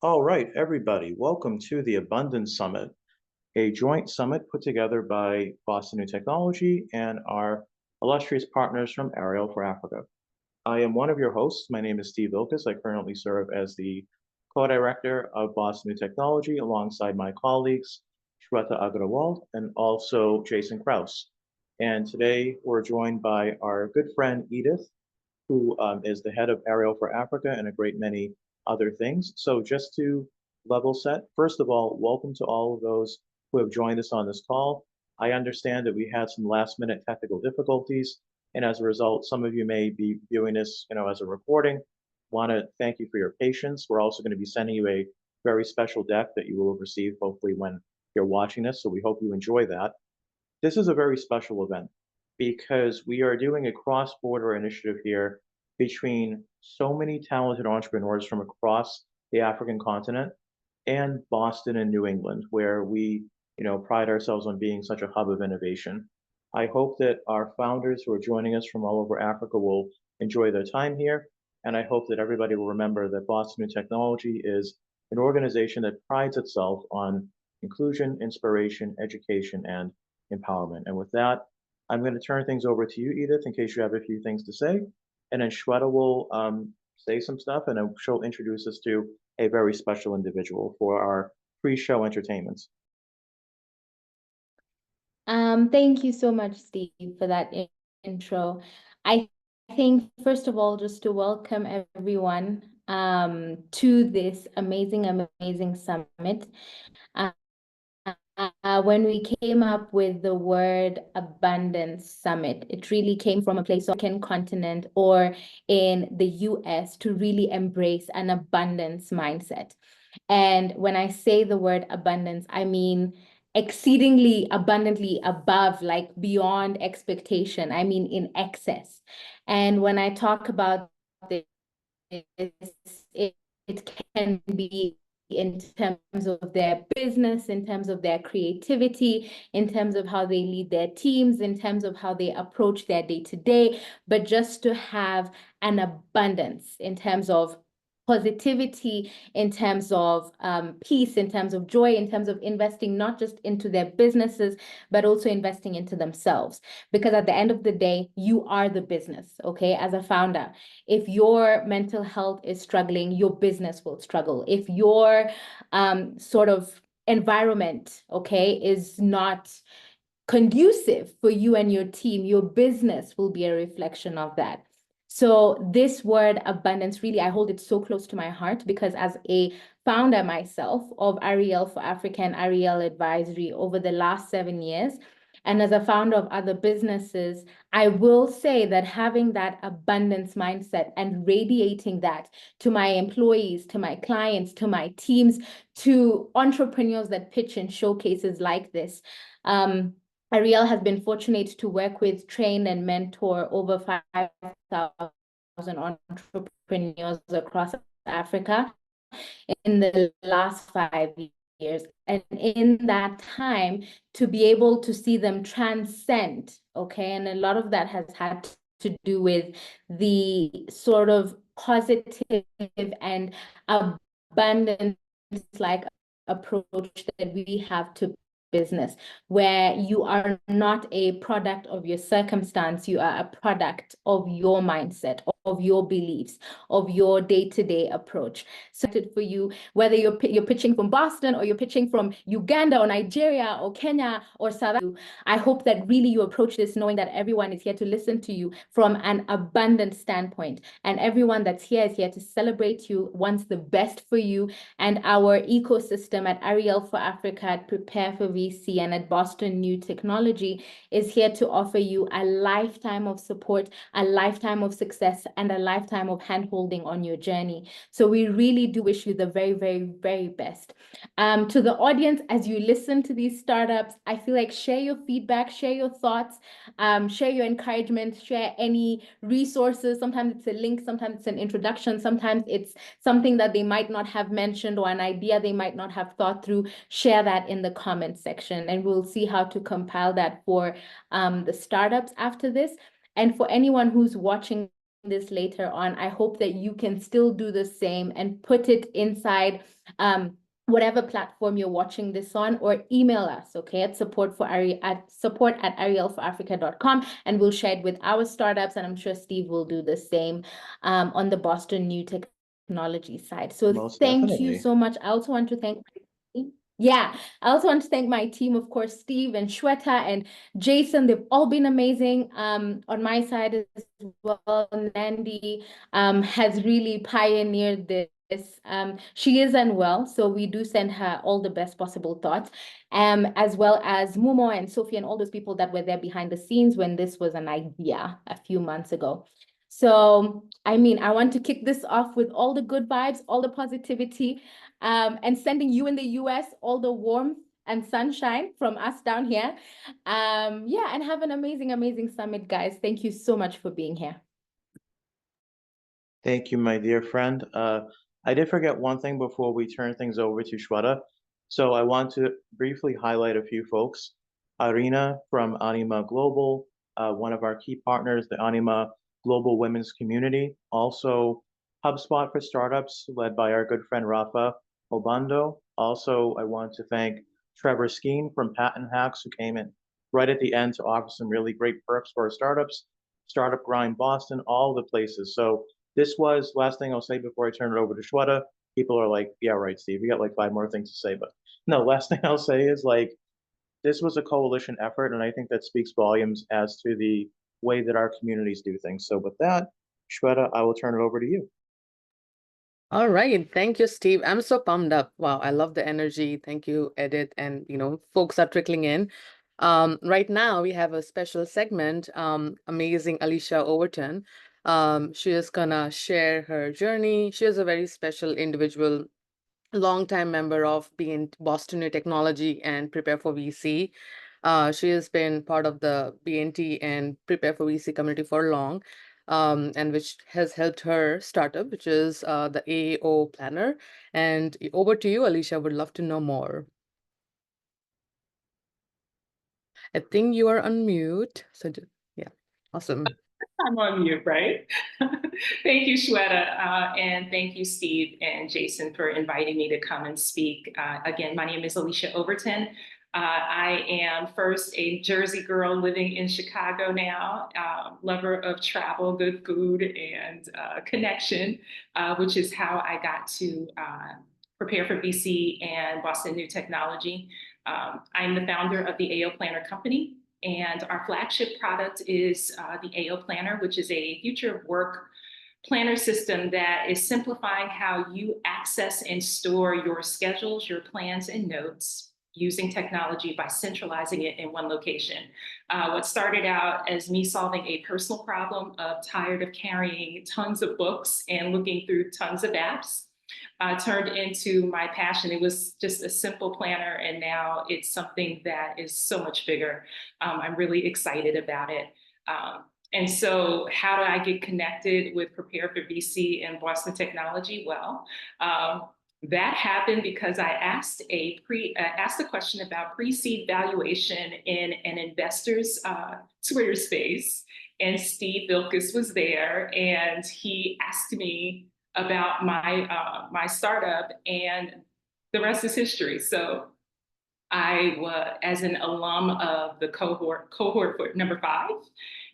All right, everybody, welcome to the Abundance Summit, a joint summit put together by Boston New Technology and our illustrious partners from Arielle For Africa. I am one of your hosts. My name is Steve Ilkus. I currently serve as the co-director of Boston New Technology alongside my colleagues, Shweta Agrawal and also Jason Kraus. And today we're joined by our good friend Edith, who is the head of Arielle For Africa and a great many other things. So just to level set, first of all, welcome to all of those who have joined us on this call. I understand that we had some last minute technical difficulties, and as a result, some of you may be viewing this, as a recording. Want to thank you for your patience. We're also going to be sending you a very special deck that you will receive hopefully when you're watching this. So we hope you enjoy that. This is a very special event because we are doing a cross-border initiative here between so many talented entrepreneurs from across the African continent and Boston and New England, where we, pride ourselves on being such a hub of innovation. I hope that our founders who are joining us from all over Africa will enjoy their time here. And I hope that everybody will remember that Boston New Technology is an organization that prides itself on inclusion, inspiration, education, and empowerment. And with that, I'm going to turn things over to you, Edith, in case you have a few things to say. And then Shweta will say some stuff, and then she'll introduce us to a very special individual for our pre-show entertainments. Thank you so much, Steve, for that intro. I think, first of all, just to welcome everyone to this amazing summit. When we came up with the word abundance summit, it really came from a place on the continent or in the US to really embrace an abundance mindset. And when I say the word abundance, I mean exceedingly abundantly above, like beyond expectation. I mean in excess. And when I talk about this, it can be in terms of their business, in terms of their creativity, in terms of how they lead their teams, in terms of how they approach their day-to-day, but just to have an abundance in terms of positivity, in terms of peace, in terms of joy, in terms of investing not just into their businesses, but also investing into themselves. Because at the end of the day, you are the business, okay? As a founder, if your mental health is struggling, your business will struggle. If your sort of environment, okay, is not conducive for you and your team, your business will be a reflection of that. So this word abundance, really, I hold it so close to my heart because as a founder myself of Arielle For Africa and Arielle Advisory over the last 7 years, and as a founder of other businesses, I will say that having that abundance mindset and radiating that to my employees, to my clients, to my teams, to entrepreneurs that pitch in showcases like this, Arielle has been fortunate to work with, train, and mentor over 5,000 entrepreneurs across Africa in the last 5 years. And in that time, to be able to see them transcend, okay, and a lot of that has had to do with the sort of positive and abundance-like approach that we have to business, where you are not a product of your circumstance, you are a product of your mindset, of your beliefs, of your day-to-day approach. So for you, whether you're pitching from Boston or you're pitching from Uganda or Nigeria or Kenya or South Africa, I hope that really you approach this knowing that everyone is here to listen to you from an abundant standpoint, and everyone that's here is here to celebrate you, wants the best for you, and our ecosystem at Arielle For Africa, at Prepare for VC, and at Boston New Technology is here to offer you a lifetime of support, a lifetime of success, and a lifetime of handholding on your journey. So we really do wish you the very best. To the audience, as you listen to these startups, I feel like share your feedback, share your thoughts, share your encouragement, share any resources. Sometimes it's a link, sometimes it's an introduction, sometimes it's something that they might not have mentioned or an idea they might not have thought through. Share that in the comment section, and we'll see how to compile that for the startups after this. And for anyone who's watching this later on, I hope that you can still do the same and put it inside whatever platform you're watching this on, or email us, okay, at support@arielforafrica.com, and we'll share it with our startups, and I'm sure Steve will do the same on the Boston New Technology side. So Most thank you definitely. so much. I also want to thank I also want to thank my team, of course, Steve and Shweta and Jason. They've all been amazing. On my side as well, Nandi has really pioneered this. She is unwell, so we do send her all the best possible thoughts, as well as Mumo and Sophie and all those people that were there behind the scenes when this was an idea a few months ago. So, I mean, I want to kick this off with all the good vibes, all the positivity, and sending you in the US all the warmth and sunshine from us down here. And have an amazing, amazing summit, guys. Thank you so much for being here. Thank you, my dear friend. I did forget one thing before we turn things over to Shweta. So I want to briefly highlight a few folks. Arina from Anima Global, one of our key partners, the Anima Global Women's Community. Also, HubSpot for Startups, led by our good friend Rafa Obando. Also, I want to thank Trevor Skeen from Patent Hacks, who came in right at the end to offer some really great perks for our startups. Startup Grind Boston, all the places. So this was last thing I'll say before I turn it over to Shweta. People are like, yeah, right, Steve. You got like 5 more things to say, but no, last thing I'll say is like, this was a coalition effort, and I think that speaks volumes as to the way that our communities do things. So with that, Shweta, I will turn it over to you. All right. Thank you, Steve. I'm so pumped up. Wow, I love the energy. Thank you, Edith. And, folks are trickling in. Right now, we have a special segment, amazing Alicia Overton. She is gonna share her journey. She is a very special individual, longtime member of Boston New Technology and Prepare for VC. She has been part of the BNT and Prepare for VC community for long, and which has helped her startup, which is the AAO Planner. And over to you, Alicia. Would love to know more. I think you are on mute. So yeah, awesome. I'm on mute, right? Thank you, Shweta, and thank you, Steve and Jason, for inviting me to come and speak. Again, my name is Alicia Overton. I am first a Jersey girl living in Chicago now, lover of travel, good food, and connection, which is how I got to Prepare for VC and Boston New Technology. I'm the founder of the AO Planner Company, and our flagship product is the AO Planner, which is a future work planner system that is simplifying how you access and store your schedules, your plans, and notes using technology by centralizing it in one location. What started out as me solving a personal problem of tired of carrying tons of books and looking through tons of apps turned into my passion. It was just a simple planner, and now it's something that is so much bigger. I'm really excited about it. And so how do I get connected with Prepare for VC and Boston Technology? Well, that happened because I asked a question about pre-seed valuation in an investor's Twitter space, and Steve Vilkes was there, and he asked me about my startup, and the rest is history. So I was, as an alum of the cohort number 5,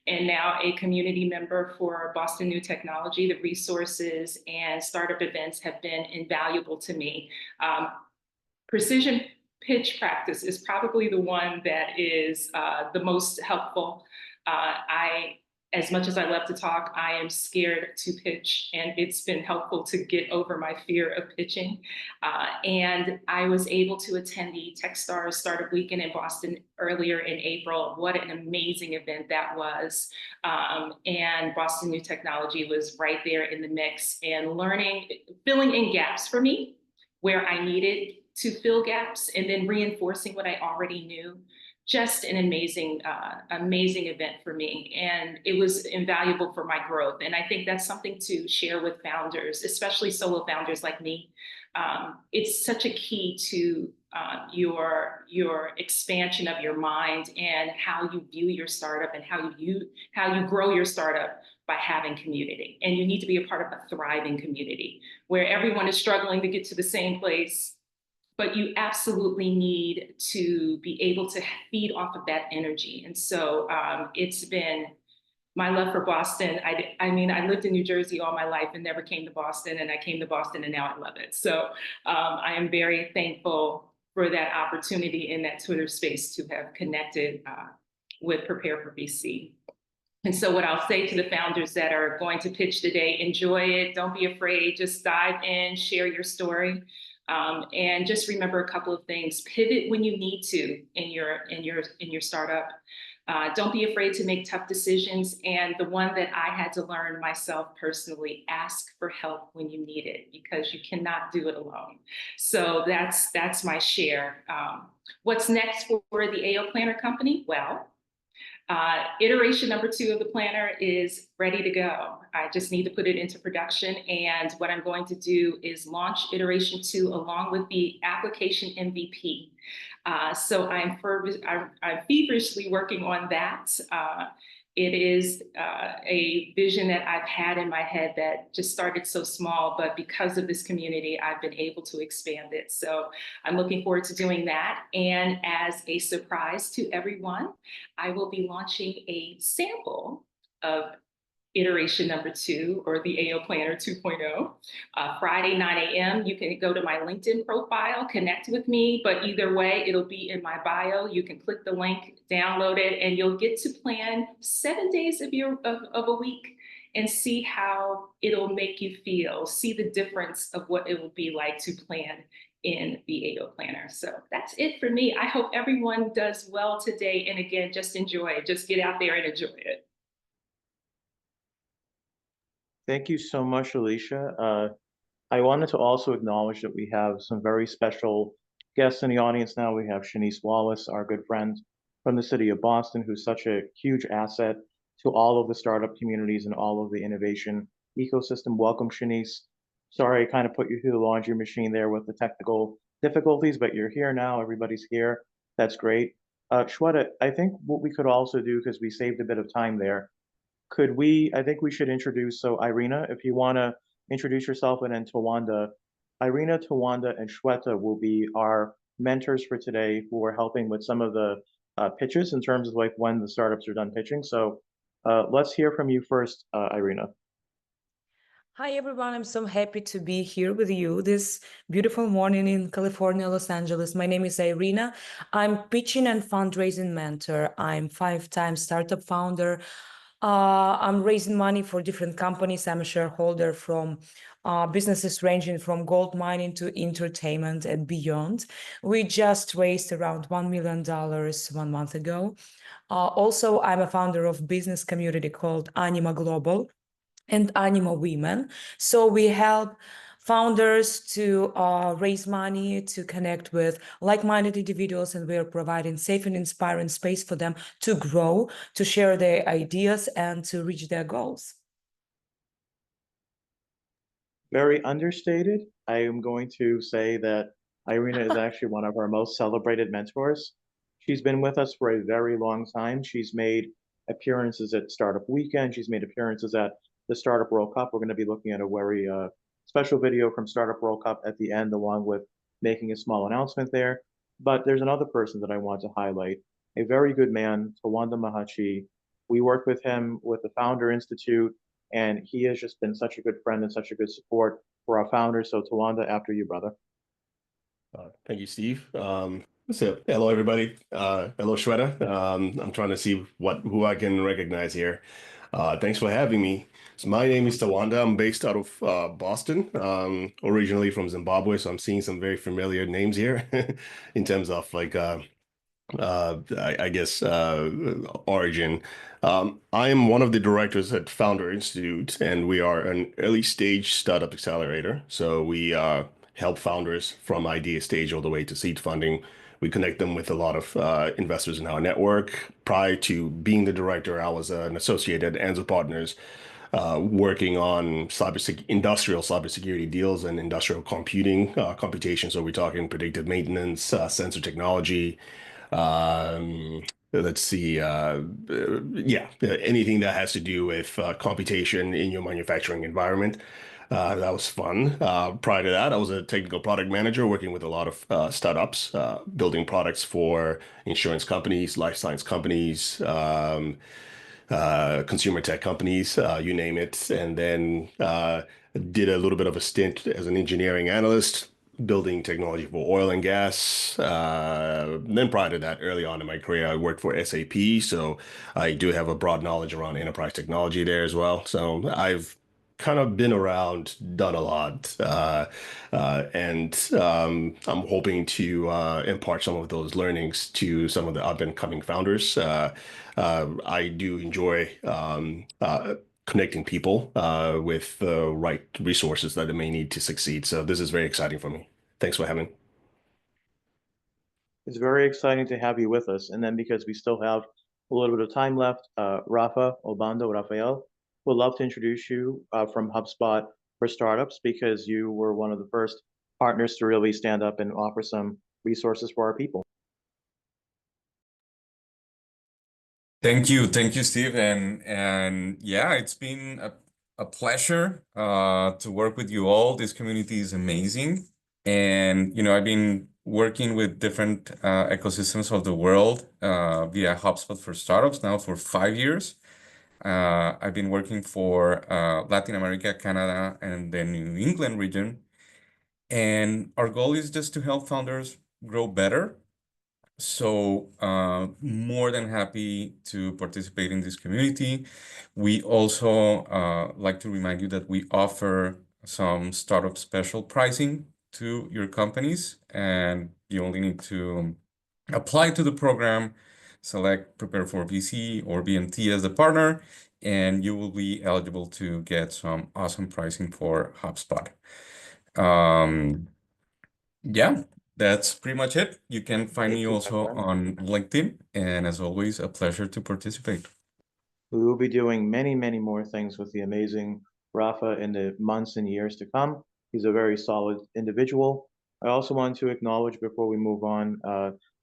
and now a community member for Boston New Technology, the resources and startup events have been invaluable to me. Precision pitch practice is probably the one that is the most helpful. As much as I love to talk, I am scared to pitch, and it's been helpful to get over my fear of pitching. And I was able to attend the Techstars Startup Weekend in Boston earlier in April. What an amazing event that was. And Boston New Technology was right there in the mix, and filling in gaps for me where I needed to fill gaps, and then reinforcing what I already knew. Just an amazing event for me. And it was invaluable for my growth. And I think that's something to share with founders, especially solo founders like me. It's such a key to your expansion of your mind and how you view your startup and how you grow your startup by having community. And you need to be a part of a thriving community where everyone is struggling to get to the same place, but you absolutely need to be able to feed off of that energy. And so it's been my love for Boston. I mean, I lived in New Jersey all my life and never came to Boston, and I came to Boston and now I love it. So I am very thankful for that opportunity in that Twitter space to have connected with Prepare for BC. And so what I'll say to the founders that are going to pitch today, enjoy it, don't be afraid, just dive in, share your story. And just remember a couple of things. Pivot when you need to in your startup. Don't be afraid to make tough decisions. And the one that I had to learn myself personally, ask for help when you need it, because you cannot do it alone. So that's my share. What's next for the AO Planner Company? Well, iteration number 2 of the planner is ready to go. I just need to put it into production. And what I'm going to do is launch iteration 2 along with the application MVP. So I'm feverishly working on that. It is a vision that I've had in my head that just started so small, but because of this community, I've been able to expand it. So I'm looking forward to doing that. And as a surprise to everyone, I will be launching a sample of iteration number 2, or the AO Planner 2.0, Friday, 9 a.m. You can go to my LinkedIn profile, connect with me, but either way, it'll be in my bio. You can click the link, download it, and you'll get to plan 7 days of a week and see how it'll make you feel, see the difference of what it will be like to plan in the AO Planner. So that's it for me. I hope everyone does well today. And again, just enjoy it. Just get out there and enjoy it. Thank you so much, Alicia. I wanted to also acknowledge that we have some very special guests in the audience now. We have Shanice Wallace, our good friend from the city of Boston, who's such a huge asset to all of the startup communities and all of the innovation ecosystem. Welcome, Shanice. Sorry, I kind of put you through the laundry machine there with the technical difficulties, but you're here now. Everybody's here. That's great. Shweta, I think what we could also do, because we saved a bit of time there, I think we should introduce, so Irina, if you want to introduce yourself, and then Tawanda. Irina, Tawanda, and Shweta will be our mentors for today who are helping with some of the pitches in terms of like when the startups are done pitching. So let's hear from you first, Irina. Hi, everyone. I'm so happy to be here with you this beautiful morning in California, Los Angeles. My name is Irina. I'm pitching and fundraising mentor. I'm 5-time startup founder. I'm raising money for different companies. I'm a shareholder from businesses ranging from gold mining to entertainment and beyond. We just raised around $1 million 1 month ago. Also, I'm a founder of business community called Anima Global and Anima Women. So we help founders to raise money, to connect with like-minded individuals, and we are providing safe and inspiring space for them to grow, to share their ideas, and to reach their goals. Very understated. I am going to say that Irina is actually one of our most celebrated mentors. She's been with us for a very long time. She's made appearances at Startup Weekend. She's made appearances at the Startup World Cup. We're going to be looking at a very special video from Startup World Cup at the end, along with making a small announcement there. But there's another person that I want to highlight, a very good man, Tawanda Mahachi. We worked with him with the Founder Institute, and he has just been such a good friend and such a good support for our founders. So Tawanda, after you, brother. Thank you, Steve. So hello, everybody. Hello, Shweta. I'm trying to see who I can recognize here. Thanks for having me. So my name is Tawanda. I'm based out of Boston, originally from Zimbabwe. So I'm seeing some very familiar names here in terms of like I guess origin. I am one of the directors at Founder Institute, and we are an early stage startup accelerator. So we help founders from idea stage all the way to seed funding. We connect them with a lot of investors in our network. Prior to being the director, I was an associate at Enzo Partners, working on industrial cybersecurity deals and industrial computation. So we're talking predictive maintenance, sensor technology, let's see, yeah, anything that has to do with computation in your manufacturing environment. That was fun. Prior to that, I was a technical product manager working with a lot of startups, building products for insurance companies, life science companies, consumer tech companies, you name it. And then did a little bit of a stint as an engineering analyst, building technology for oil and gas. Then prior to that, early on in my career, I worked for SAP. So I do have a broad knowledge around enterprise technology there as well. So I've kind of been around, done a lot, and I'm hoping to impart some of those learnings to some of the up and coming founders. I do enjoy connecting people with the right resources that they may need to succeed. So this is very exciting for me. Thanks for having me. It's very exciting to have you with us. And then because we still have a little bit of time left, Rafael, would love to introduce you from HubSpot for startups because you were one of the first partners to really stand up and offer some resources for our people. Thank you, Steve, and yeah, it's been a pleasure to work with you all. This community is amazing, and I've been working with different ecosystems of the world via HubSpot for startups now for 5 years. I've been working for Latin America, Canada, and the New England region, and our goal is just to help founders grow better. So more than happy to participate in this community. We also like to remind you that we offer some startup special pricing to your companies, and you only need to apply to the program, select Prepare for VC or BMT as the partner, and you will be eligible to get some awesome pricing for HubSpot. Yeah, that's pretty much it. You can find Thank me you, my also friend. on LinkedIn, and as always, a pleasure to participate. We will be doing many, many more things with the amazing Rafa in the months and years to come. He's a very solid individual. I also want to acknowledge before we move on,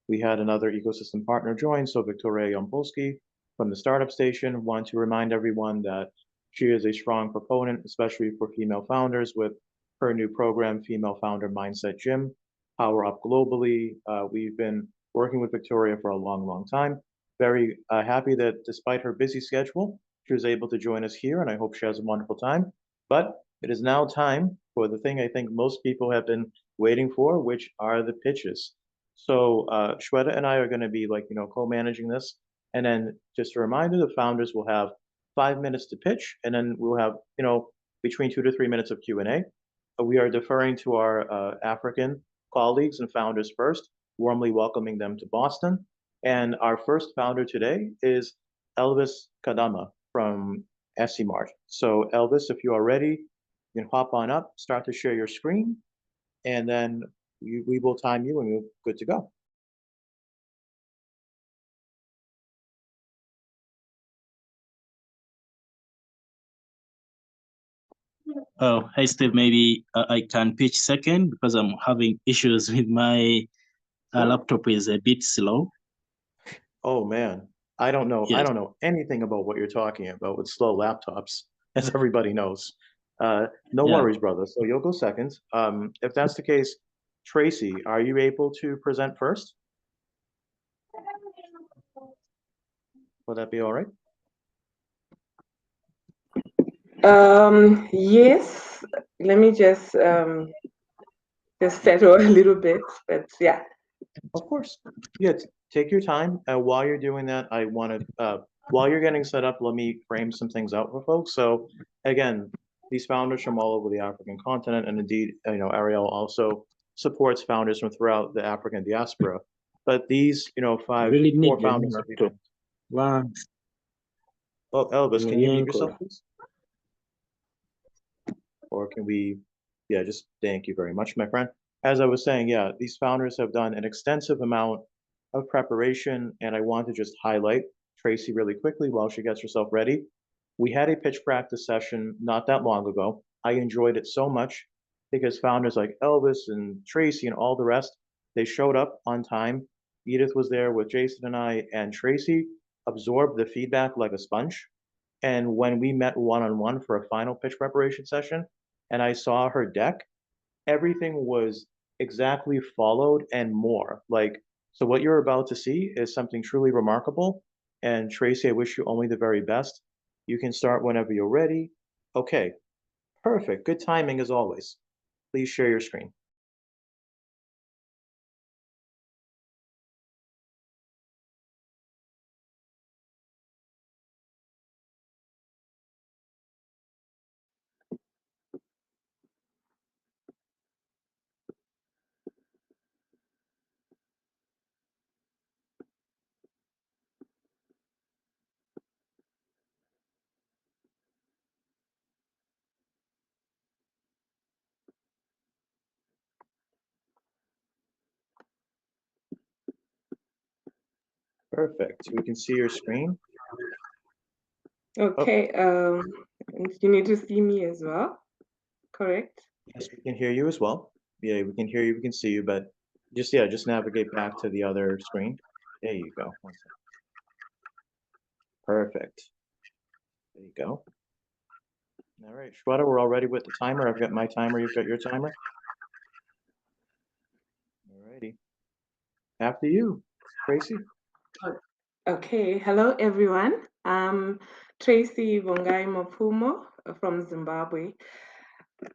we had another ecosystem partner join, so Victoria Yampolsky from the Startup Station. Want to remind everyone that she is a strong proponent, especially for female founders, with her new program, Female Founder Mindset Gym, Power Up Globally. We've been working with Victoria for a long, long time. Very happy that despite her busy schedule, she was able to join us here, and I hope she has a wonderful time. But it is now time for the thing I think most people have been waiting for, which are the pitches. So Shweta and I are going to be co-managing this. And then just a reminder, the founders will have 5 minutes to pitch, and then we'll have, between 2 to 3 minutes of Q&A. We are deferring to our African colleagues and founders first, warmly welcoming them to Boston. And our first founder today is Elvis Kadama from SCMart. So Elvis, if you are ready, you can hop on up, start to share your screen, and then we will time you and you're good to go. Oh, hey Steve, maybe I can pitch second because I'm having issues with my laptop is a bit slow. Oh man, I don't know. I Yes. don't know anything about what you're talking about with slow laptops, as everybody knows. No Yeah. worries, brother. So you'll go second. If that's the case, Tracy, are you able to present first? Will that be all right? Yes, let me just settle a little bit, but yeah. Of course. Yeah, take your time. While you're doing that, I want to, while you're getting set up, let me frame some things out for folks. So again, these founders from all over the African continent, and indeed, Arielle also supports founders from throughout the African diaspora. But these, Really need four the founders new that we laptop. have. Wow. Oh, Elvis, can you mute Uncle. yourself, please? Or can we, yeah, just thank you very much, my friend. As I was saying, yeah, these founders have done an extensive amount of preparation, and I want to just highlight Tracy really quickly while she gets herself ready. We had a pitch practice session not that long ago. I enjoyed it so much because founders like Elvis and Tracy and all the rest, they showed up on time. Edith was there with Jason and I, and Tracy absorbed the feedback like a sponge. And when we met one-on-one for a final pitch preparation session, and I saw her deck, everything was exactly followed and more. Like, so what you're about to see is something truly remarkable. And Tracy, I wish you only the very best. You can start whenever you're ready. Okay, perfect. Good timing as always. Please share your screen. Perfect. We can see your screen. Okay, and you need to see me as well, correct? Yes, we can hear you as well. Yeah, we can hear you, we can see you, but just navigate back to the other screen. There you go. One second. Perfect. There you go. All right, Shweta, we're all ready with the timer. I've got my timer, you've got your timer. All righty. After you, Tracy. Okay, hello everyone. I'm Tracy Vongai Mapumo from Zimbabwe.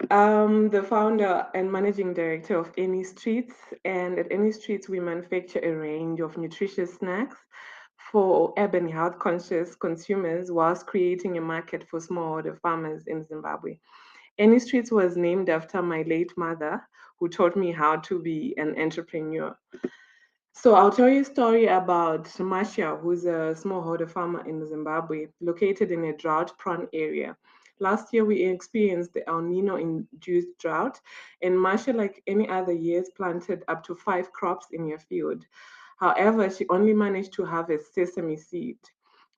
I'm the founder and managing director of Any Streets, and at Any Streets we manufacture a range of nutritious snacks for urban health conscious consumers whilst creating a market for smallholder farmers in Zimbabwe. Any Streets was named after my late mother, who taught me how to be an entrepreneur. So I'll tell you a story about Marcia, who's a smallholder farmer in Zimbabwe, located in a drought-prone area. Last year, we experienced the El Nino-induced drought, and Marcia, like any other years, planted up to 5 crops in her field. However, she only managed to harvest sesame seed,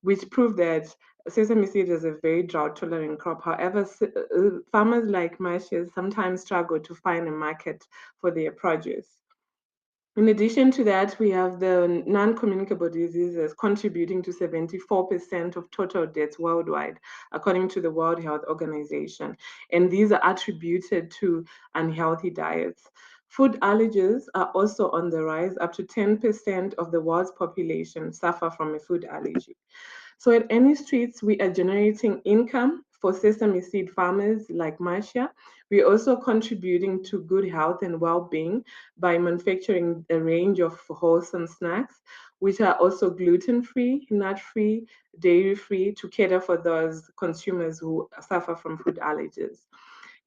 which proved that sesame seed is a very drought-tolerant crop. However, farmers like Marcia sometimes struggle to find a market for their produce. In addition to that, we have the non-communicable diseases contributing to 74% of total deaths worldwide, according to the World Health Organization. And these are attributed to unhealthy diets. Food allergies are also on the rise. Up to 10% of the world's population suffer from a food allergy. So at Any Streets, we are generating income for sesame seed farmers like Marcia. We're also contributing to good health and well-being by manufacturing a range of wholesome snacks, which are also gluten-free, nut-free, dairy-free, to cater for those consumers who suffer from food allergies.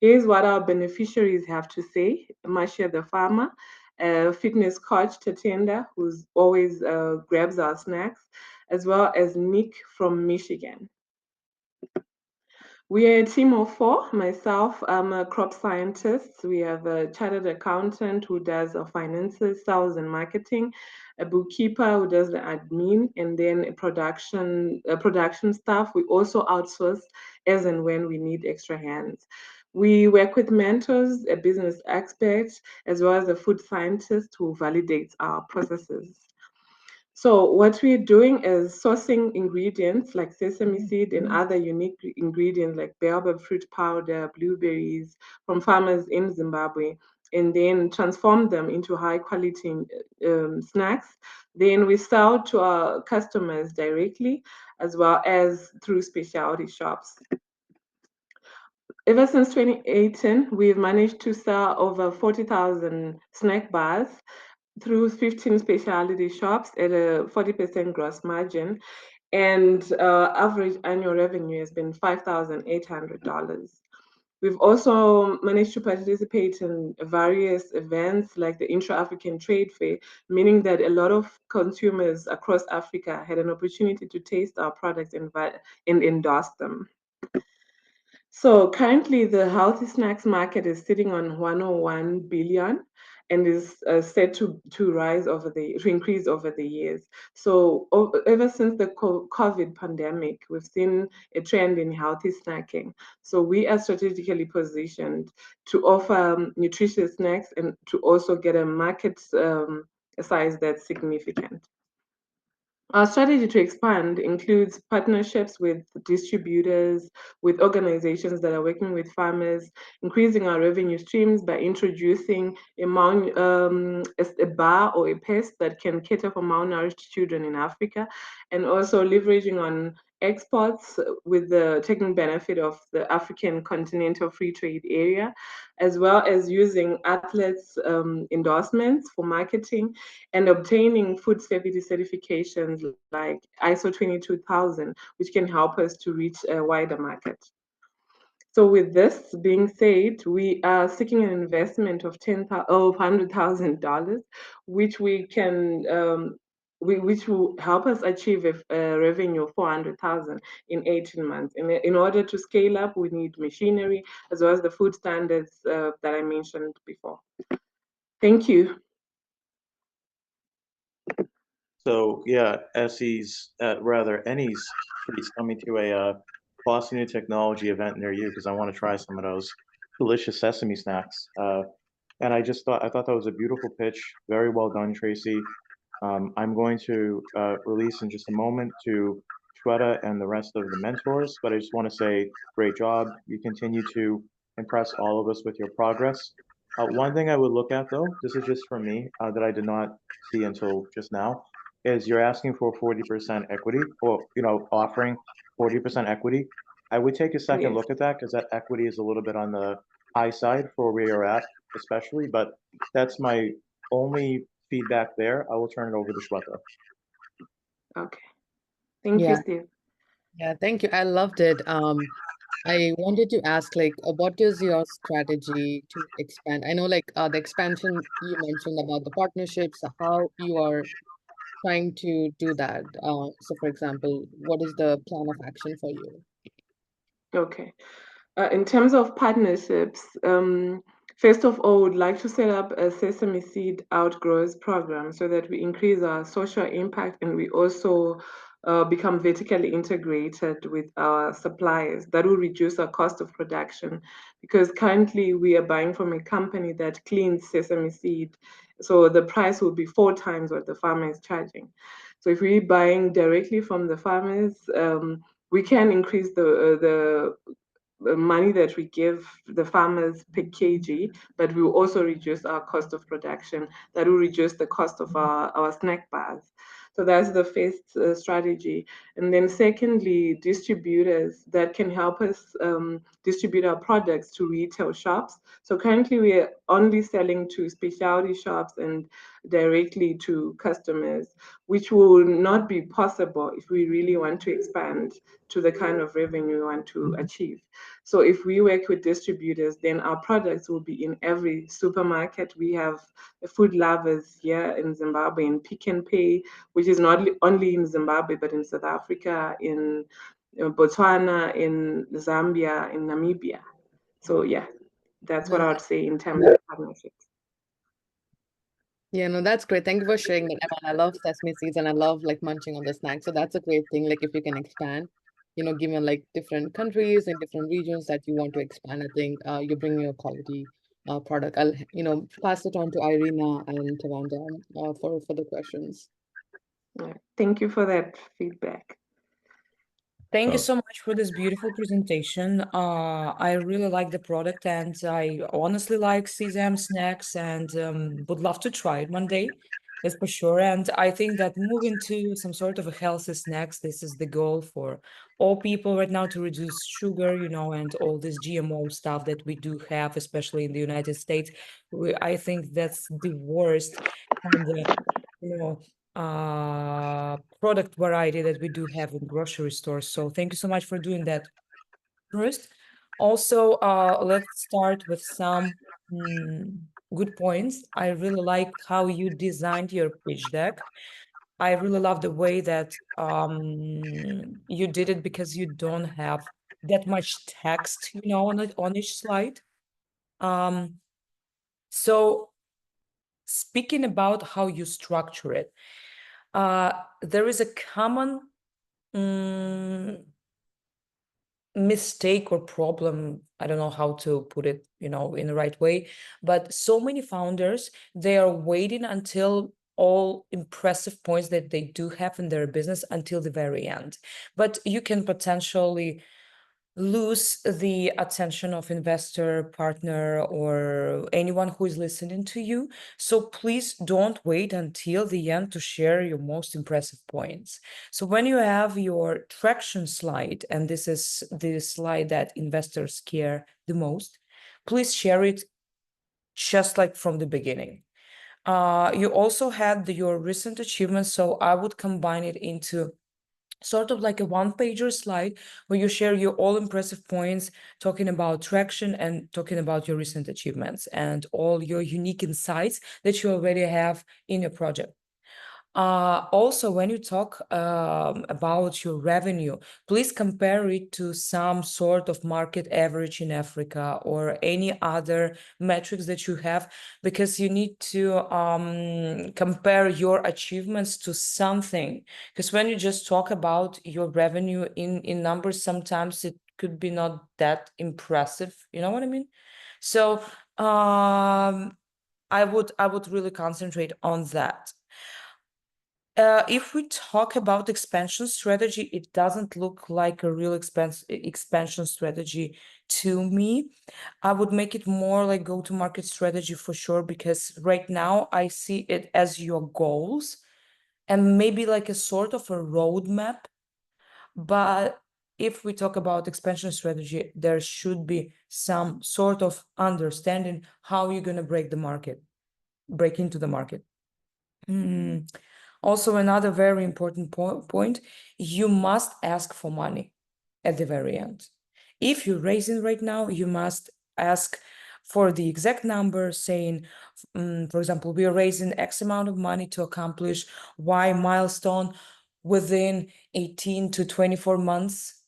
Here's what our beneficiaries have to say. Marcia the farmer, fitness coach Tatenda, who's always grabs our snacks, as well as Nick from Michigan. We are a team of 4. Myself, I'm a crop scientist. We have a chartered accountant who does our finances, sales, and marketing, a bookkeeper who does the admin, and then a production staff. We also outsource as and when we need extra hands. We work with mentors, a business expert, as well as a food scientist who validates our processes. So what we're doing is sourcing ingredients like sesame seed and other unique ingredients like baobab fruit powder, blueberries from farmers in Zimbabwe, and then transform them into high quality snacks. Then we sell to our customers directly as well as through specialty shops. Ever since 2018, we've managed to sell over 40,000 snack bars through 15 specialty shops at a 40% gross margin, and average annual revenue has been $5,800. We've also managed to participate in various events like the Intra-African Trade Fair, meaning that a lot of consumers across Africa had an opportunity to taste our products and endorse them. So currently, the healthy snacks market is sitting on 101 billion and is set to increase over the years. So ever since the COVID pandemic, we've seen a trend in healthy snacking. So we are strategically positioned to offer nutritious snacks and to also get a market a size that's significant. Our strategy to expand includes partnerships with distributors, with organizations that are working with farmers, increasing our revenue streams by introducing a bar or a pest that can cater for malnourished children in Africa, and also leveraging on exports with the taking benefit of the African Continental Free Trade Area, as well as using athletes' endorsements for marketing and obtaining food safety certifications like ISO 22000, which can help us to reach a wider market. So with this being said, we are seeking an investment of $100,000, which we can which will help us achieve a revenue of 400,000 in 18 months. In order to scale up, we need machinery as well as the food standards that I mentioned before. Thank you. So yeah, Essie's, Annie's treats coming to a Boston New Technology event near you because I want to try some of those delicious sesame snacks. And I thought that was a beautiful pitch. Very well done, Tracy. I'm going to release in just a moment to Shweta and the rest of the mentors, but I just want to say great job. You continue to impress all of us with your progress. One thing I would look at though, this is just for me, that I did not see until just now, is you're asking for 40% equity, or offering 40% equity. I would take a second Yes. look at that because that equity is a little bit on the high side for where you're at, especially, but that's my only feedback there. I will turn it over to Shweta. Okay. Thank you, Yeah, Steve. yeah, thank you. I loved it. I wanted to ask, like, what is your strategy to expand? I know, like, the expansion you mentioned about the partnerships, how you are trying to do that. So, for example, what is the plan of action for you? Okay. In terms of partnerships, first of all, would like to set up a Sesame Seed Outgrowers program so that we increase our social impact and we also become vertically integrated with our suppliers. That will reduce our cost of production because currently we are buying from a company that cleans sesame seed. So the price will be 4 times what the farmer is charging. So if we're buying directly from the farmers, we can increase the money that we give the farmers per kg, but we will also reduce our cost of production. That will reduce the cost of our snack bars. So that's the first strategy. And then secondly, distributors that can help us distribute our products to retail shops. So currently we are only selling to specialty shops and directly to customers, which will not be possible if we really want to expand to the kind of revenue we want to achieve. So if we work with distributors, then our products will be in every supermarket. We have food lovers here in Zimbabwe in Pick n Pay, which is not only in Zimbabwe, but in South Africa, in Botswana, in Zambia, in Namibia. So yeah, that's what I would say in terms of partnerships. Yeah, no, that's great. Thank you for sharing that. I love sesame seeds and I love like munching on the snacks. So that's a great thing. Like if you can expand, given like different countries and different regions that you want to expand, I think you're bringing a quality product. I'll, pass it on to Irina and Tawanda for the questions. Yeah. Thank you for that feedback. Thank you so much for this beautiful presentation. I really like the product and I honestly like sesame snacks and would love to try it one day. That's for sure. And I think that moving to some sort of a healthy snacks, this is the goal for all people right now to reduce sugar, and all this GMO stuff that we do have, especially in the United States. I think that's the worst kind of, product variety that we do have in grocery stores. So thank you so much for doing that. First, also, let's start with some good points. I really like how you designed your pitch deck. I really love the way that you did it because you don't have that much text, on each slide. So speaking about how you structure it, there is a common mistake or problem. I don't know how to put it, in the right way, but so many founders, they are waiting until all impressive points that they do have in their business until the very end. But you can potentially lose the attention of investor, partner, or anyone who is listening to you. So please don't wait until the end to share your most impressive points. So when you have your traction slide, and this is the slide that investors care the most, please share it just like from the beginning. You also had your recent achievements, so I would combine it into sort of like a one-pager slide where you share your all impressive points, talking about traction and talking about your recent achievements and all your unique insights that you already have in your project. Also, when you talk about your revenue, please compare it to some sort of market average in Africa or any other metrics that you have, because you need to compare your achievements to something. Because when you just talk about your revenue in numbers, sometimes it could be not that impressive. You know what I mean? So I would really concentrate on that. If we talk about expansion strategy, it doesn't look like a real expansion strategy to me. I would make it more like go-to-market strategy for sure, because right now I see it as your goals and maybe like a sort of a roadmap. But if we talk about expansion strategy, there should be some sort of understanding how you're going to break into the market. Also, another very important point, you must ask for money at the very end. If you're raising right now, you must ask for the exact number, saying, for example, we are raising X amount of money to accomplish Y milestone within 18 to 24 months.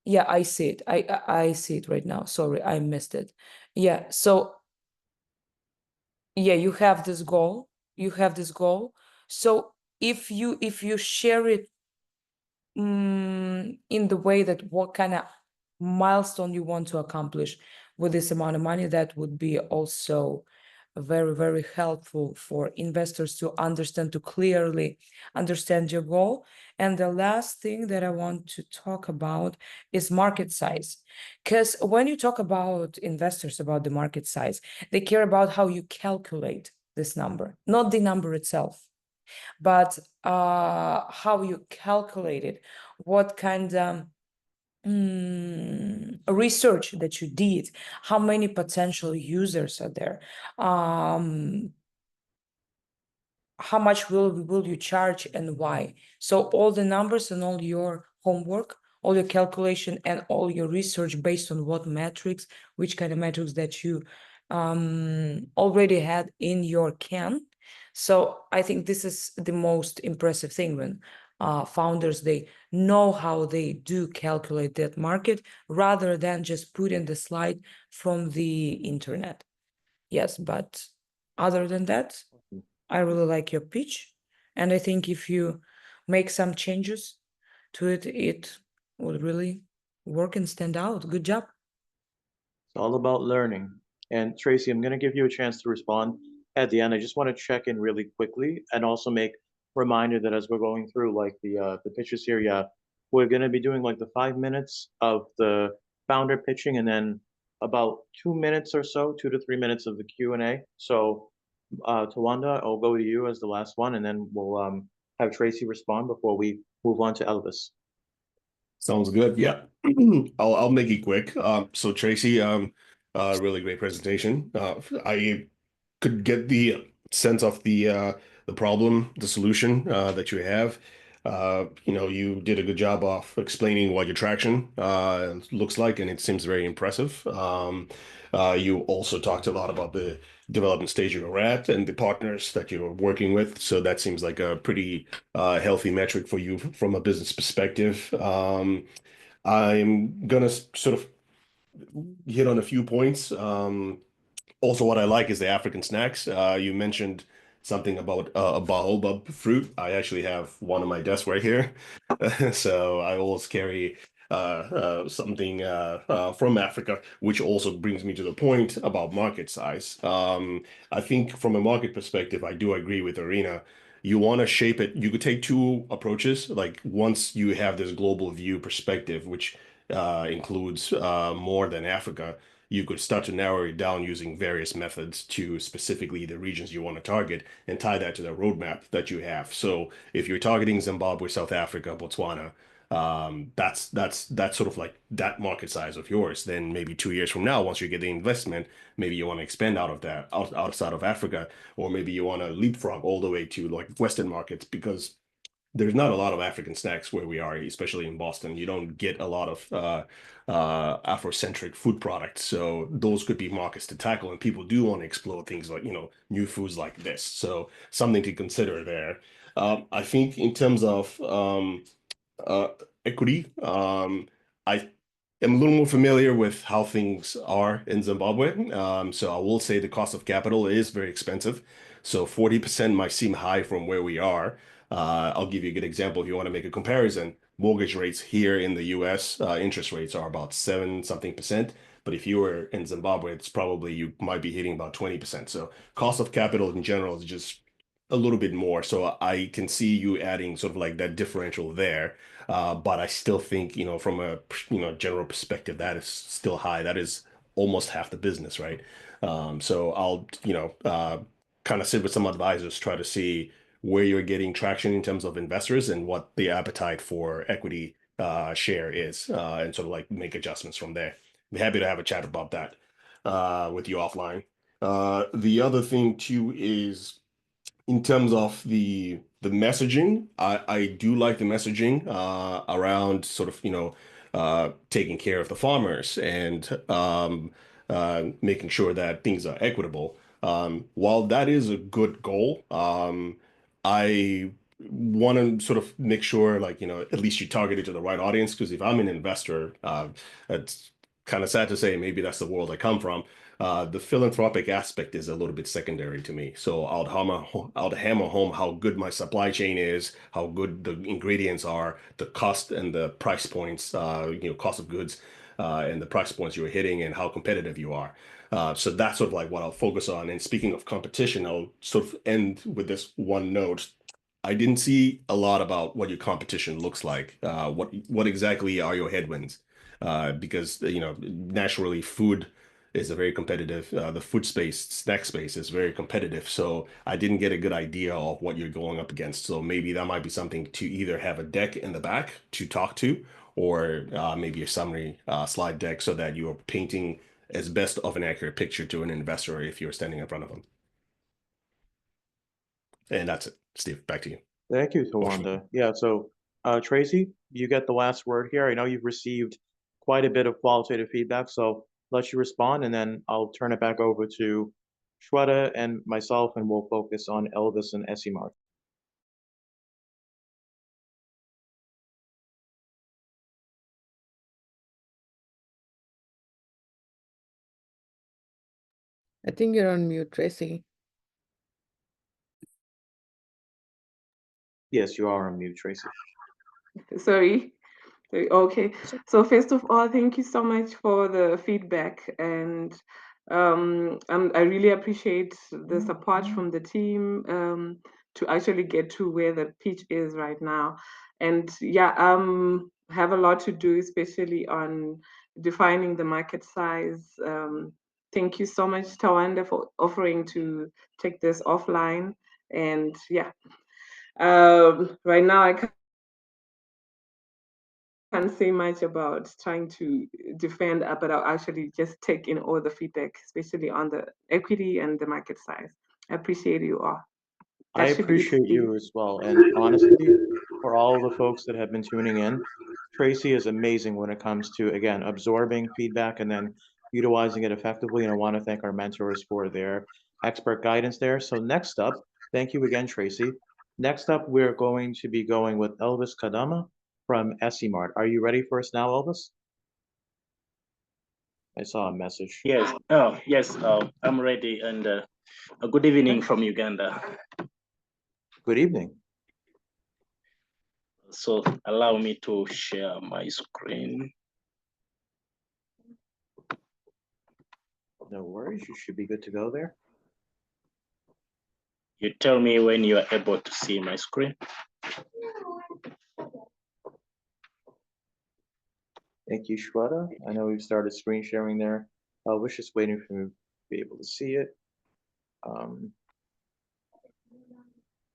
Yeah, I see it. I see it right now. Sorry, I missed it. Yeah, so yeah, you have this goal. So if you share it in the way that what kind of milestone you want to accomplish with this amount of money, that would be also very, very helpful for investors to clearly understand your goal. And the last thing that I want to talk about is market size. Because when you talk about investors, about the market size, they care about how you calculate this number, not the number itself, but how you calculate it, what kind of research that you did, how many potential users are there, how much will you charge and why. So all the numbers and all your homework, all your calculation and all your research based on what metrics, which kind of metrics that you already had in your can. So I think this is the most impressive thing when founders, they know how they do calculate that market rather than just putting the slide from the internet. Yes, but other than that, I really like your pitch. And I think if you make some changes to it, it will really work and stand out. Good job. It's all about learning. And Tracy, I'm going to give you a chance to respond at the end. I just want to check in really quickly and also make reminder that as we're going through like the pitches here, yeah, we're going to be doing like the 5 minutes of the founder pitching and then about 2 minutes or so, 2 to 3 minutes of the Q&A. So Tawanda, I'll go to you as the last one, and then we'll have Tracy respond before we move on to Elvis. Sounds good. Yeah, I'll make it quick. So Tracy, really great presentation. I could get the sense of the problem, the solution that you have. You did a good job of explaining what your traction looks like, and it seems very impressive. You also talked a lot about the development stage you're at and the partners that you're working with. So that seems like a pretty healthy metric for you from a business perspective. I'm gonna sort of hit on a few points. Also, what I like is the African snacks. You mentioned something about a baobab fruit. I actually have one on my desk right here. So I always carry something from Africa, which also brings me to the point about market size. I think from a market perspective, I do agree with Arena. you want to shape it. You could take two approaches. Like once you have this global view perspective, which includes more than Africa, you could start to narrow it down using various methods to specifically the regions you want to target and tie that to the roadmap that you have. So if you're targeting Zimbabwe, South Africa, Botswana, that's sort of like that market size of yours. Then maybe 2 years from now, once you get the investment, maybe you want to expand out of that, outside of Africa, or maybe you want to leapfrog all the way to like Western markets, because there's not a lot of African snacks where we are, especially in Boston. You don't get a lot of Afrocentric food products. So those could be markets to tackle. And people do want to explore things like, new foods like this. So something to consider there. I think in terms of uh, equity, I am a little more familiar with how things are in Zimbabwe. So I will say the cost of capital is very expensive. So 40% might seem high from where we are. I'll give you a good example if you want to make a comparison. Mortgage rates here in the US, interest rates are about 7 something percent. But if you were in Zimbabwe, it's probably you might be hitting about 20%. So cost of capital in general is just a little bit more. So I can see you adding sort of like that differential there. But I still think, from a general perspective, that is still high. That is almost half the business, right? So I'll kind of sit with some advisors, try to see where you're getting traction in terms of investors and what the appetite for equity share is, and sort of like make adjustments from there. I'm happy to have a chat about that with you offline. The other thing too is in terms of the messaging, I do like the messaging around sort of taking care of the farmers and making sure that things are equitable. While that is a good goal, I want to sort of make sure like at least you target it to the right audience, because if I'm an investor, it's kind of sad to say maybe that's the world I come from. The philanthropic aspect is a little bit secondary to me. So I'll hammer home how good my supply chain is, how good the ingredients are, the cost and the price points, cost of goods, and the price points you're hitting and how competitive you are. So that's sort of like what I'll focus on. And speaking of competition, I'll sort of end with this one note. I didn't see a lot about what your competition looks like. What exactly are your headwinds? Because naturally food is a very competitive. The food space, snack space is very competitive. So I didn't get a good idea of what you're going up against. So maybe that might be something to either have a deck in the back to talk to, or maybe a summary slide deck so that you are painting as best of an accurate picture to an investor if you're standing in front of them. And that's it. Steve, back to you. Thank you, Tawanda. Yeah, so Tracy, you get the last word here. I know you've received quite a bit of qualitative feedback, so let you respond, and then I'll turn it back over to Shweta and myself, and we'll focus on Elvis and Essimart. I think you're on mute, Tracy. Yes, you are on mute, Tracy. Sorry. Okay. So first of all, thank you so much for the feedback, and I really appreciate the support from the team to actually get to where the pitch is right now. And yeah, have a lot to do, especially on defining the market size. Thank you so much, Tawanda, for offering to take this offline. And yeah, right now I can't say much about trying to defend, but I'll actually just take in all the feedback, especially on the equity and the market size. I appreciate you all. I That should be it, appreciate Steve. you as well. And honestly, for all the folks that have been tuning in, Tracy is amazing when it comes to, again, absorbing feedback and then utilizing it effectively. And I want to thank our mentors for their expert guidance there. So next up, thank you again, Tracy. Next up, we're going to be going with Elvis Kadama from Essimart. Are you ready for us now, Elvis? I saw a message. Yes. Oh, yes. I'm ready. And a good evening from Uganda. Good evening. So allow me to share my screen. No worries. You should be good to go there. You tell me when you are able to see my screen. Thank you, Shweta. I know we've started screen sharing there. I was just waiting for me to be able to see it.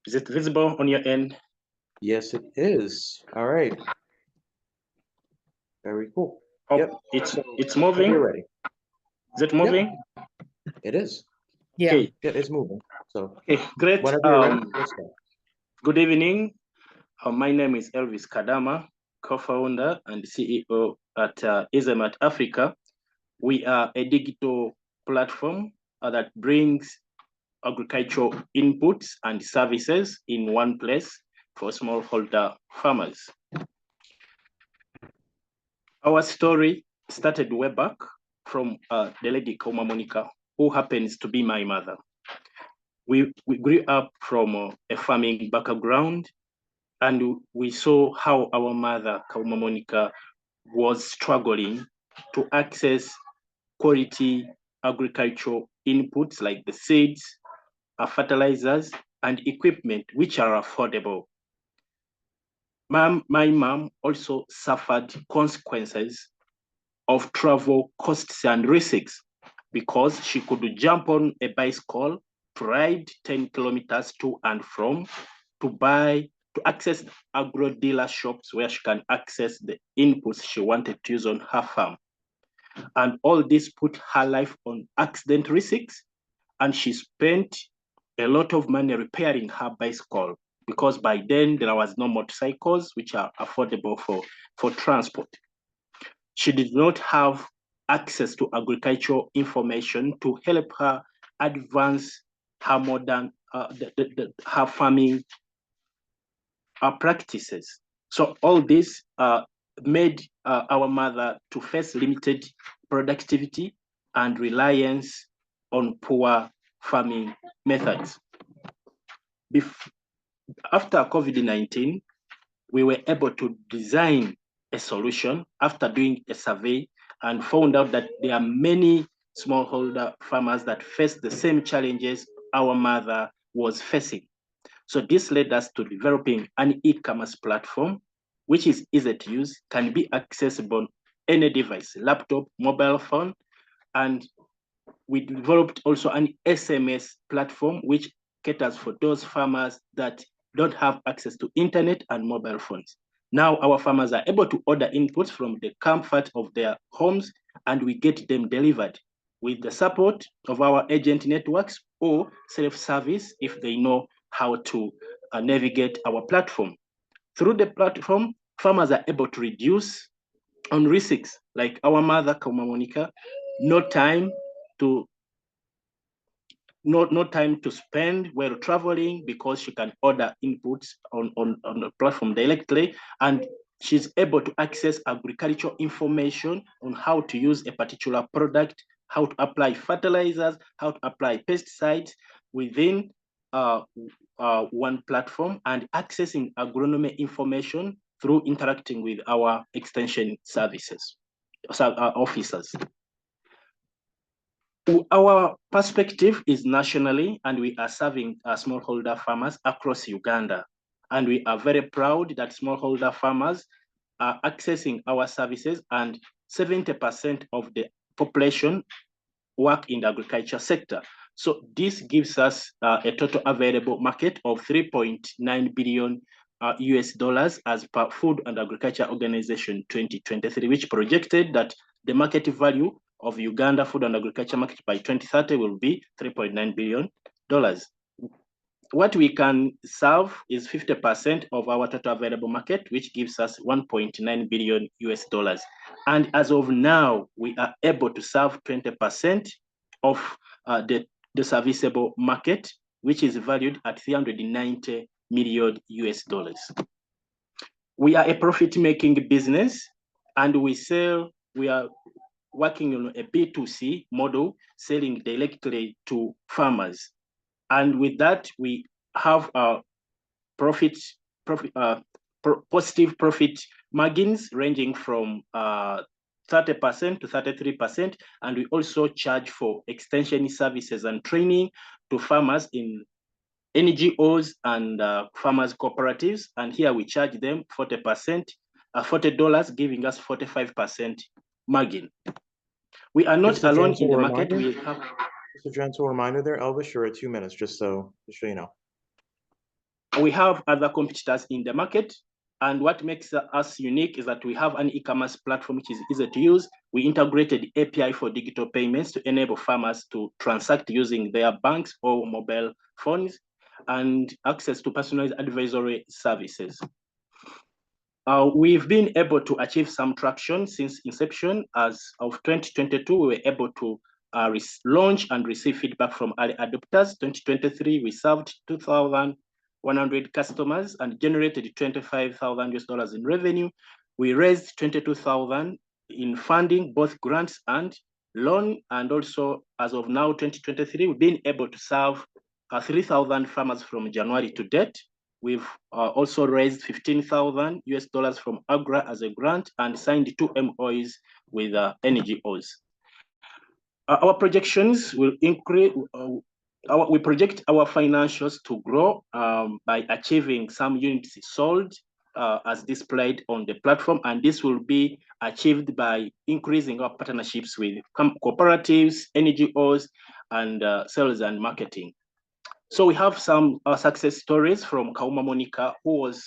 Is it visible on your end? Yes, it is. All right. Very cool. Oh, Yep. it's We're moving. ready. Is it moving? It is. Yeah. Okay. Yeah, it's moving. So Okay, great. whenever you're ready, let's go. Good evening. My name is Elvis Kadama, co-founder and CEO at ARFA Africa. We are a digital platform that brings agricultural inputs and services in one place for smallholder farmers. Our story started way back from the lady Kauma Monica, who happens to be my mother. We grew up from a farming background, and we saw how our mother, Kauma Monica, was struggling to access quality agricultural inputs like the seeds, fertilizers, and equipment which are affordable. My mom also suffered consequences of travel costs and risks because she could jump on a bicycle to ride 10 kilometers to and from to access agro dealer shops where she can access the inputs she wanted to use on her farm. And all this put her life on accident risks, and she spent a lot of money repairing her bicycle because by then there was no motorcycles which are affordable for transport. She did not have access to agricultural information to help her advance her modern her farming practices. So all this made our mother to face limited productivity and reliance on poor farming methods. After COVID-19, we were able to design a solution after doing a survey and found out that there are many smallholder farmers that face the same challenges our mother was facing. So this led us to developing an e-commerce platform, which is easy to use, can be accessible on any device, laptop, mobile phone, and we developed also an SMS platform, which caters for those farmers that don't have access to internet and mobile phones. Now our farmers are able to order inputs from the comfort of their homes, and we get them delivered with the support of our agent networks or self-service if they know how to navigate our platform. Through the platform, farmers are able to reduce on risks, like our mother, Kauma Monica, no time to spend while traveling because she can order inputs on the platform directly, and she's able to access agricultural information on how to use a particular product, how to apply fertilizers, how to apply pesticides within one platform, and accessing agronomy information through interacting with our extension services, officers. Our perspective is nationally, and we are serving smallholder farmers across Uganda. And we are very proud that smallholder farmers are accessing our services, and 70% of the population work in the agriculture sector. So this gives us a total available market of 3.9 billion US dollars as per Food and Agriculture Organization 2023, which projected that the market value of Uganda food and agriculture market by 2030 will be $3.9 billion. What we can serve is 50% of our total available market, which gives us 1.9 billion US dollars. And as of now, we are able to serve 20% of the serviceable market, which is valued at 390 million US dollars. We are a profit-making business, and we are working on a B2C model, selling directly to farmers. And with that, we have positive profit margins ranging from 30% to 33%. And we also charge for extension services and training to farmers in NGOs and farmers cooperatives. And here we charge them 40%, $40, giving us 45% margin. We are not alone in the market. We have just a gentle reminder there, Elvis, you're at 2 minutes, just so you know. We have other competitors in the market. And what makes us unique is that we have an e-commerce platform which is easy to use. We integrated API for digital payments to enable farmers to transact using their banks or mobile phones, and access to personalized advisory services. We've been able to achieve some traction since inception. As of 2022, we were able to launch and receive feedback from early adopters. 2023, we served 2,100 customers and generated $25,000 in revenue. We raised 22,000 in funding, both grants and loan. And also, as of now, 2023, we've been able to serve 3,000 farmers from January to date. We've also raised $15,000 from Agra as a grant and signed 2 MOUs with NGOs. Our projections will increase. We project our financials to grow by achieving some units sold as displayed on the platform, and this will be achieved by increasing our partnerships with cooperatives, NGOs, and sales and marketing. So we have some success stories from Kauma Monica, who was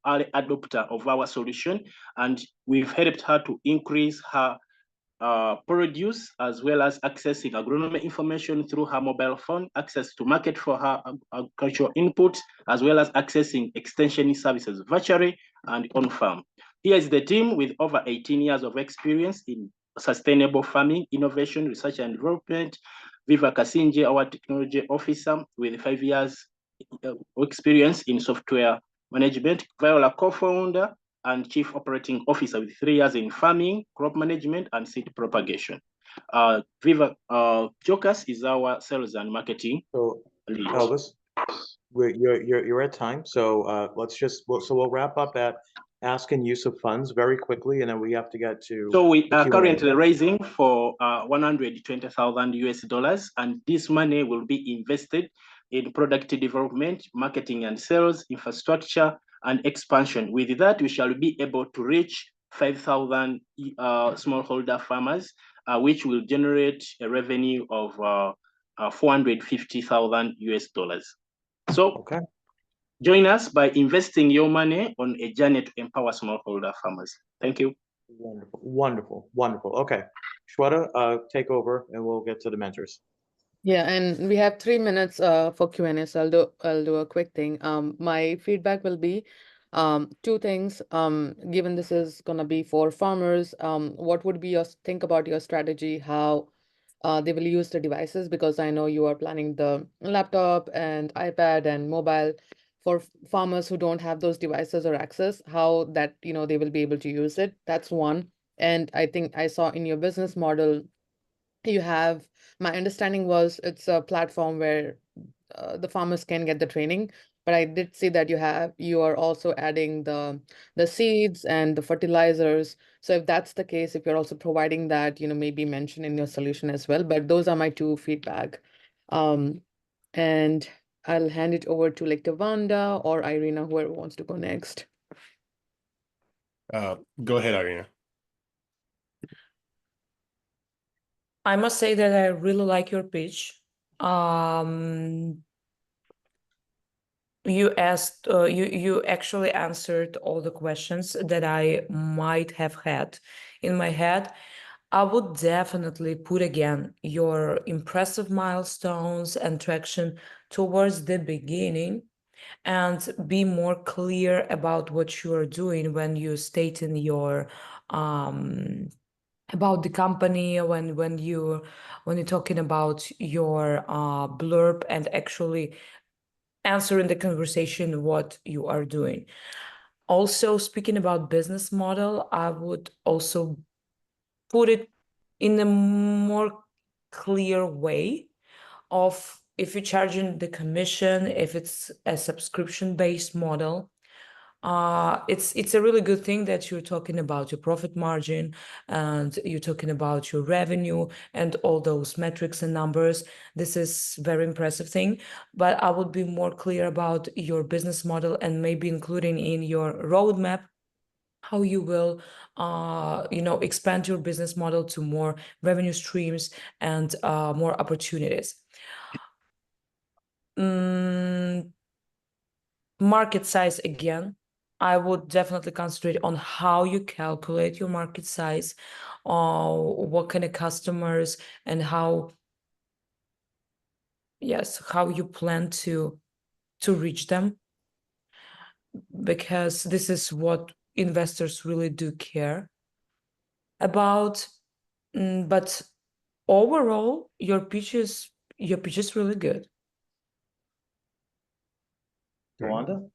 early adopter of our solution, and we've helped her to increase her produce, as well as accessing agronomy information through her mobile phone, access to market for her agricultural inputs, as well as accessing extension services virtually and on farm. Here is the team with over 18 years of experience in sustainable farming, innovation, research and development. Viva Kasinje, our technology officer, with 5 years experience in software management. Viola, co-founder and chief operating officer, with 3 years in farming, crop management, and seed propagation. Viva Jokas is our sales and marketing lead. Elvis, you're at time, so we'll wrap up at ask and use of funds very quickly, and then we have to get to. So we are currently raising for $120,000, and this money will be invested in product development, marketing and sales, infrastructure, and expansion. With that, we shall be able to reach 5,000 smallholder farmers, which will generate a revenue of $450,000. So okay. Join us by investing your money on a journey to empower smallholder farmers. Thank you. Wonderful, wonderful, wonderful. Okay, Shweta, take over, and we'll get to the mentors. Yeah, and we have 3 minutes for Q&A, so I'll do a quick thing. My feedback will be 2 things. Given this is gonna be for farmers, what would be think about your strategy, how they will use the devices, because I know you are planning the laptop and iPad and mobile for farmers who don't have those devices or access, how that, they will be able to use it. That's one. And I think I saw in your business model, you have, my understanding was it's a platform where the farmers can get the training, but I did see that you are also adding the seeds and the fertilizers. So if that's the case, if you're also providing that, maybe mention in your solution as well. But those are my 2 feedback. And I'll hand it over to like Tawanda or Irina, whoever wants to go next. Go ahead, Irina. I must say that I really like your pitch. You asked, you actually answered all the questions that I might have had in my head. I would definitely put again your impressive milestones and traction towards the beginning, and be more clear about what you are doing when you state in your about the company, when you're talking about your blurb, and actually answering the conversation what you are doing. Also, speaking about business model, I would also put it in a more clear way of if you're charging the commission, if it's a subscription-based model, It's a really good thing that you're talking about your profit margin and you're talking about your revenue and all those metrics and numbers. This is very impressive thing, but I would be more clear about your business model and maybe including in your roadmap how you will expand your business model to more revenue streams and more opportunities. Market size again, I would definitely concentrate on how you calculate your market size, what kind of customers, and how you plan to reach them, because this is what investors really do care about. But overall, your pitch is really good. Tawanda?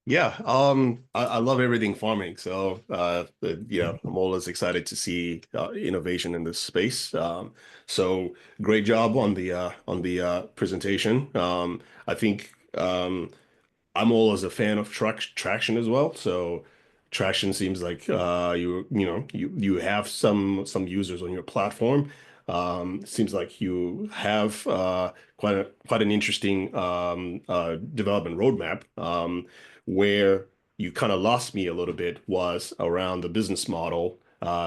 Yeah, I love everything farming. So, I'm always excited to see innovation in this space. So great job on the presentation. I think I'm always a fan of traction as well. So traction seems like you have some users on your platform. Seems like you have quite an interesting development roadmap. Where you kind of lost me a little bit was around the business model.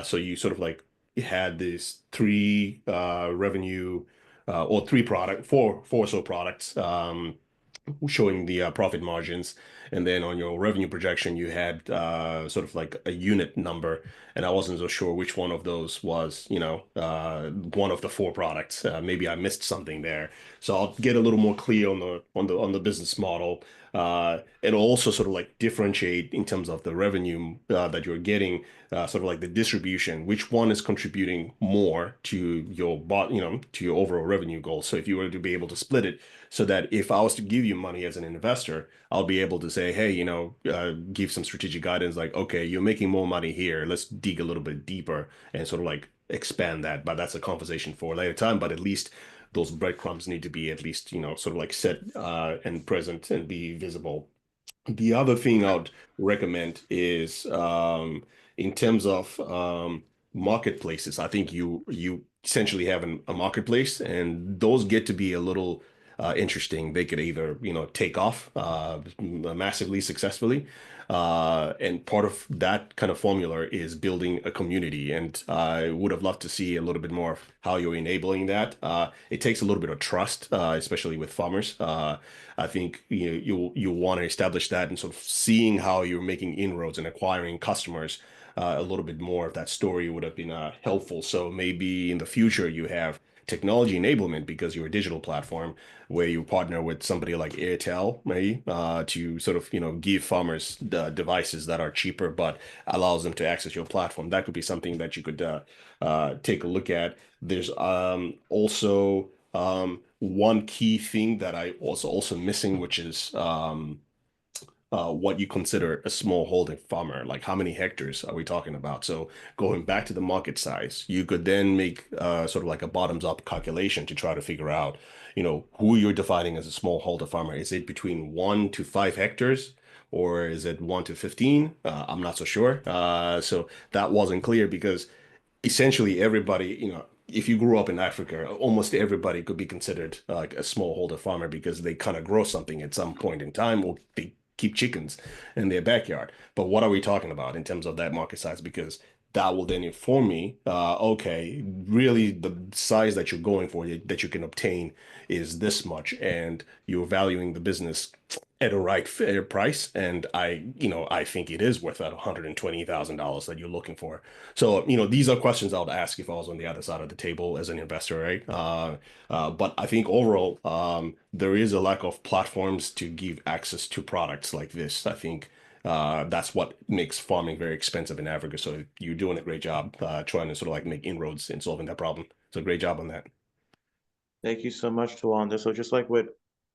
So you sort of like had these three revenue or four or so products. Showing the profit margins, and then on your revenue projection you had sort of like a unit number, and I wasn't so sure which one of those was one of the four products. Maybe I missed something there, so I'll get a little more clear on the business model, and also sort of like differentiate in terms of the revenue that you're getting, sort of like the distribution, which one is contributing more to your to your overall revenue goal. So if you were to be able to split it, so that if I was to give you money as an investor, I'll be able to say, hey, give some strategic guidance like, okay, you're making more money here. Let's dig a little bit deeper and sort of like expand that. But that's a conversation for a later time. But at least those breadcrumbs need to be at least, sort of like set and present and be visible. The other thing I'd recommend is in terms of marketplaces. I think you essentially have a marketplace, and those get to be a little interesting. They could either take off massively successfully, and part of that kind of formula is building a community. And I would have loved to see a little bit more of how you're enabling that. It takes a little bit of trust, especially with farmers. I think you want to establish that, and sort of seeing how you're making inroads and acquiring customers. A little bit more of that story would have been helpful. So maybe in the future you have technology enablement because you're a digital platform where you partner with somebody like Airtel, maybe, to sort of, give farmers the devices that are cheaper but allows them to access your platform. That could be something that you could take a look at. There's also one key thing that I also missing, which is what you consider a small holding farmer. Like how many hectares are we talking about? So going back to the market size, you could then make sort of like a bottoms up calculation to try to figure out, who you're defining as a small holder farmer. Is it between 1 to 5 hectares? Or is it 1 to 15? I'm not so sure. So that wasn't clear because essentially everybody, if you grew up in Africa, almost everybody could be considered like a smallholder farmer because they kind of grow something at some point in time, or they keep chickens in their backyard. But what are we talking about in terms of that market size? Because that will then inform me, okay, really the size that you're going for, that you can obtain is this much, and you're valuing the business at a right fair price. And I think it is worth that $120,000 that you're looking for. So, these are questions I would ask if I was on the other side of the table as an investor, right? But I think overall, there is a lack of platforms to give access to products like this. I think that's what makes farming very expensive in Africa. So you're doing a great job trying to sort of like make inroads in solving that problem. So great job on that. Thank you so much, Tawanda. So just like with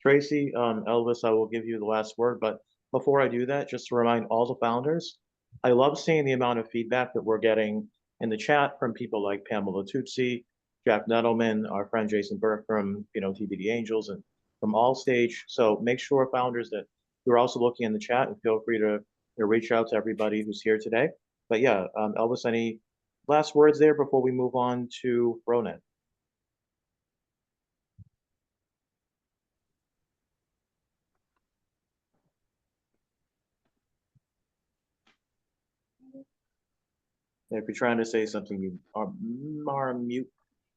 Tracy, Elvis, I will give you the last word. But before I do that, just to remind all the founders, I love seeing the amount of feedback that we're getting in the chat from people like Pamela Tutsi, Jack Nettleman, our friend Jason Burke from TBD Angels, and from All Stage. So make sure, founders, that You're also looking in the chat, and feel free to reach out to everybody who's here today. But yeah, Elvis, any last words there before we move on to Fronet? If you're trying to say something, you are mute.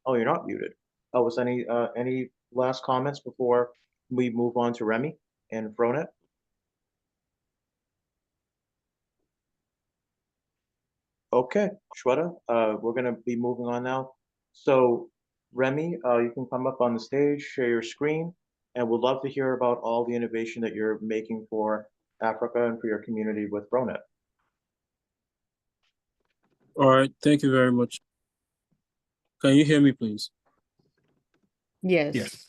Oh, you're not muted. Elvis, any last comments before we move on to Remy and Fronet? Okay, Shweta, we're going to be moving on now. So, Remy, you can come up on the stage, share your screen, and we'd love to hear about all the innovation that you're making for Africa and for your community with Fronet. All right, thank you very much. Can you hear me, please? Yes. Yes.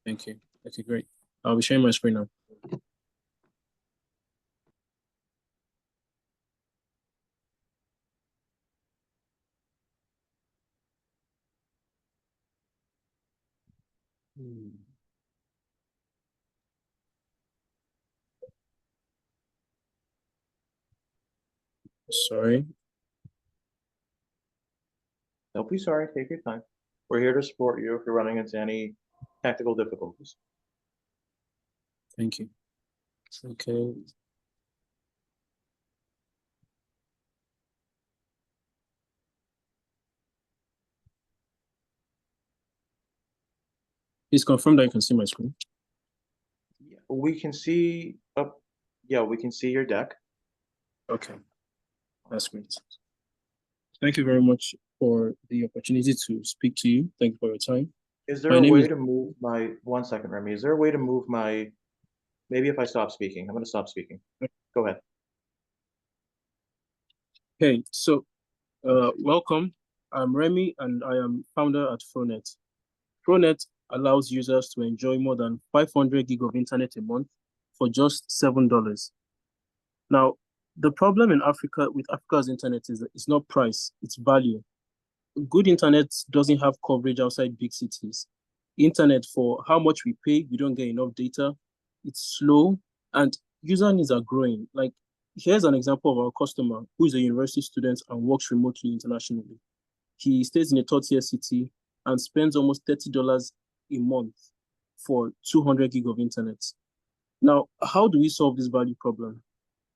Thank you. Okay, great. I'll be sharing my screen now. Sorry. Don't be sorry, take your time. We're here to support you if you're running into any technical difficulties. Thank you. Okay. Please confirm that you can see my screen. We can see, yeah, we can see your deck. Okay, that's great. Thank you very much for the opportunity to speak to you. Thank you for your time. Is there My a name way is- to move my, 1 second, Remy, is there a way to move my, maybe if I stop speaking, I'm going to stop speaking. Go ahead. Okay, so welcome. I'm Remy and I am founder at Fronet. Fronet allows users to enjoy more than 500 gig of internet a month for just $7. Now, the problem in Africa with Africa's internet is that it's not price, it's value. Good internet doesn't have coverage outside big cities. Internet, for how much we pay, we don't get enough data. It's slow and user needs are growing. Like, here's an example of our customer who is a university student and works remotely internationally. He stays in a third-tier city and spends almost $30 a month for 200 gig of internet. Now, how do we solve this value problem?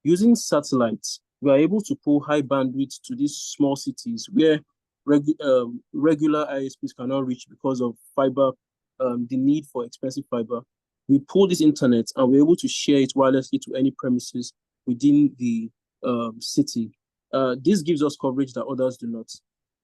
Using satellites, we are able to pull high bandwidth to these small cities where regular ISPs cannot reach because of fiber, the need for expensive fiber. We pull this internet and we're able to share it wirelessly to any premises within the city. This gives us coverage that others do not.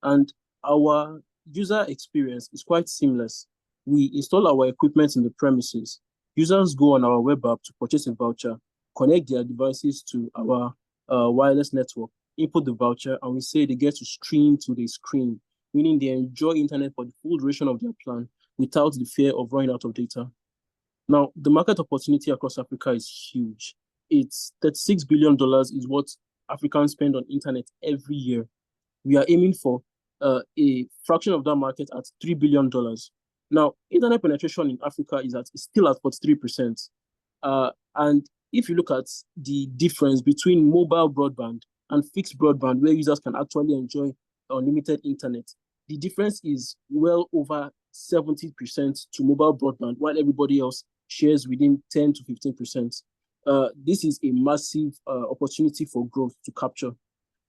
And our user experience is quite seamless. We install our equipment in the premises. Users go on our web app to purchase a voucher, connect their devices to our wireless network, input the voucher, and we say they get to stream to the screen, meaning they enjoy internet for the full duration of their plan without the fear of running out of data. Now, the market opportunity across Africa is huge. It's $36 billion is what Africans spend on internet every year. We are aiming for a fraction of that market at $3 billion. Now, internet penetration in Africa is still at 43%. And if you look at the difference between mobile broadband and fixed broadband, where users can actually enjoy unlimited internet, the difference is well over 70% to mobile broadband, while everybody else shares within 10 to 15%. This is a massive opportunity for growth to capture.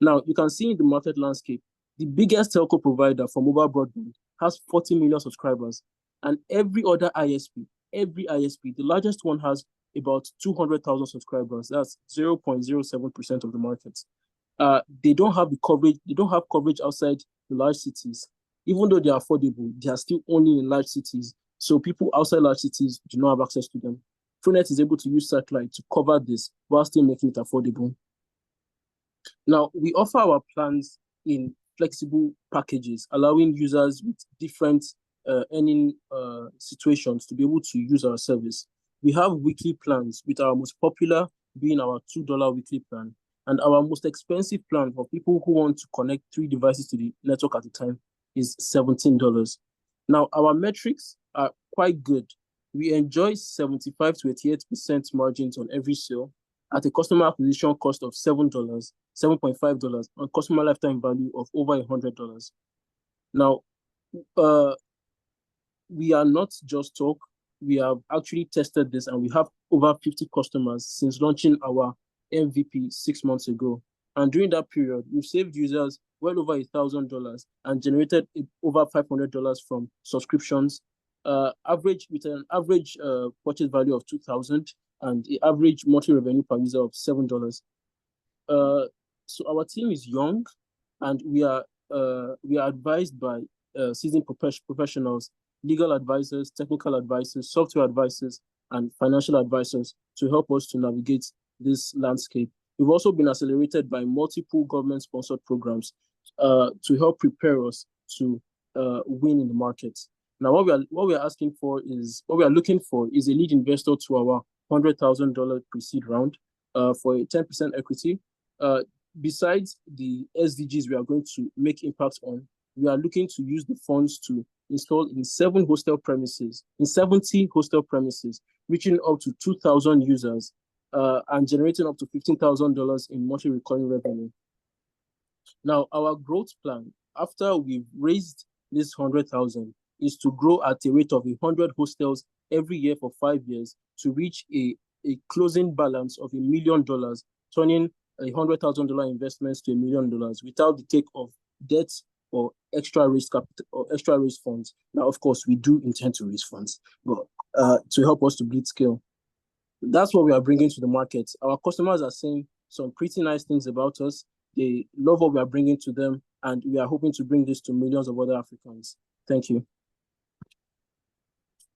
Now, you can see in the market landscape, the biggest telco provider for mobile broadband has 40 million subscribers, and every other ISP, the largest one has about 200,000 subscribers. That's 0.07% of the market. They don't have the coverage. They don't have coverage outside the large cities. Even though they are affordable, they are still only in large cities. So people outside large cities do not have access to them. Fronet is able to use satellite to cover this while still making it affordable. Now, we offer our plans in flexible packages, allowing users with different earning situations to be able to use our service. We have weekly plans, with our most popular being our $2 weekly plan. And our most expensive plan for people who want to connect 3 devices to the network at a time is $17. Now, our metrics are quite good. we enjoy 75 to 88% margins on every sale at a customer acquisition cost of $7.5, and customer lifetime value of over $100. Now, we are not just talk. We have actually tested this, and we have over 50 customers since launching our MVP 6 months ago. And during that period, we've saved users well over $1,000 and generated over $500 from subscriptions, with an average purchase value of $2,000 and the average monthly revenue per user of $7. So our team is young, and we are advised by seasoned professionals, legal advisors, technical advisors, software advisors, and financial advisors to help us to navigate this landscape. We've also been accelerated by multiple government-sponsored programs to help prepare us to win in the market. Now, what we are looking for is a lead investor to our $100,000 pre-seed round for a 10% equity. Besides the SDGs we are going to make impact on, we are looking to use the funds to install in 70 hostel premises, reaching up to 2,000 users and generating up to $15,000 in monthly recurring revenue. Now, our growth plan, after we've raised this 100,000, is to grow at a rate of 100 hostels every year for 5 years to reach a closing balance of $1 million, turning $100,000 investments to $1 million without the take of debt or extra risk capital or extra risk funds. Now, of course, we do intend to raise funds, but to help us to bleed scale. That's what we are bringing to the market. Our customers are saying some pretty nice things about us. They love what we are bringing to them, and we are hoping to bring this to millions of other Africans. Thank you.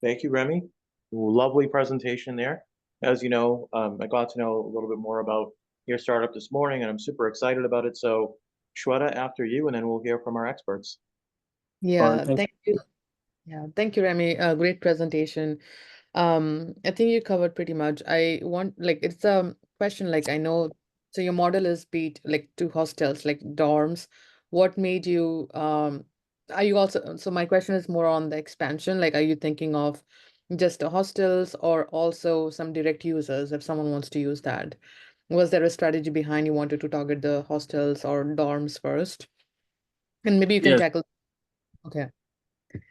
Thank you, Remy. Lovely presentation there. As you know, I got to know a little bit more about your startup this morning, and I'm super excited about it. So, Shweta, after you, and then we'll hear from our experts. Yeah, thank thank you. Yeah, thank you, Remy. Great presentation. I think you covered pretty much. It's a question, like, I know, so your model is beat like to hostels, like dorms. What made you, are you also, so my question is more on the expansion, like, are you thinking of just the hostels or also some direct users if someone wants to use that? Was there a strategy behind you wanted to target the hostels or dorms first? And maybe you can Yes. tackle, okay.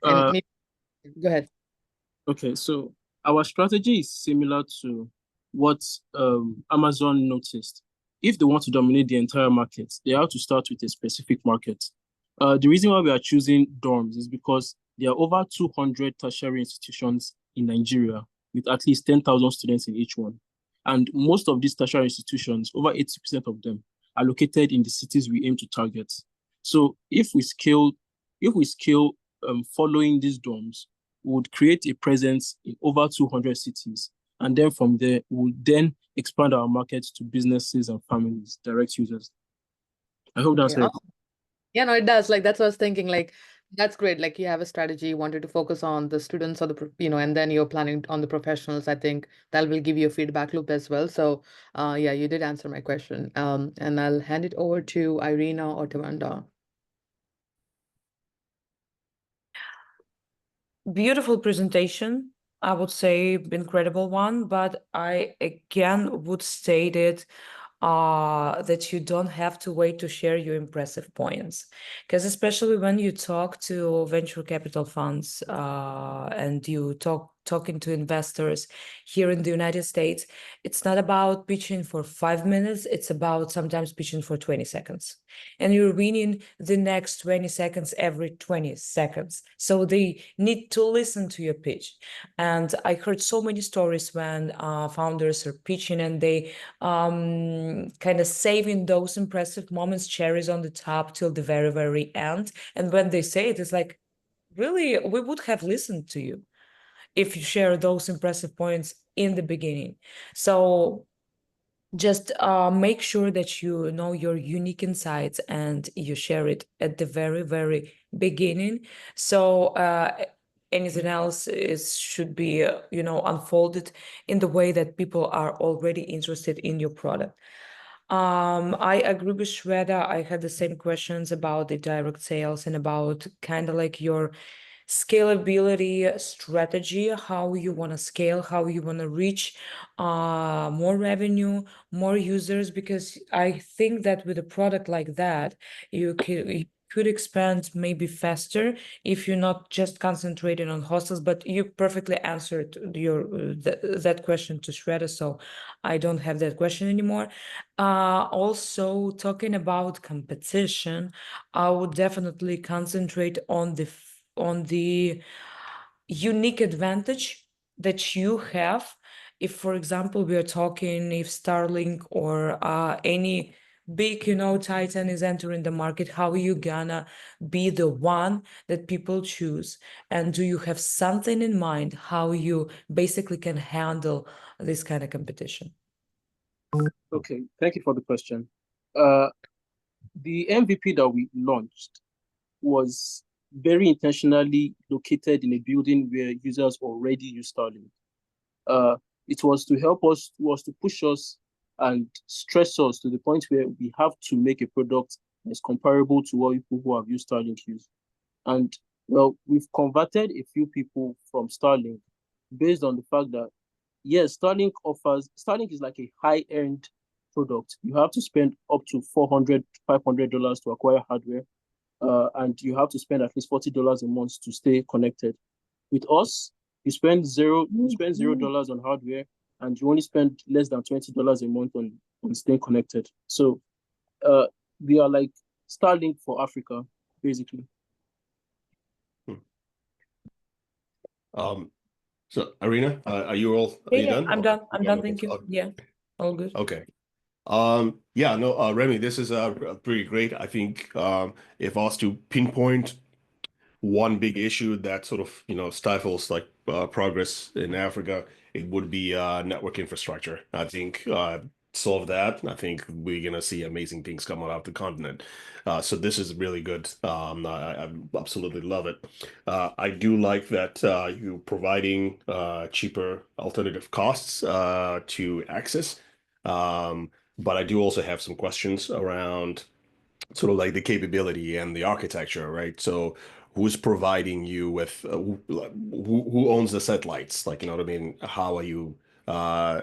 And maybe, go ahead. Okay, so our strategy is similar to what Amazon noticed. If they want to dominate the entire market, they have to start with a specific market. The reason why we are choosing dorms is because there are over 200 tertiary institutions in Nigeria with at least 10,000 students in each one. And most of these tertiary institutions, over 80% of them, are located in the cities we aim to target. So if we scale following these dorms, we would create a presence in over 200 cities. And then from there, we would then expand our markets to businesses and families, direct users. I hope that's it. Yeah, no, it does. Like, that's what I was thinking. Like, that's great. Like, you have a strategy, you wanted to focus on the students or the, and then you're planning on the professionals. I think that will give you a feedback loop as well. So, yeah, you did answer my question. And I'll hand it over to Irina or Tawanda. Beautiful presentation. I would say incredible one, but I again would state it that you don't have to wait to share your impressive points, because especially when you talk to venture capital funds and you talking to investors here in the United States, it's not about pitching for 5 minutes, it's about sometimes pitching for 20 seconds. And you're winning the next 20 seconds every 20 seconds. So they need to listen to your pitch. And I heard so many stories when founders are pitching and they kind of saving those impressive moments, cherries on the top till the very, very end. And when they say it, it's like, really, we would have listened to you if you share those impressive points in the beginning. So just make sure that you know your unique insights and you share it at the very, very beginning. So anything else should be, unfolded in the way that people are already interested in your product. I agree with Shweta. I had the same questions about the direct sales and about kind of like your scalability strategy, how you want to scale, how you want to reach more revenue, more users, because I think that with a product like that, you could expand maybe faster if you're not just concentrating on hostels. But you perfectly answered that question to Shredder, so I don't have that question anymore. Also, talking about competition, I would definitely concentrate on the unique advantage that you have. If, for example, we are talking if Starlink or any big, Titan is entering the market, how are you gonna be the one that people choose? And do you have something in mind how you basically can handle this kind of competition? Okay, thank you for the question. The MVP that we launched was very intentionally located in a building where users already use Starlink. It was to help us, was to push us and stress us to the point where we have to make a product that's comparable to what people who have used Starlink use. And well, we've converted a few people from Starlink based on the fact that, yes, Starlink is like a high-end product. You have to spend up to $400, $500 to acquire hardware. And you have to spend at least $40 a month to stay connected. With us, you spend $0 on hardware, and you only spend less than $20 a month on staying connected. So we are like Starlink for Africa, basically. So Irina, are you done? I'm done. I'm done. Thank you. Okay. Yeah, all good. Okay. Yeah, no, Remy, this is pretty great. I think if I was to pinpoint one big issue that sort of, stifles like progress in Africa, it would be network infrastructure. I think solve that, I think we're gonna see amazing things coming out of the continent. So this is really good. I absolutely love it. I do like that you're providing cheaper alternative costs to access. But I do also have some questions around sort of like the capability and the architecture, right? So who's providing you with who owns the satellites? Like, you know what I mean? How are you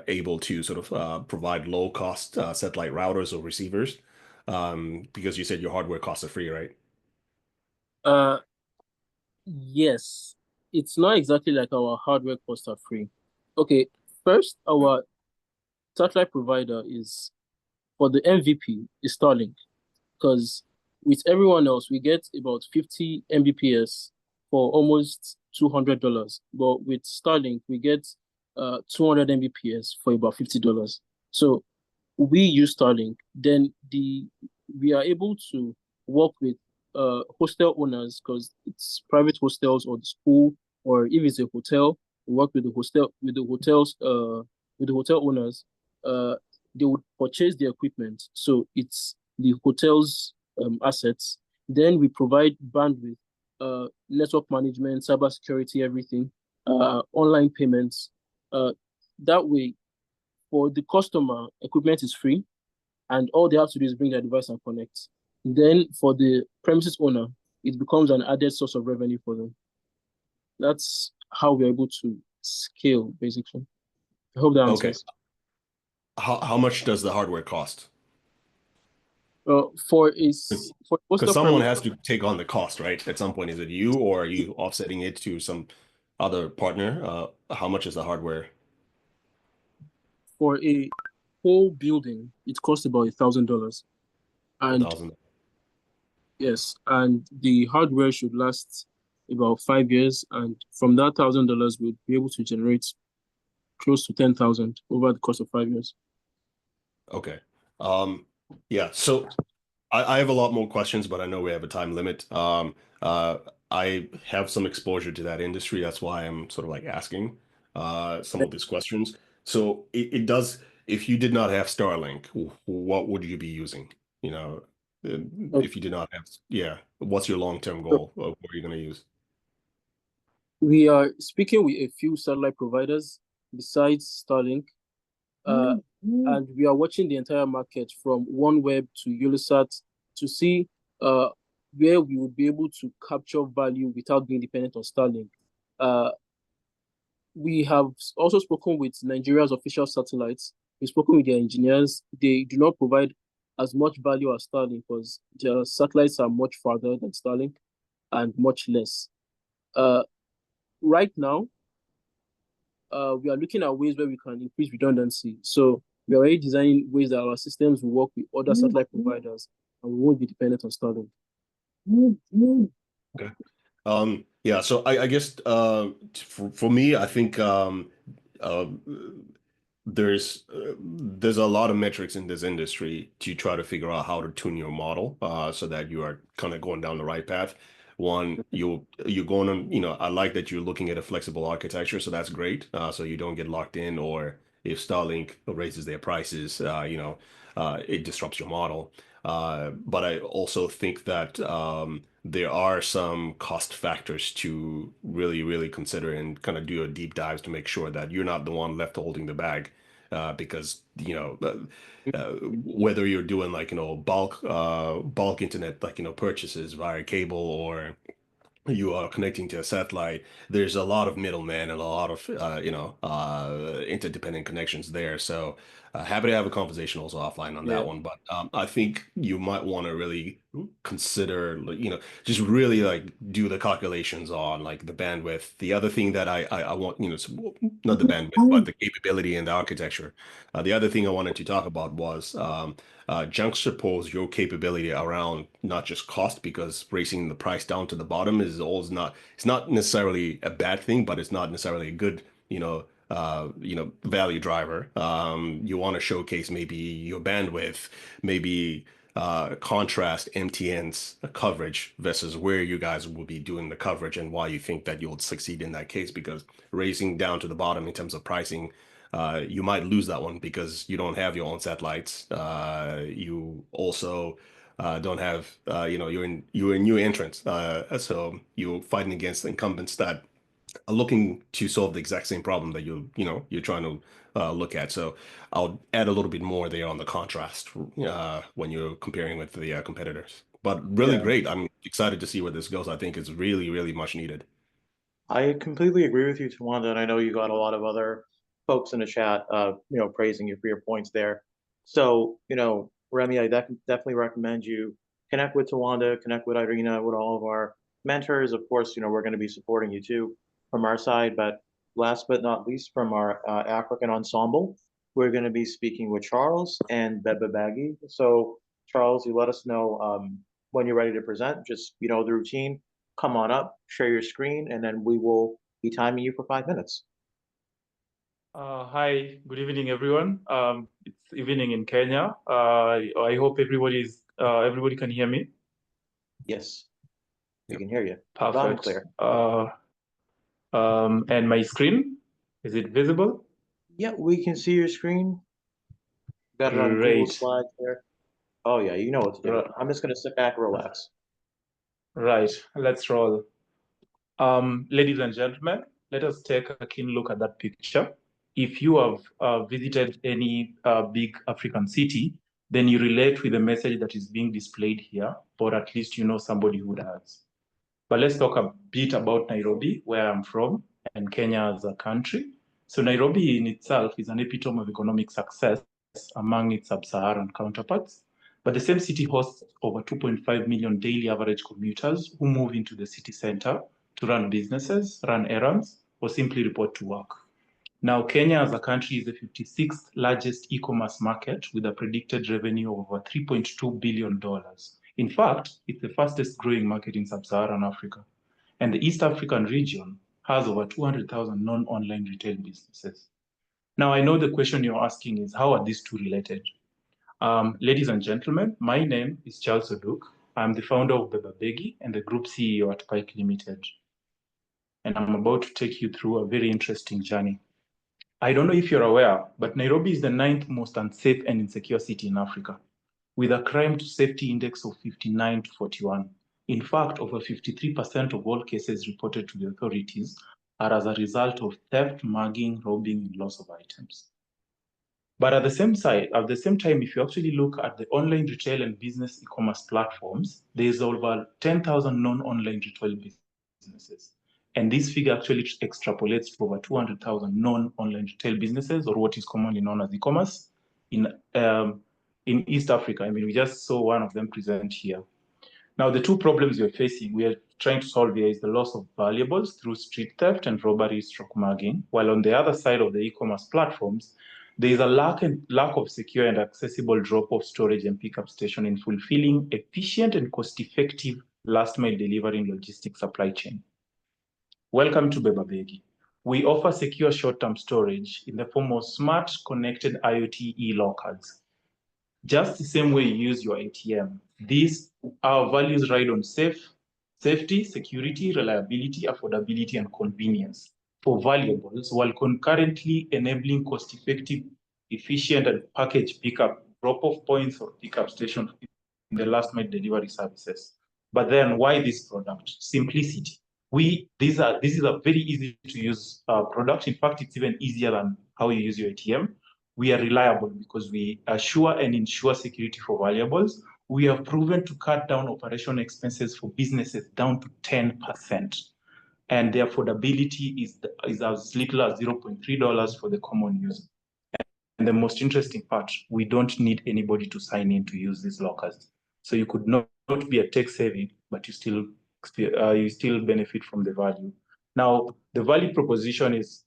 able to sort of provide low cost satellite routers or receivers? Because you said your hardware costs are free, right? Yes, it's not exactly like our hardware costs are free. Okay, first, our satellite provider is, for the MVP, is Starlink, because with everyone else, we get about 50 Mbps for almost $200. But with Starlink, we get 200 Mbps for about $50. So we use Starlink. Then we are able to work with hostel owners, because it's private hostels or the school, or if it's a hotel, we work with the hotel owners. They would purchase the equipment, so it's the hotel's assets. Then we provide bandwidth, network management, cybersecurity, everything, online payments. That way, for the customer, equipment is free, and all they have to do is bring their device and connect. Then for the premises owner, it becomes an added source of revenue for them. That's how we're able to scale, basically. I hope that answers. Okay. How much does the hardware cost? For Because someone has to take on the cost, right? At some point, is it you, or are you offsetting it to some other partner? How much is the hardware? For a whole building, it costs about $1,000. And 1,000. yes, and the hardware should last about 5 years, and from that $1,000, we'll be able to generate close to 10,000 over the course of 5 years. Okay. Yeah. So I have a lot more questions, but I know we have a time limit. I have some exposure to that industry. That's why I'm sort of like asking some of these questions. So it does, if you did not have Starlink, what would you be using? You know, if you did not have, yeah, what's your long-term goal? What are you going to use? We are speaking with a few satellite providers besides Starlink, and we are watching the entire market from OneWeb to Ulisat to see where we would be able to capture value without being dependent on Starlink. We have also spoken with Nigeria's official satellites. We've spoken with their engineers. They do not provide as much value as Starlink because their satellites are much farther than Starlink and much less. Right now, we are looking at ways where we can increase redundancy. So we are already designing ways that our systems will work with other satellite providers and we won't be dependent on Starlink. Okay. Yeah, so I guess for me, I think there's a lot of metrics in this industry to try to figure out how to tune your model so that you are kind of going down the right path. One, you're going on, I like that you're looking at a flexible architecture, so that's great. So you don't get locked in, or if Starlink raises their prices, it disrupts your model. But I also think that there are some cost factors to really, really consider and kind of do a deep dives to make sure that you're not the one left holding the bag. Because whether you're doing bulk internet purchases via cable, or you are connecting to a satellite, there's a lot of middlemen and a lot of interdependent connections there. So happy to have a conversation also offline on that one. But I think you might want to really consider, just really do the calculations on the bandwidth. The other thing that I want, not the bandwidth, but the capability and the architecture. The other thing I wanted to talk about was juxtapose your capability around not just cost, because raising the price down to the bottom is always it's not necessarily a bad thing, but it's not necessarily a good, value driver. You want to showcase maybe your bandwidth, maybe contrast MTN's coverage versus where you guys will be doing the coverage and why you think that you'll succeed in that case, because raising down to the bottom in terms of pricing, you might lose that one because you don't have your own satellites. You also don't have, you're a new entrant. So you're fighting against incumbents that are looking to solve the exact same problem that you're trying to look at. So I'll add a little bit more there on the contrast when you're comparing with the competitors. But really great. I'm excited to see where this goes. I think it's really, really much needed. I completely agree with you, Tawanda, and I know you got a lot of other folks in the chat, praising you for your points there. So, Remy, I definitely recommend you connect with Tawanda, connect with Irina, with all of our mentors. Of course, we're going to be supporting you too from our side. But last but not least, from our African ensemble, we're going to be speaking with Charles and Beba Baggy. So, Charles, you let us know when you're ready to present. Just, the routine. Come on up, share your screen, and then we will be timing you for 5 minutes. Hi, good evening, everyone. It's evening in Kenya. I hope everybody can hear me. Yes, we can hear you. Perfect. Loud and clear. And my screen, is it visible? Yeah, we can see your screen. Got it on Google Slides there. Oh yeah, you know what to do. I'm just gonna sit back, relax. Right, let's roll. Ladies and gentlemen, let us take a keen look at that picture. If you have visited any big African city, then you relate with the message that is being displayed here, or at least you know somebody who does. But let's talk a bit about Nairobi, where I'm from, and Kenya as a country. So Nairobi in itself is an epitome of economic success among its sub-Saharan counterparts. But the same city hosts over 2.5 million daily average commuters who move into the city center to run businesses, run errands, or simply report to work. Now, Kenya as a country is the 56th largest e-commerce market with a predicted revenue of over $3.2 billion. In fact, it's the fastest growing market in sub-Saharan Africa. And the East African region has over 200,000 non-online retail businesses. Now, I know the question you're asking is, how are these two related? Ladies and gentlemen, my name is Charles Oduk. I'm the founder of Beba Baggy and the group CEO at Pike Limited. And I'm about to take you through a very interesting journey. I don't know if you're aware, but Nairobi is the 9th most unsafe and insecure city in Africa, with a crime to safety index of 59 to 41. In fact, over 53% of all cases reported to the authorities are as a result of theft, mugging, robbing, and loss of items. But at the same time, if you actually look at the online retail and business e-commerce platforms, there's over 10,000 non-online retail businesses. And this figure actually extrapolates to over 200,000 non-online retail businesses, or what is commonly known as e-commerce, in East Africa. I mean, we just saw one of them present here. Now, the two problems we're facing, we are trying to solve here, is the loss of valuables through street theft and robbery stroke mugging, while on the other side of the e-commerce platforms, there is a lack of secure and accessible drop-off, storage, and pickup station in fulfilling efficient and cost-effective last-mile delivery and logistics supply chain. Welcome to Bebabegi. We offer secure short-term storage in the form of smart connected IoT e-lockers. Just the same way you use your ATM. Our values ride on safety, security, reliability, affordability, and convenience for valuables, while concurrently enabling cost-effective, efficient, and package pickup, drop-off points or pickup stations in the last-mile delivery services. But then, why this product? Simplicity. This is a very easy to use product. In fact, it's even easier than how you use your ATM. We are reliable because we assure and ensure security for valuables. We have proven to cut down operation expenses for businesses down to 10%. And the affordability is as little as $0.3 for the common user. And the most interesting part, we don't need anybody to sign in to use these lockers. So you could not be a tech savvy, but you still benefit from the value. Now, the value proposition is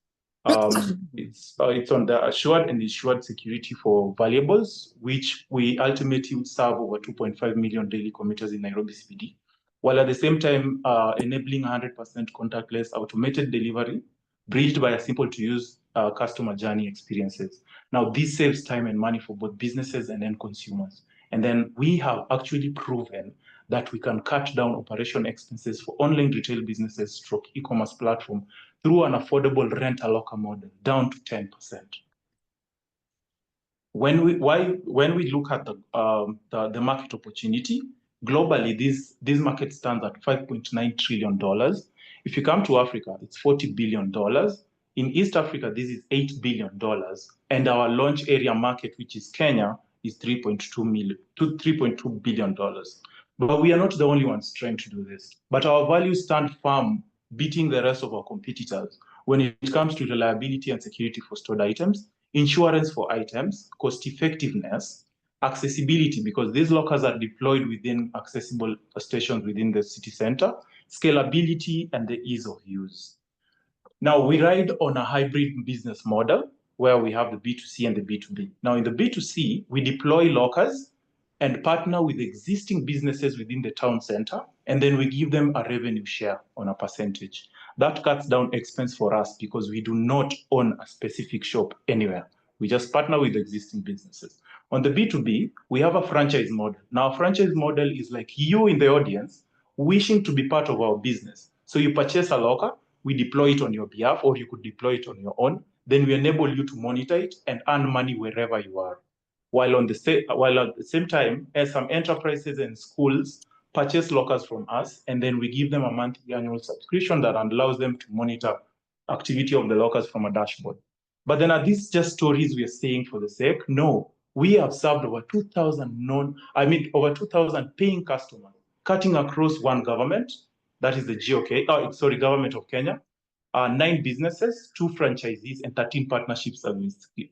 it's on the assured and insured security for valuables, which we ultimately serve over 2.5 million daily commuters in Nairobi CBD, while at the same time enabling 100% contactless automated delivery, bridged by a simple-to-use customer journey experiences. Now, this saves time and money for both businesses and end consumers. And then we have actually proven that we can cut down operation expenses for online retail businesses stroke e-commerce platform through an affordable rent-a-locker model down to 10%. When we look at the market opportunity, globally, this market stands at $5.9 trillion. If you come to Africa, it's $40 billion. In East Africa, this is $8 billion. And our launch area market, which is Kenya, is $3.2 billion. But we are not the only ones trying to do this. But our values stand firm, beating the rest of our competitors when it comes to reliability and security for stored items, insurance for items, cost effectiveness, accessibility, because these lockers are deployed within accessible stations within the city center, scalability, and the ease of use. Now, we ride on a hybrid business model where we have the B2C and the B2B. Now, in the B2C, we deploy lockers and partner with existing businesses within the town center, and then we give them a revenue share on a percentage. That cuts down expense for us because we do not own a specific shop anywhere. We just partner with existing businesses. On the B2B, we have a franchise model. Now, a franchise model is like you in the audience wishing to be part of our business. So you purchase a locker, we deploy it on your behalf, or you could deploy it on your own. Then we enable you to monitor it and earn money wherever you are. While at the same time, as some enterprises and schools purchase lockers from us, and then we give them a monthly annual subscription that allows them to monitor activity of the lockers from a dashboard. But then are these just stories we are saying for the sake? No, we have served over 2,000 over 2,000 paying customers, cutting across one government, that is the government of Kenya, 9 businesses, 2 franchisees, and 13 partnerships that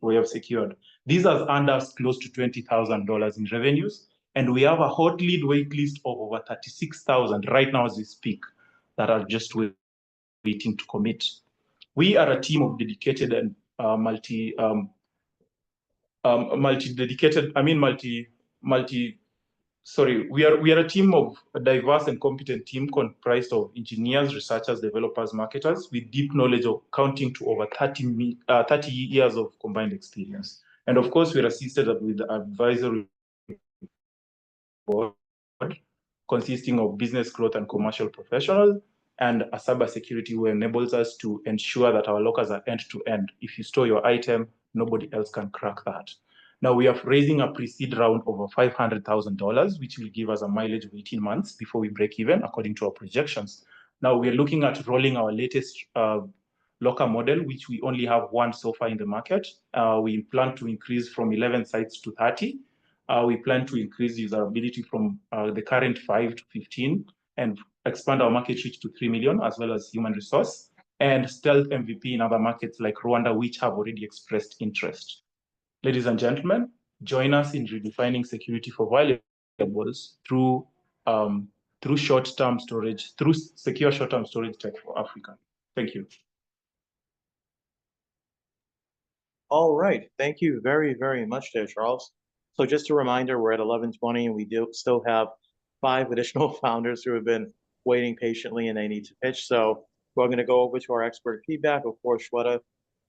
we have secured. These have earned us close to $20,000 in revenues, and we have a hot lead wait list of over 36,000 right now as we speak that are just waiting to commit. We are a team of dedicated and we are a team of a diverse and competent team comprised of engineers, researchers, developers, marketers with deep knowledge of counting to over 30 years of combined experience. And of course, we're assisted with the advisory board consisting of business growth and commercial professionals and a cybersecurity who enables us to ensure that our lockers are end-to-end. If you store your item, nobody else can crack that. Now, we are raising a pre-seed round over $500,000, which will give us a mileage of 18 months before we break even, according to our projections. Now, we are looking at rolling our latest locker model, which we only have one so far in the market. We plan to increase from 11 sites to 30. We plan to increase usability from the current 5 to 15 and expand our market reach to 3 million, as well as human resource, and stealth MVP in other markets like Rwanda, which have already expressed interest. Ladies and gentlemen, join us in redefining security for valuables through short-term storage, through secure short-term storage tech for Africa. Thank you. All right, thank you very, very much there, Charles. So just a reminder, we're at 11:20 and we do still have 5 additional founders who have been waiting patiently and they need to pitch. So we're going to go over to our expert feedback. Of course, Shweta,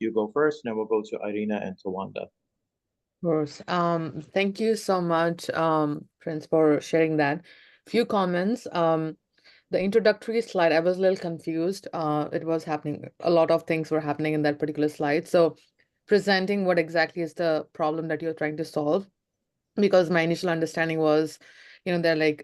you go first, and then we'll go to Irina and Tawanda. Of course. Thank you so much, Prince, for sharing that. Few comments. The introductory slide, I was a little confused. It was happening, a lot of things were happening in that particular slide. So presenting what exactly is the problem that you're trying to solve, because my initial understanding was, they're like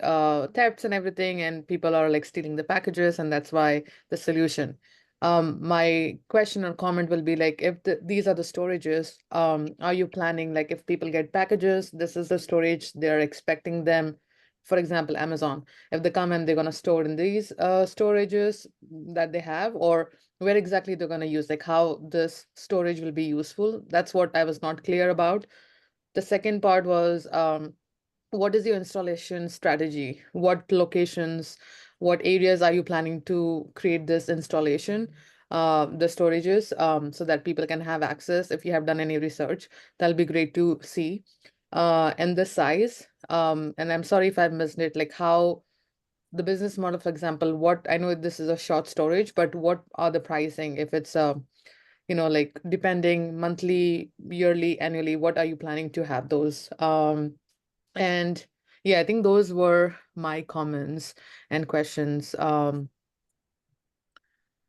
thefts and everything, and people are like stealing the packages, and that's why the solution. My question or comment will be like, if these are the storages, are you planning, like if people get packages, this is the storage they're expecting them, for example, Amazon, if they come and they're going to store in these storages that they have, or where exactly they're going to use, like how this storage will be useful. That's what I was not clear about. The second part was, what is your installation strategy? What locations, what areas are you planning to create this installation, the storages, so that people can have access? If you have done any research, that'll be great to see. And the size, and I'm sorry if I've missed it, like how the business model, for example, what I know this is a short storage, but what are the pricing? If it's like depending monthly, yearly, annually, what are you planning to have those? And yeah, I think those were my comments and questions. And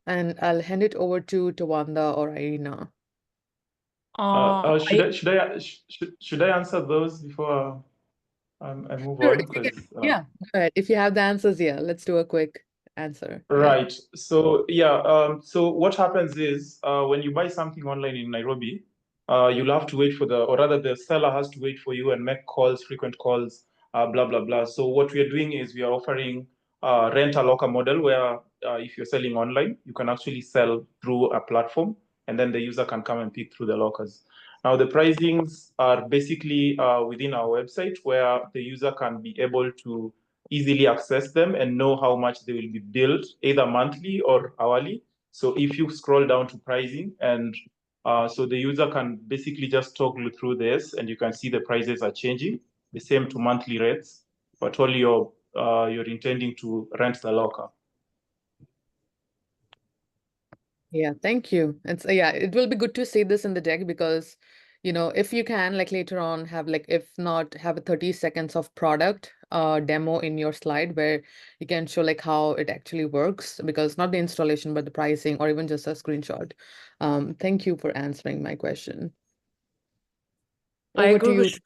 I'll hand it over to Tawanda or Irina. Should I answer those before I move Sure, on? if you Because can, yeah, go ahead. If you have the answers, yeah, let's do a quick answer. Yeah. right. So yeah, so what happens is when you buy something online in Nairobi, you'll have to wait for or rather the seller has to wait for you and make calls, frequent calls, blah, blah, blah. So what we are doing is we are offering rent a locker model where if you're selling online, you can actually sell through a platform and then the user can come and pick through the lockers. Now the pricings are basically within our website where the user can be able to easily access them and know how much they will be billed either monthly or hourly. So if you scroll down to pricing, and so the user can basically just toggle through this and you can see the prices are changing, the same to monthly rates, but only you're intending to rent the locker. Yeah, thank you. Yeah, it will be good to see this in the deck because, if you can, like later on have like, if not, have a 30 seconds of product demo in your slide where you can show like how it actually works, because not the installation, but the pricing or even just a screenshot. Thank you for answering my question. I Over to agree you. with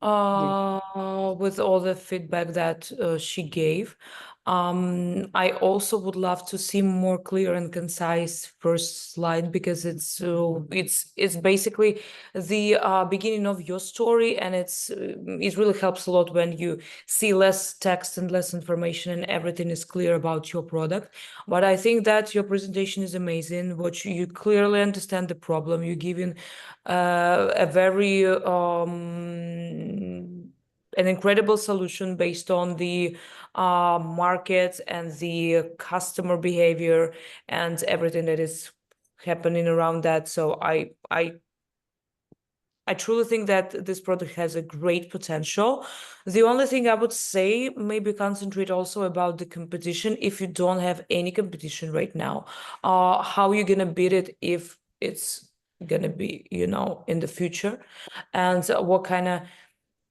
Shweta, with all the feedback that she gave. I also would love to see more clear and concise first slide, because it's basically the beginning of your story, and it really helps a lot when you see less text and less information and everything is clear about your product. But I think that your presentation is amazing. What you clearly understand the problem. You're giving a very an incredible solution based on the market and the customer behavior and everything that is happening around that. So I truly think that this product has a great potential. The only thing I would say, maybe concentrate also about the competition. If you don't have any competition right now, how are you gonna beat it if it's gonna be, in the future? And what kind of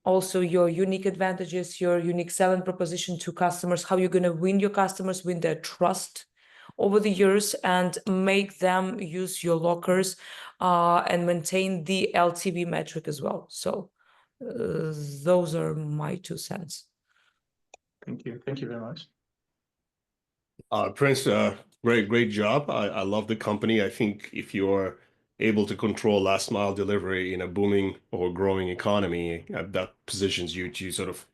also your unique advantages, your unique selling proposition to customers, how you're gonna win your customers, win their trust over the years and make them use your lockers and maintain the LTV metric as well. So those are my 2 cents. Thank you. Thank you very much. Prince, Great job. I love the company. I think if you're able to control last mile delivery in a booming or growing economy, that positions you to sort of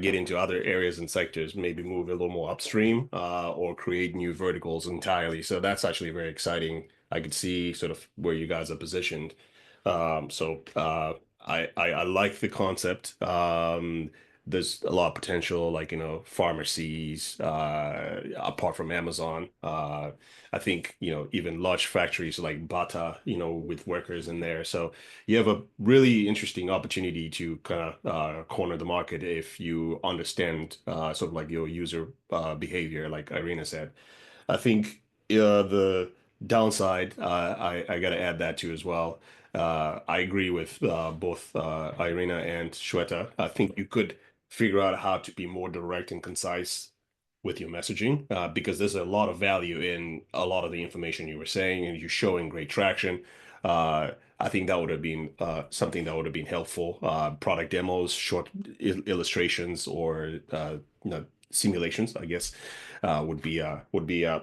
get into other areas and sectors, maybe move a little more upstream or create new verticals entirely. So that's actually very exciting. I could see sort of where you guys are positioned. I like the concept. There's a lot of potential, like, pharmacies, apart from Amazon. I think, even large factories like Bata, with workers in there. So you have a really interesting opportunity to kind of corner the market if you understand sort of like your user behavior, like Irina said. I think the downside, I got to add that too as well. I agree with both Irina and Shweta. I think you could figure out how to be more direct and concise with your messaging because there's a lot of value in a lot of the information you were saying, and you're showing great traction. I think that would have been something that would have been helpful. Product demos, short illustrations, or simulations, I guess, would be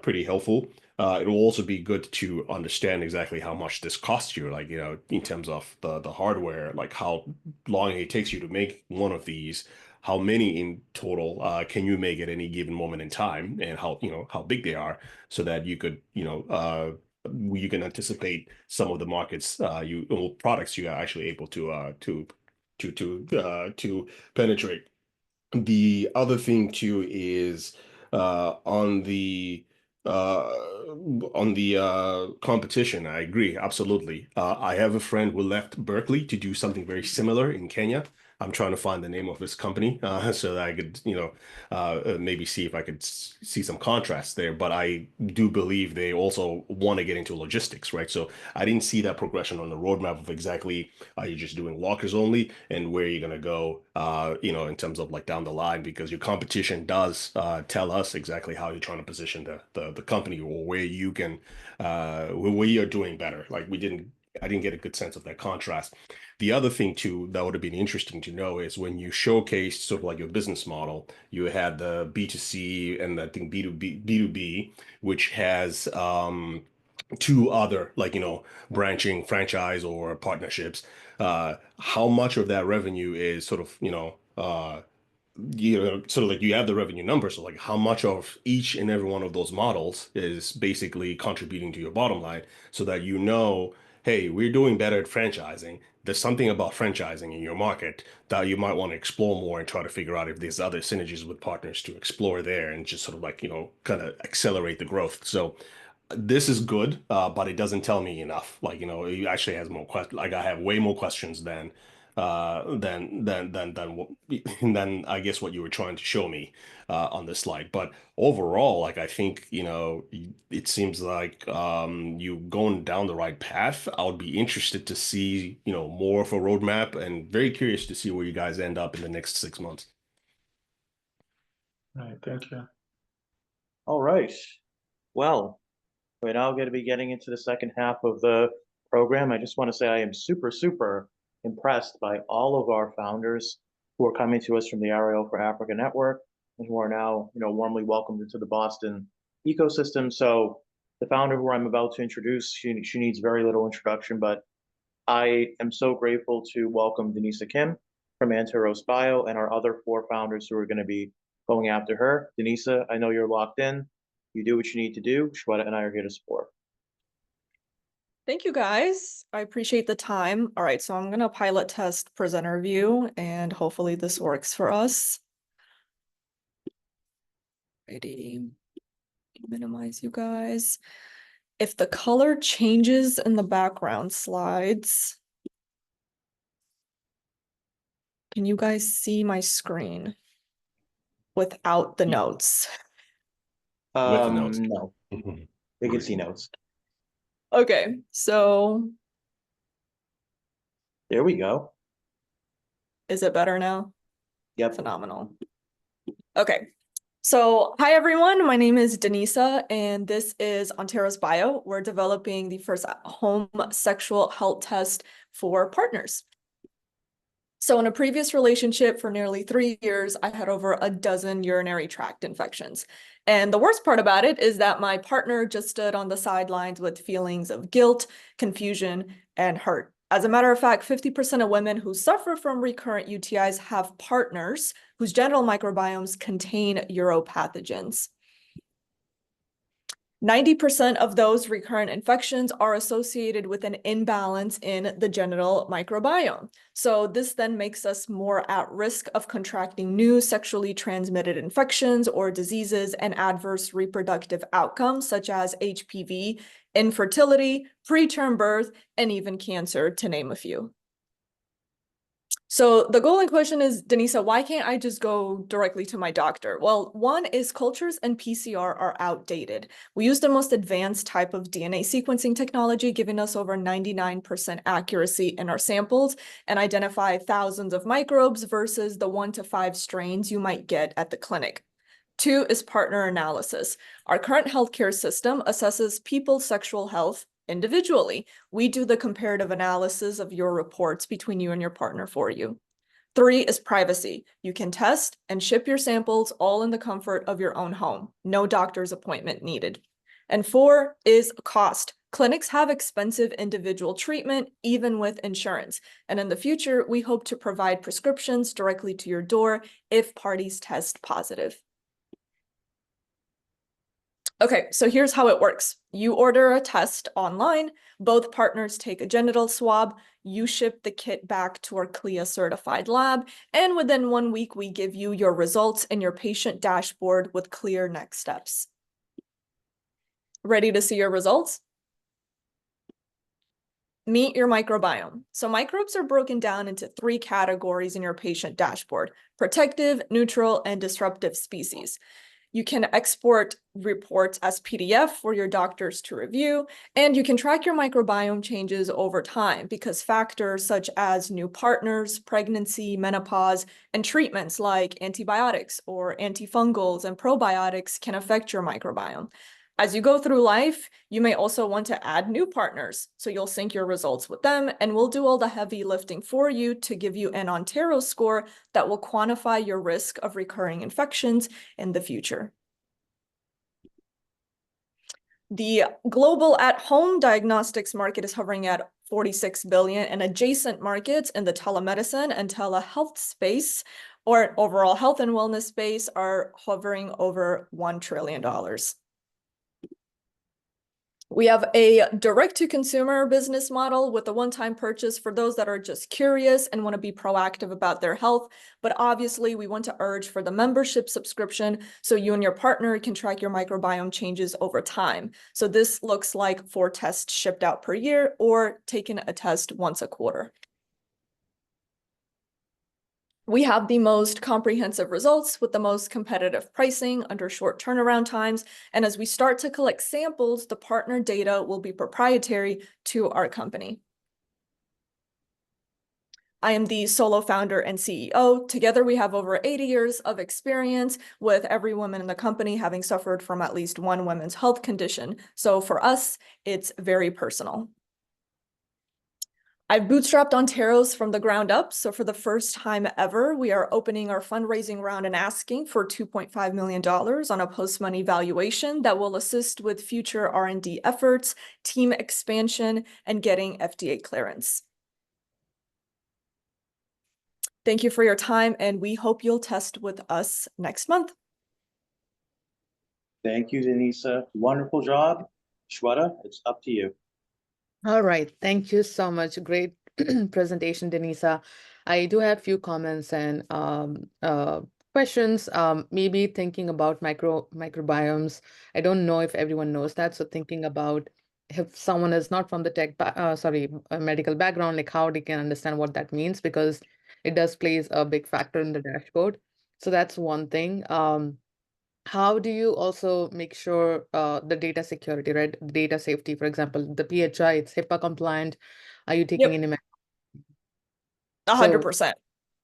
pretty helpful. It will also be good to understand exactly how much this costs you, like, in terms of the hardware, like how long it takes you to make one of these, how many in total can you make at any given moment in time, and how big they are, so that you could, you can anticipate some of the markets or products you are actually able to penetrate. The other thing too is uh, on the uh, competition. I agree absolutely. I have a friend who left Berkeley to do something very similar in Kenya. I'm trying to find the name of his company so that I could, maybe see if I could see some contrast there. But I do believe they also want to get into logistics, right? So I didn't see that progression on the roadmap of exactly, are you just doing lockers only, and where you're gonna go, in terms of like down the line, because your competition does tell us exactly how you're trying to position the company, or where you can, where you're doing better. Like I didn't get a good sense of that contrast. The other thing too that would have been interesting to know is when you showcased sort of like your business model, you had the B2C and I think B2B, which has two other, like, branching franchise or partnerships. How much of that revenue is sort of, sort of like you have the revenue number, so like how much of each and every one of those models is basically contributing to your bottom line, so that hey, we're doing better at franchising. There's something about franchising in your market that you might want to explore more and try to figure out if there's other synergies with partners to explore there, and just sort of like, kind of accelerate the growth. So this is good, but it doesn't tell me enough. Like, it actually has more questions. Like, I have way more questions than I guess what you were trying to show me on this slide. But overall, like, I think, it seems like you going down the right path. I would be interested to see, more of a roadmap, and very curious to see where you guys end up in the next 6 months. Right, thank you. All right. Well, we're now going to be getting into the second half of the program. I just want to say I am super, super impressed by all of our founders who are coming to us from the Arielle For Africa network, and who are now, warmly welcomed into the Boston ecosystem. So the founder who I'm about to introduce, she needs very little introduction, but I am so grateful to welcome Denisa Kim from Anteros Bio, and our other 4 founders who are going to be going after her. Denisa, I know you're locked in. You do what you need to do. Shweta and I are here to support. Thank you, guys. I appreciate the time. All right, so I'm going to pilot test presenter view, and hopefully this works for us. Ready. Minimize you guys. If the color changes in the background slides, can you guys see my screen without the notes? With the notes. No. They can see notes. Okay, so There we go. is it better now? Yep. Phenomenal. Okay, so hi everyone, my name is Denisa, and this is Anteros Bio. We're developing the first home sexual health test for partners. So in a previous relationship for nearly 3 years, I had over a dozen urinary tract infections. And the worst part about it is that my partner just stood on the sidelines with feelings of guilt, confusion, and hurt. As a matter of fact, 50% of women who suffer from recurrent UTIs have partners whose genital microbiomes contain uropathogens. 90% of those recurrent infections are associated with an imbalance in the genital microbiome. So this then makes us more at risk of contracting new sexually transmitted infections or diseases and adverse reproductive outcomes such as HPV, infertility, preterm birth, and even cancer, to name a few. So the golden question is, Denisa, why can't I just go directly to my doctor? Well, one is cultures and PCR are outdated. We use the most advanced type of DNA sequencing technology, giving us over 99% accuracy in our samples and identify thousands of microbes versus the 1 to 5 strains you might get at the clinic. 2 is partner analysis. Our current healthcare system assesses people's sexual health individually. We do the comparative analysis of your reports between you and your partner for you. 3 is privacy. You can test and ship your samples all in the comfort of your own home. No doctor's appointment needed. And 4 is cost. Clinics have expensive individual treatment, even with insurance. And in the future, we hope to provide prescriptions directly to your door if parties test positive. Okay, so here's how it works. You order a test online, both partners take a genital swab, you ship the kit back to our CLIA certified lab, and within 1 week, we give you your results in your patient dashboard with clear next steps. Ready to see your results? Meet your microbiome. So microbes are broken down into 3 categories in your patient dashboard: protective, neutral, and disruptive species. You can export reports as PDF for your doctors to review, and you can track your microbiome changes over time because factors such as new partners, pregnancy, menopause, and treatments like antibiotics or antifungals and probiotics can affect your microbiome. As you go through life, you may also want to add new partners, so you'll sync your results with them, and we'll do all the heavy lifting for you to give you an Ontario score that will quantify your risk of recurring infections in the future. The global at-home diagnostics market is hovering at 46 billion, and adjacent markets in the telemedicine and telehealth space, or overall health and wellness space, are hovering over $1 trillion. We have a direct-to-consumer business model with a one-time purchase for those that are just curious and want to be proactive about their health. But obviously, we want to urge for the membership subscription so you and your partner can track your microbiome changes over time. So this looks like 4 tests shipped out per year or taking a test once a quarter. We have the most comprehensive results with the most competitive pricing under short turnaround times. And as we start to collect samples, the partner data will be proprietary to our company. I am the solo founder and CEO. Together, we have over 80 years of experience with every woman in the company having suffered from at least one women's health condition. So for us, it's very personal. I've bootstrapped Ontario's from the ground up. So for the first time ever, we are opening our fundraising round and asking for $2.5 million on a post-money valuation that will assist with future R&D efforts, team expansion, and getting FDA clearance. Thank you for your time, and we hope you'll test with us next month. Thank you, Denisa. Wonderful job. Shweta, it's up to you. All right, thank you so much. Great presentation, Denisa. I do have a few comments and questions. Maybe thinking about microbiomes. I don't know if everyone knows that. So thinking about if someone is not from the medical background, like how they can understand what that means, because it does plays a big factor in the dashboard. So that's one thing. How do you also make sure the data security, right? Data safety, for example, the PHI, it's HIPAA compliant. Are you taking any? 100%.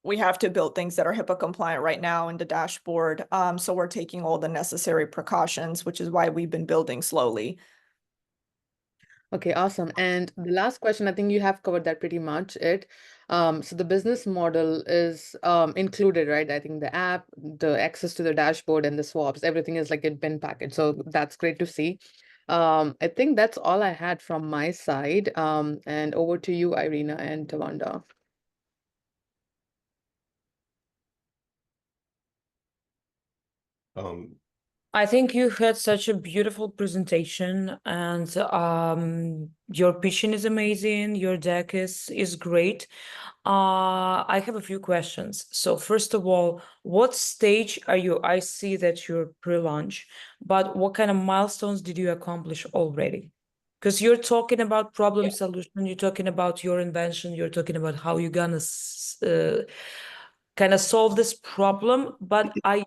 We have to build things that are HIPAA compliant right now in the dashboard. So we're taking all the necessary precautions, which is why we've been building slowly. Okay, awesome. And the last question, I think you have covered that pretty much so the business model is included, right? I think the app, the access to the dashboard and the swaps, everything is like a bin package. So that's great to see. I think that's all I had from my side. And over to you, Irina and Tawanda. I think you had such a beautiful presentation, and your pitching is amazing. Your deck is great. I have a few questions. So first of all, what stage are you? I see that you're pre-launch, but what kind of milestones did you accomplish already? Because you're talking about problem solution, you're talking about your invention, you're talking about how you're gonna kind of solve this problem, but I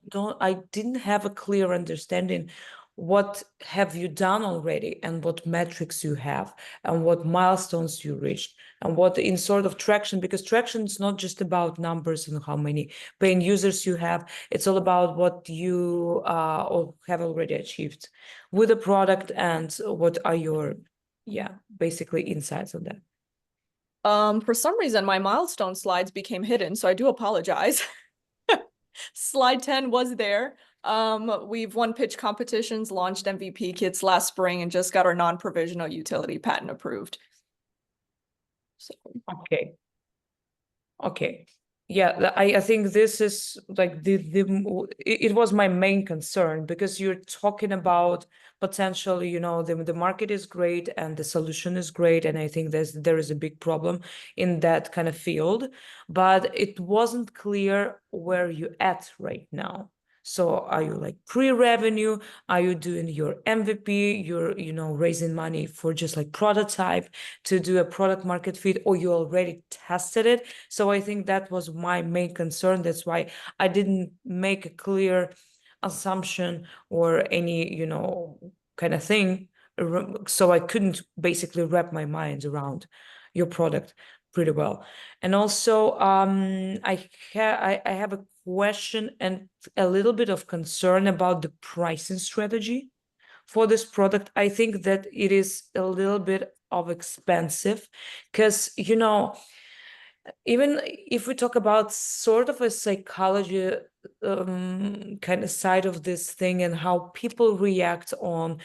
didn't have a clear understanding. What have you done already, and what metrics you have, and what milestones you reached, and what in sort of traction, because traction is not just about numbers and how many paying users you have. It's all about what you have already achieved with the product, and what are your, basically insights on that. For some reason, my milestone slides became hidden, so I do apologize. Slide 10 was there. We've won pitch competitions, launched MVP kits last spring, and just got our non-provisional utility patent approved. So. Okay. Yeah, I think this is like it was my main concern, because you're talking about potentially, the market is great and the solution is great, and I think there is a big problem in that kind of field, but it wasn't clear where you at right now. So are you like pre-revenue? Are you doing your MVP? You're, raising money for just like prototype to do a product market fit, or you already tested it? So I think that was my main concern. That's why I didn't make a clear assumption or any, kind of thing. So I couldn't basically wrap my mind around your product pretty well. And also, I have a question and a little bit of concern about the pricing strategy for this product. I think that it is a little bit of expensive, because, even if we talk about sort of a psychology kind of side of this thing, and how people react on,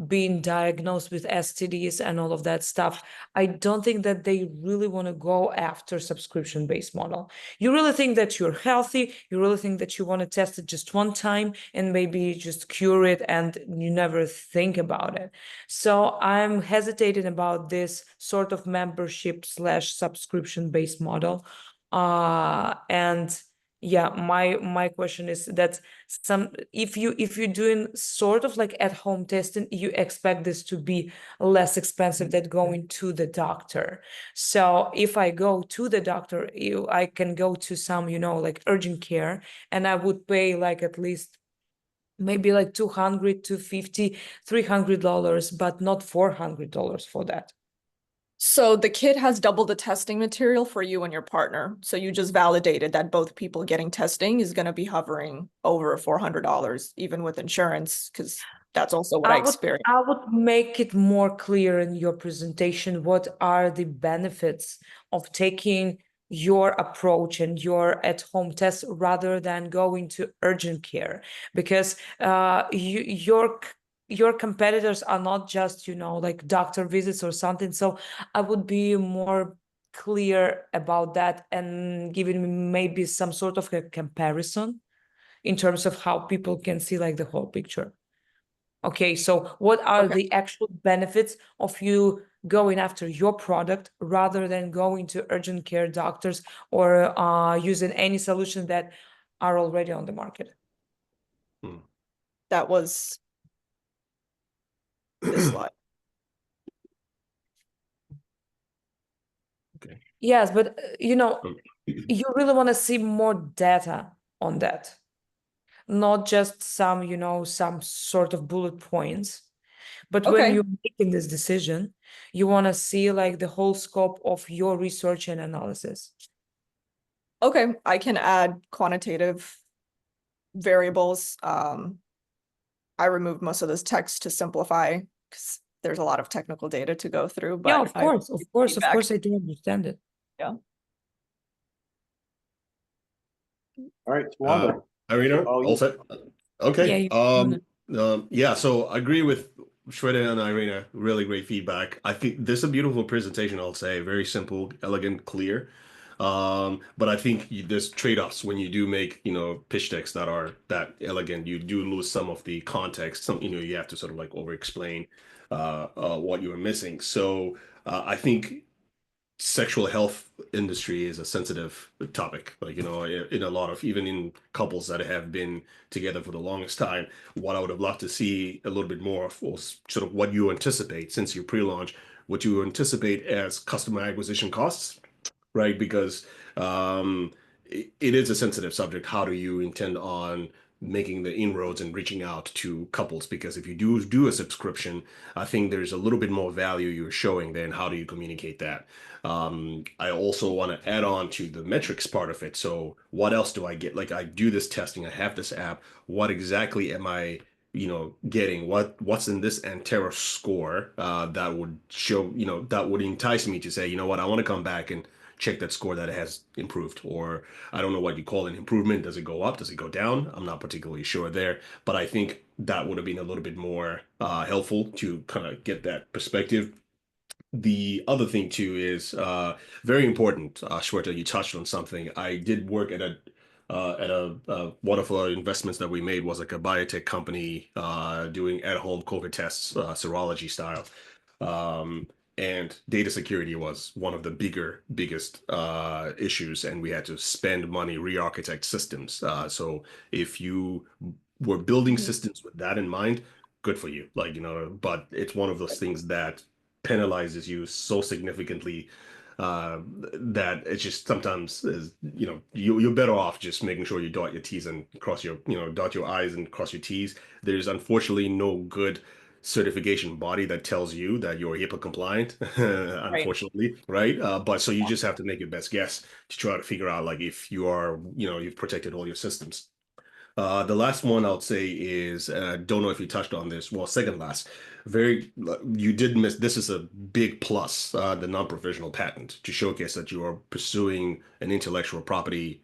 being diagnosed with STDs and all of that stuff, I don't think that they really want to go after subscription-based model. You really think that you're healthy, you really think that you want to test it just one time and maybe just cure it, and you never think about it. So I'm hesitating about this sort of membership / subscription-based model. And yeah, my question is that if you're doing sort of like at home testing, you expect this to be less expensive than going to the doctor. So if I go to the doctor, I can go to some, like urgent care, and I would pay like at least maybe like $200, $250, $300, but not $400 for that. So the kit has double the testing material for you and your partner. So you just validated that both people getting testing is going to be hovering over $400, even with insurance, because that's also what I experienced. I would make it more clear in your presentation. What are the benefits of taking your approach and your at-home test rather than going to urgent care? Because your competitors are not just, like doctor visits or something. So I would be more clear about that, and giving maybe some sort of a comparison in terms of how people can see like the whole picture. Okay, so what are the actual benefits of you going after your product rather than going to urgent care doctors or using any solution that are already on the market? That was this slide. Okay. Yes, but you really want to see more data on that, not just some, some sort of bullet points. But when you're making this decision, you want to see like the whole scope of your research and analysis. Okay, I can add quantitative variables. I removed most of this text to simplify, because there's a lot of technical data to go through, Yeah, but of course, feedback. I do understand it. Yeah. All right, Tawanda. Irina, Oh, all you. set? Yeah, Okay. you Yeah, so I agree with Shweta and Irina. Really great feedback. I think this is a beautiful presentation, I'll say. Very simple, elegant, clear. But I think there's trade-offs when you do make, pitch decks that are that elegant. You do lose some of the context. You have to sort of like over-explain what you are missing. So I think sexual health industry is a sensitive topic, like in a lot of, even in couples that have been together for the longest time. What I would have loved to see a little bit more of was sort of what you anticipate, since you pre-launch, what you anticipate as customer acquisition costs, right? Because it is a sensitive subject. How do you intend on making the inroads and reaching out to couples? Because if you do a subscription, I think there's a little bit more value you're showing there, and how do you communicate that? I also want to add on to the metrics part of it. So what else do I get? Like, I do this testing, I have this app. What exactly am I getting? What's in this Antero score that would show, that would entice me to say, you know what, I want to come back and check that score that it has improved. Or I don't know what you call an improvement. Does it go up? Does it go down? I'm not particularly sure there, but I think that would have been a little bit more helpful to kind of get that perspective. The other thing too is very important. Shweta, you touched on something. I did work at a one of our investments that we made was like a biotech company doing at-home COVID tests, serology style. And data security was one of the biggest issues, and we had to spend money re-architect systems. So if you were building systems with that in mind, good for you. Like, but it's one of those things that penalizes you so significantly that it's just sometimes is, you're better off just making sure you dot your T's and cross your, dot your I's and cross your T's. There's unfortunately no good certification body that tells you that you're HIPAA compliant, unfortunately, right? But so you just have to make your best guess to try to figure out like if you are, you've protected all your systems. The last one I'll say is, don't know if you touched on this. Well, second last, you did miss. This is a big plus, the non-provisional patent, to showcase that you are pursuing an intellectual property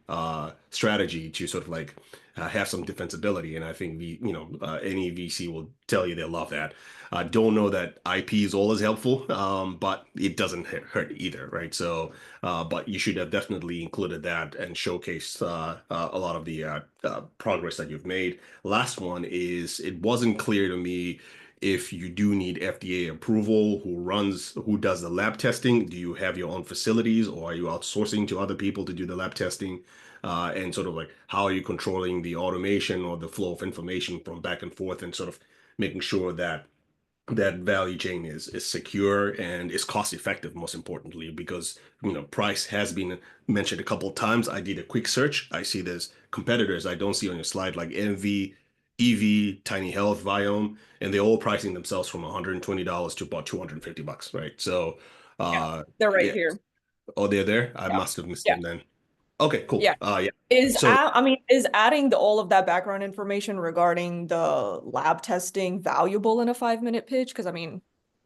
strategy to sort of like have some defensibility. And I think any VC will tell you they love that. I don't know that IP is always helpful, but it doesn't hurt either, right? So, but you should have definitely included that and showcased a lot of the progress that you've made. Last one is, it wasn't clear to me if you do need FDA approval, who does the lab testing. Do you have your own facilities, or are you outsourcing to other people to do the lab testing? And sort of like, how are you controlling the automation or the flow of information from back and forth, and sort of making sure that that value chain is secure and is cost effective, most importantly, because price has been mentioned a couple of times. I did a quick search. I see there's competitors I don't see on your slide, like MV, EV, Tiny Health, Viome, and they're all pricing themselves from $120 to about $250, right? So They're right yeah. here. Oh, they're there? I must have missed them then. Okay, cool. Yeah. Yeah. Is So adding all of that background information regarding the lab testing valuable in a 5-minute pitch? Because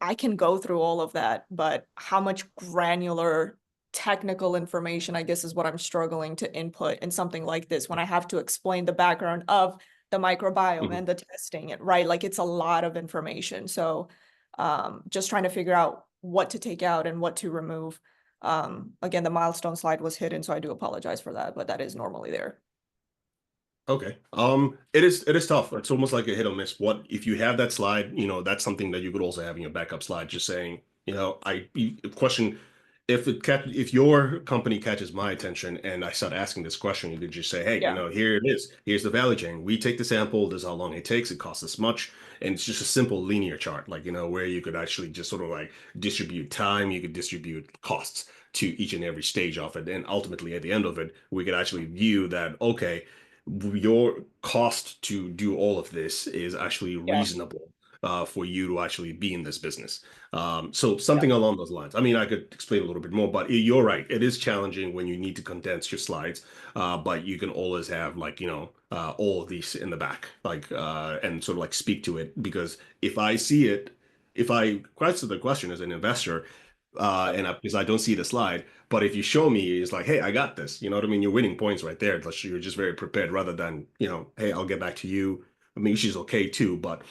I can go through all of that, but how much granular technical information, I guess, is what I'm struggling to input in something like this when I have to explain the background of the microbiome and the testing, right? Like, it's a lot of information. So just trying to figure out what to take out and what to remove. Again, the milestone slide was hidden, so I do apologize for that, but that is normally there. okay. It is tough. It's almost like a hit or miss. What if you have that slide, that's something that you could also have in your backup slide, just saying, question, if your company catches my attention and I start asking this question, you could just say, hey, here it is. Here's the value chain. We take the sample, this is how long it takes, it costs this much. And it's just a simple linear chart, like, where you could actually just sort of like distribute time, you could distribute costs to each and every stage of it. And ultimately at the end of it, we could actually view that, okay, your cost to do all of this is actually reasonable for you to actually be in this business. So something along those lines. I mean, I could explain a little bit more, but you're right. It is challenging when you need to condense your slides, but you can always have like, all of these in the back, like, and sort of like speak to it, because if I see it, if I answer the question as an investor, because I don't see the slide, but if you show me, it's like, hey, I got this. You know what I mean? You're winning points right there. You're just very prepared rather than, hey, I'll get back to you. I mean, she's okay too, but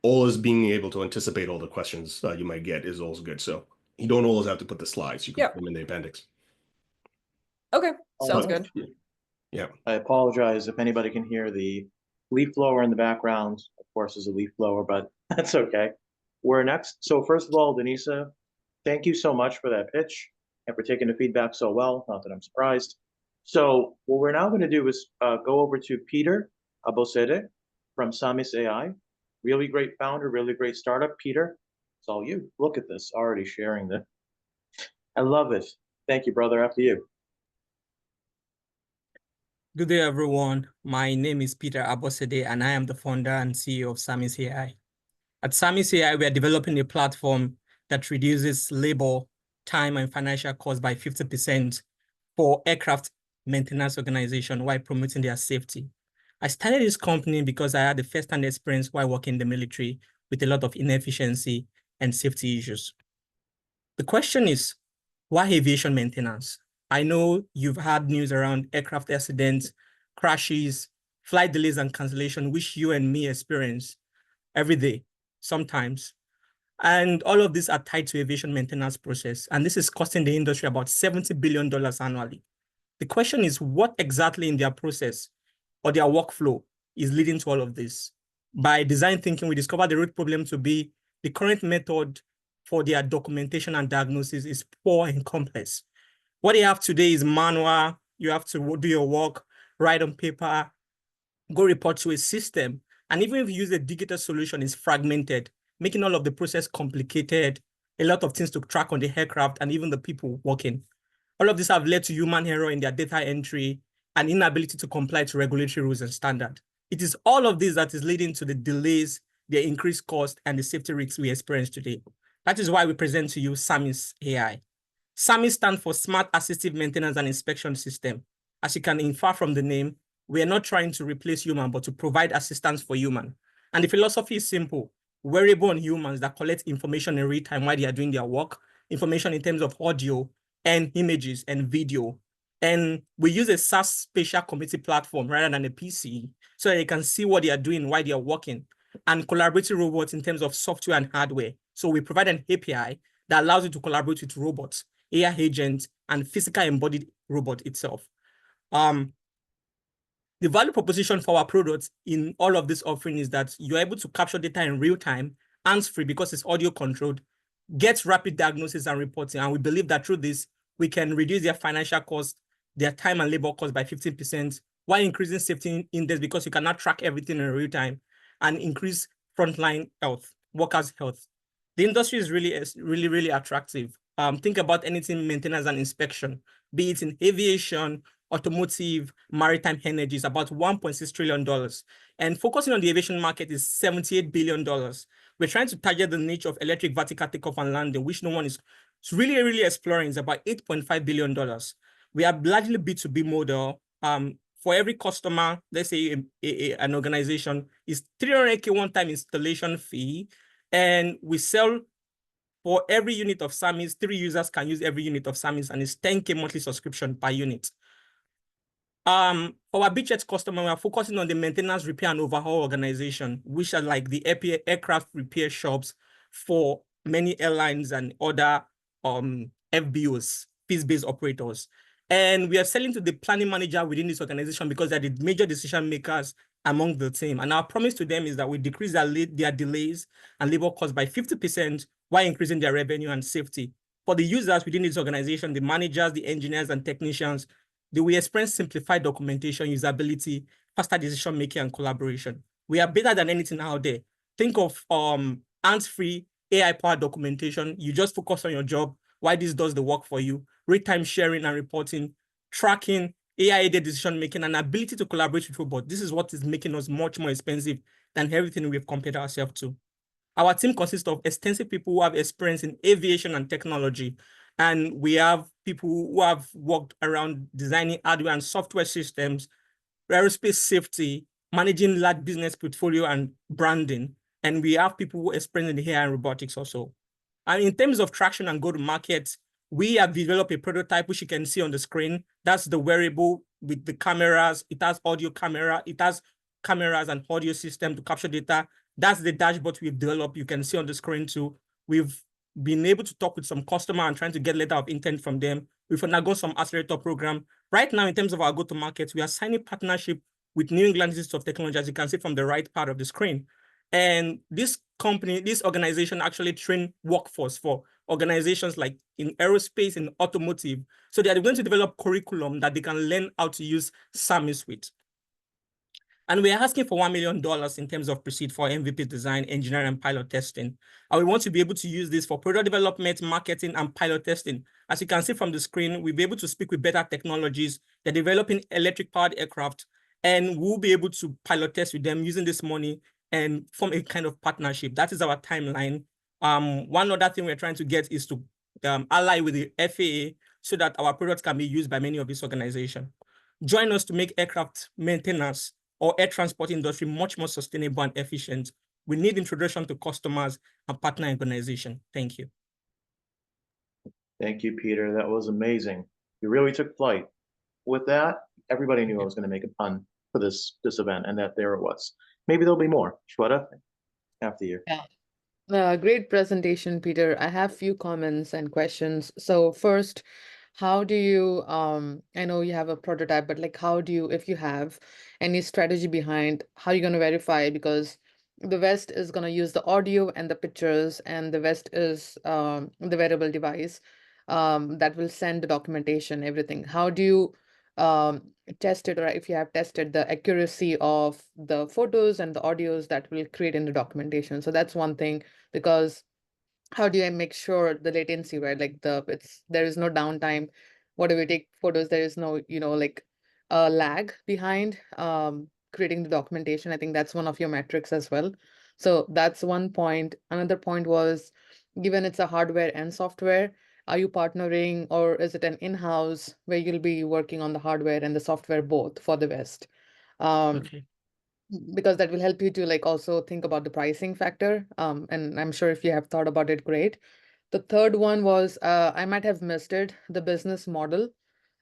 always being able to anticipate all the questions you might get is always good. So you don't always have to put the slides. You can put them in the appendix. Okay, sounds But- good. Yeah. I apologize if anybody can hear the leaf blower in the background. Of course, there's a leaf blower, but that's okay. We're next. So first of all, Denisa, thank you so much for that pitch and for taking the feedback so well. Not that I'm surprised. So what we're now going to do is go over to Peter Abosede from Samis AI. Really great founder, really great startup. Peter, it's all you. Look at this, already sharing the. I love it. Thank you, brother. After you. Good day, everyone. My name is Peter Abosede, and I am the founder and CEO of Samis AI. At Samis AI, we are developing a platform that reduces labor, time, and financial costs by 50% for aircraft maintenance organization while promoting their safety. I started this company because I had a first-hand experience while working in the military with a lot of inefficiency and safety issues. The question is, why aviation maintenance? I know you've had news around aircraft accidents, crashes, flight delays, and cancellation, which you and me experience every day, sometimes. And all of these are tied to aviation maintenance process. And this is costing the industry about $70 billion annually. The question is, what exactly in their process or their workflow is leading to all of this? By design thinking, we discovered the root problem to be the current method for their documentation and diagnosis is poor and complex. What you have today is manual. You have to do your work, write on paper, go report to a system. And even if you use a digital solution, it's fragmented, making all of the process complicated, a lot of things to track on the aircraft and even the people working. All of this have led to human error in their data entry and inability to comply to regulatory rules and standards. It is all of this that is leading to the delays, the increased cost, and the safety risks we experience today. That is why we present to you Samis AI. Samis stands for Smart Assistive Maintenance and Inspection System. As you can infer from the name, we are not trying to replace human, but to provide assistance for human. And the philosophy is simple: wearable on humans that collect information in real time while they are doing their work, information in terms of audio and images and video. And we use a SaaS spatial computing platform rather than a PC so that they can see what they are doing while they are working, and collaborative robots in terms of software and hardware. So we provide an API that allows you to collaborate with robots, AI agents, and physical embodied robot itself. The value proposition for our products in all of this offering is that you're able to capture data in real time, hands-free because it's audio controlled, get rapid diagnosis and reporting. And we believe that through this, we can reduce their financial costs, their time and labor costs by 15%, while increasing safety index because you cannot track everything in real time, and increase frontline health, workers' health. The industry is really attractive. Think about anything maintenance and inspection, be it in aviation, automotive, maritime energy, is about $1.6 trillion. And focusing on the aviation market is $78 billion. We're trying to target the niche of electric vertical takeoff and landing, which no one is really exploring. It's about $8.5 billion. We are largely B2B model. For every customer, let's say an organization, is $300K one-time installation fee. And we sell for every unit of Samis, 3 users can use every unit of Samis, and it's $10K monthly subscription per unit. For our beachhead customer, we are focusing on the maintenance, repair, and overhaul organization, which are like the aircraft repair shops for many airlines and other FBOs, fees-based operators. And we are selling to the planning manager within this organization because they're the major decision makers among the team. And our promise to them is that we decrease their delays and labor costs by 50% while increasing their revenue and safety. For the users within this organization, the managers, the engineers, and technicians, they will experience simplified documentation, usability, faster decision-making, and collaboration. We are better than anything out there. Think of hands-free, AI-powered documentation. You just focus on your job while this does the work for you. Real-time sharing and reporting, tracking, AI-aided decision-making, and ability to collaborate with robots. This is what is making us much more expensive than everything we've compared ourselves to. Our team consists of extensive people who have experience in aviation and technology. And we have people who have worked around designing hardware and software systems, aerospace safety, managing large business portfolio and branding, And we have people who are experienced in AI and robotics also. And in terms of traction and go-to-market, we have developed a prototype, which you can see on the screen. That's the wearable with the cameras. It has audio camera. It has cameras and audio system to capture data. That's the dashboard we've developed. You can see on the screen too. We've been able to talk with some customer and trying to get letter of intent from them. We've undergone some accelerator program. Right now, in terms of our go-to-market, we are signing partnership with New England Institute of Technology, as you can see from the right part of the screen. And this company, this organization actually train workforce for organizations like in aerospace and automotive. So they are going to develop curriculum that they can learn how to use SAMI Suite. And we're asking for $1 million in terms of proceed for MVP design, engineering, and pilot testing. And we want to be able to use this for product development, marketing, and pilot testing. As you can see from the screen, we'll be able to speak with better technologies. They're developing electric-powered aircraft, and we'll be able to pilot test with them using this money and form a kind of partnership. That is our timeline. One other thing we're trying to get is to ally with the FAA so that our products can be used by many of these organizations. Join us to make aircraft maintenance or air transport industry much more sustainable and efficient. We need introduction to customers and partner organization. Thank you. Thank you, Peter. That was amazing. You really took flight. With that, everybody knew I was going to make a pun for this event, and that there it was. Maybe there'll be more. Shweta, after you. Yeah. Great presentation, Peter. I have few comments and questions. So first, how do you, I know you have a prototype, but like how do you, if you have any strategy behind how you're going to verify, because the vest is going to use the audio and the pictures, and the vest is the wearable device that will send the documentation, everything. How do you test it, or if you have tested the accuracy of the photos and the audios that will create in the documentation? So that's one thing, because how do I make sure the latency, right? Like there is no downtime. Whatever we take photos, there is no, like a lag behind creating the documentation. I think that's one of your metrics as well. So that's one point. Another point was, given it's a hardware and software, are you partnering, or is it an in-house where you'll be working on the hardware and the software both for the West? Okay. Because that will help you to like also think about the pricing factor. And I'm sure if you have thought about it, great. The third one was, I might have missed it, the business model.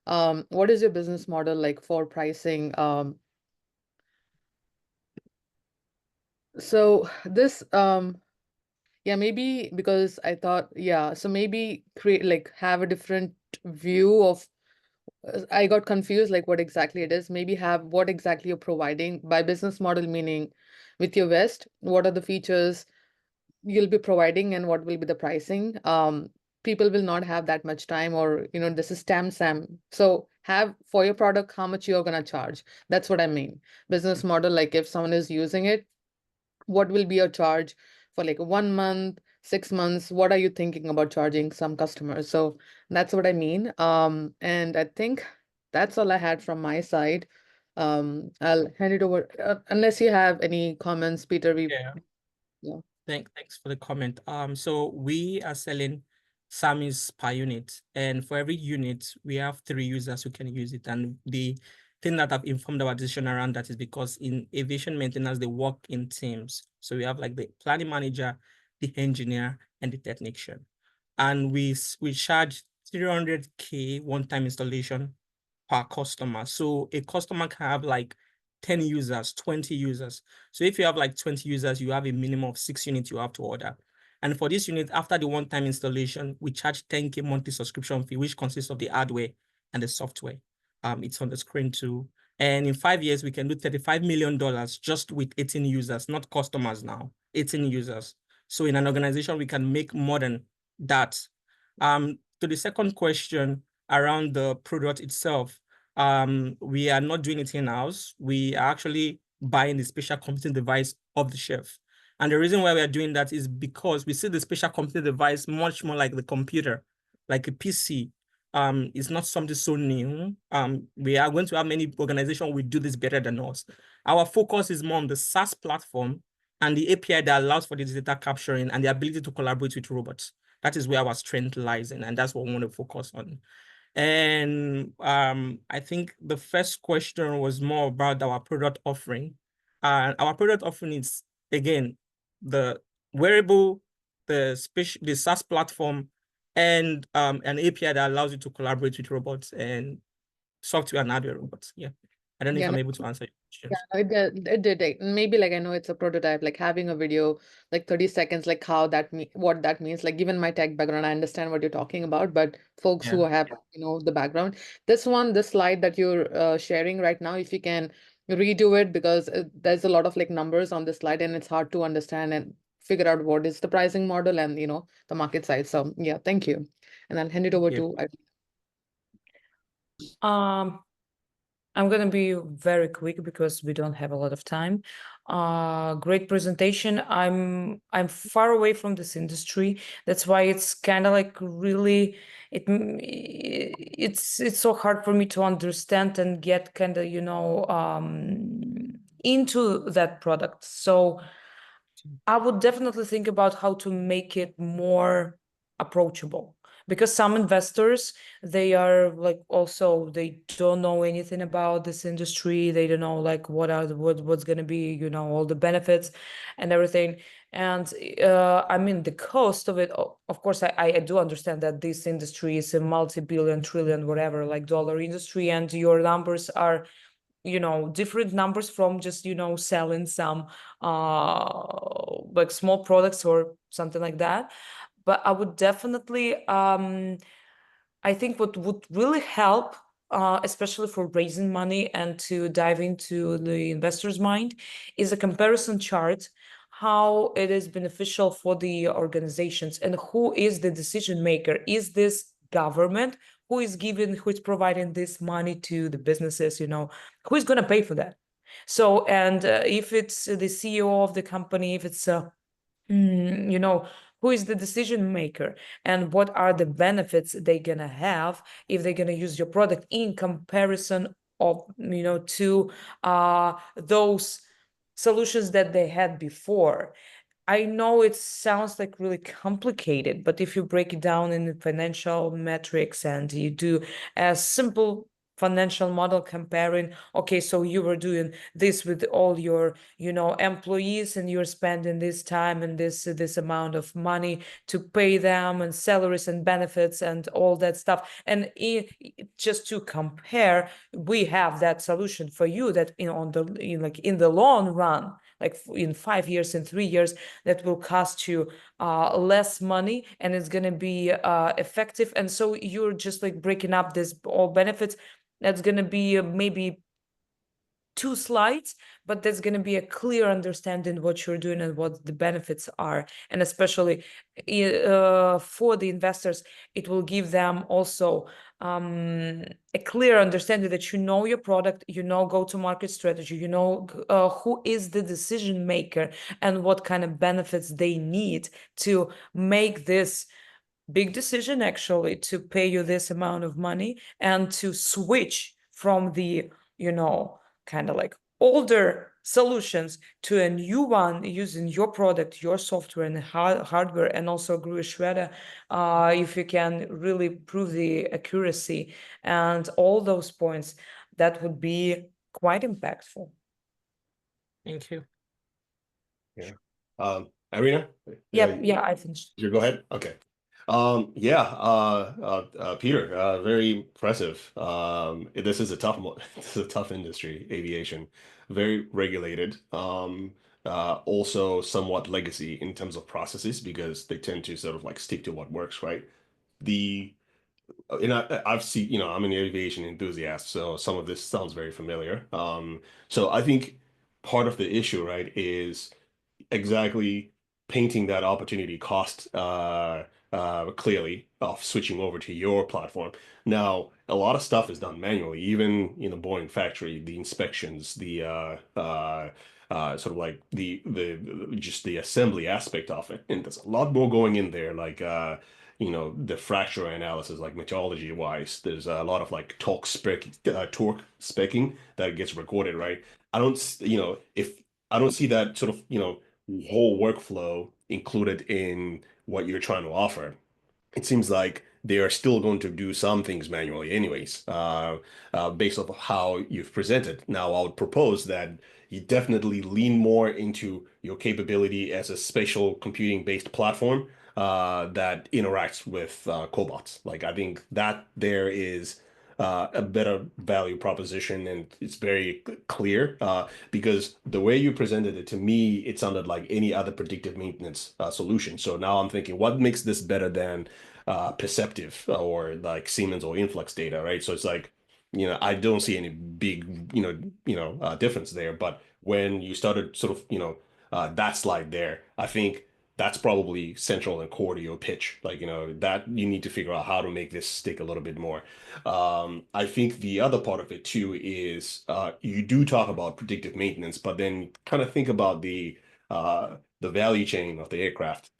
What is your business model like for pricing? So this, yeah, maybe because I thought, yeah, so maybe have a different view of, I got confused like what exactly it is. Maybe have what exactly you're providing by business model, meaning with your West, what are the features you'll be providing and what will be the pricing. People will not have that much time, or this is SAM. So have for your product how much you're gonna charge. That's what I mean. Business model, like if someone is using it, what will be your charge for like 1 month, 6 months? What are you thinking about charging some customers? So that's what I mean. And I think that's all I had from my side. I'll hand it over unless you have any comments, Peter. Yeah. Thanks for the comment. So we are selling SAMIs per unit, and for every unit, we have 3 users who can use it. And the thing that I've informed our decision around that is because in aviation maintenance, they work in teams. So we have like the planning manager, the engineer, and the technician. And we charge 300K one-time installation per customer. So a customer can have like 10 users, 20 users. So if you have like 20 users, you have a minimum of 6 units you have to order. And for this unit, after the one-time installation, we charge 10K monthly subscription fee, which consists of the hardware and the software. It's on the screen too. And in 5 years, we can do $35 million just with 18 users, not customers now, 18 users. So in an organization, we can make more than that. To the second question around the product itself, we are not doing it in-house. We are actually buying the spatial computing device off the shelf. And the reason why we are doing that is because we see the spatial computing device much more like the computer, like a PC. It's not something so new. We are going to have many organizations who will do this better than us. Our focus is more on the SaaS platform and the API that allows for the data capturing and the ability to collaborate with robots. That is where our strength lies in, and that's what we want to focus on. And I think the first question was more about our product offering. Our product offering is, again, the wearable, the SaaS platform, and an API that allows you to collaborate with robots and software and hardware robots. Yeah. I don't know if I'm able to answer your questions. Yeah, it did. Maybe like I know it's a prototype, like having a video, like 30 seconds, like how what that means. Like given my tech background, I understand what you're talking about, but folks who have, the background, this slide that you're sharing right now, if you can redo it, because there's a lot of like numbers on this slide and it's hard to understand and figure out what is the pricing model and, the market size. So yeah, thank you. And I'll hand it over to I'm going to be very quick because we don't have a lot of time. Great presentation. I'm far away from this industry. That's why it's kind of like really it's so hard for me to understand and get kind of into that product. So I would definitely think about how to make it more approachable, because some investors, they are like also they don't know anything about this industry. They don't know like what's going to be all the benefits and everything. And I mean the cost of it, of course I do understand that this industry is a multi-billion trillion whatever like dollar industry, and your numbers are different numbers from just selling some like small products or something like that. But I would definitely I think what would really help, especially for raising money and to dive into the investor's mind, is a comparison chart, how it is beneficial for the organizations and who is the decision maker. Is this government? Who is providing this money to the businesses? Who is going to pay for that? So, and if it's the CEO of the company, if it's who is the decision maker and what are the benefits they're gonna have if they're gonna use your product in comparison of to those solutions that they had before. I know it sounds like really complicated, but if you break it down in the financial metrics and you do a simple financial model comparing, okay, so you were doing this with all your employees and you're spending this time and this amount of money to pay them and salaries and benefits and all that stuff, and just to compare, we have that solution for you that in the long run, like in 5 years, in 3 years, that will cost you less money and it's going to be effective. And so you're just like breaking up this all benefits. That's going to be maybe 2 slides, but there's going to be a clear understanding what you're doing and what the benefits are. And especially for the investors, it will give them also a clear understanding that your product, go-to-market strategy, who is the decision maker and what kind of benefits they need to make this big decision actually to pay you this amount of money and to switch from the kind of like older solutions to a new one using your product, your software and hardware, and also GUI Shredder, if you can really prove the accuracy and all those points, that would be quite impactful. Thank you. Yeah. Irina? Yeah, I finished. You go ahead. Okay. Peter, very impressive. This is a tough one. This is a tough industry, aviation, very regulated. Also somewhat legacy in terms of processes because they tend to sort of like stick to what works, right? I've seen, I'm an aviation enthusiast, so some of this sounds very familiar. So I think part of the issue, right, is exactly painting that opportunity cost clearly of switching over to your platform. Now, a lot of stuff is done manually, even in the Boeing factory, the inspections, the sort of like the just the assembly aspect of it, and there's a lot more going in there, like the fracture analysis, like metrology wise. There's a lot of like torque specking that gets recorded, right? I don't, if I don't see that sort of, whole workflow included in what you're trying to offer. It seems like they are still going to do some things manually anyways, based off of how you've presented. Now, I would propose that you definitely lean more into your capability as a spatial computing based platform that interacts with cobots. Like, I think that there is a better value proposition, and it's very clear because the way you presented it to me, it sounded like any other predictive maintenance solution. So now I'm thinking, what makes this better than Perceptive or like Siemens or Influx data, right? So it's like, I don't see any big, difference there. But when you started sort of, that slide there, I think that's probably central and core to your pitch. Like, that you need to figure out how to make this stick a little bit more. I think the other part of it too is you do talk about predictive maintenance, but then kind of think about the value chain of the aircraft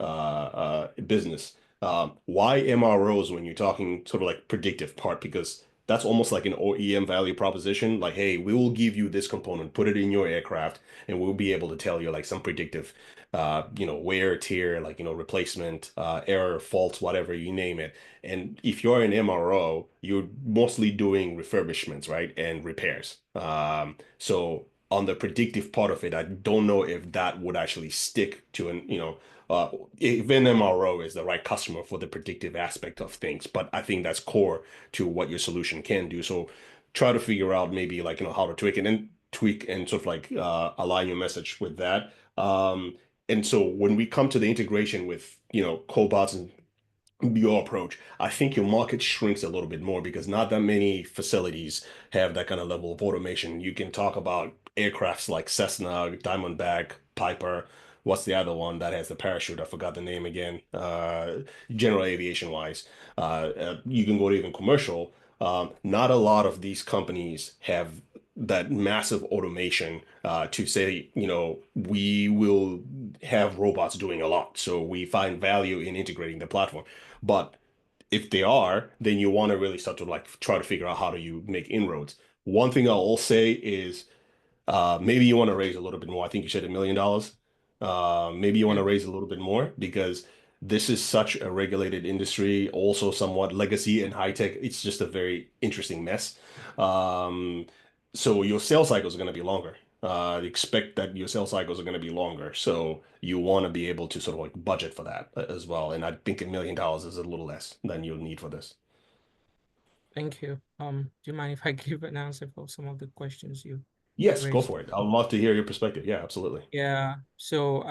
business. Why MROs when you're talking sort of like predictive part? Because that's almost like an OEM value proposition. Like, hey, we will give you this component, put it in your aircraft, and we'll be able to tell you like some predictive, wear, tear, like, replacement, error, faults, whatever you name it. And if you're an MRO, you're mostly doing refurbishments, right? And repairs. So on the predictive part of it, I don't know if that would actually stick to if an MRO is the right customer for the predictive aspect of things. But I think that's core to what your solution can do. So try to figure out maybe like, how to tweak and sort of like align your message with that. And so when we come to the integration with, cobots and your approach, I think your market shrinks a little bit more because not that many facilities have that kind of level of automation. You can talk about aircrafts like Cessna, Diamondback, Piper. What's the other one that has the parachute? I forgot the name again. General aviation wise, you can go to even commercial. Not a lot of these companies have that massive automation to say, we will have robots doing a lot. So we find value in integrating the platform. But if they are, then you want to really start to like try to figure out how do you make inroads. One thing I'll say is maybe you want to raise a little bit more. I think you said $1 million. Maybe you want to raise a little bit more because this is such a regulated industry, also somewhat legacy and high tech. It's just a very interesting mess. So your sales cycles are going to be longer. Expect that your sales cycles are going to be longer. So you want to be able to sort of like budget for that as well. And I think $1 million is a little less than you'll need for this. Thank you. Do you mind if I give an answer for some of the questions you Yes, go raised? for it. I'd love to hear your perspective. Yeah, absolutely. Yeah, so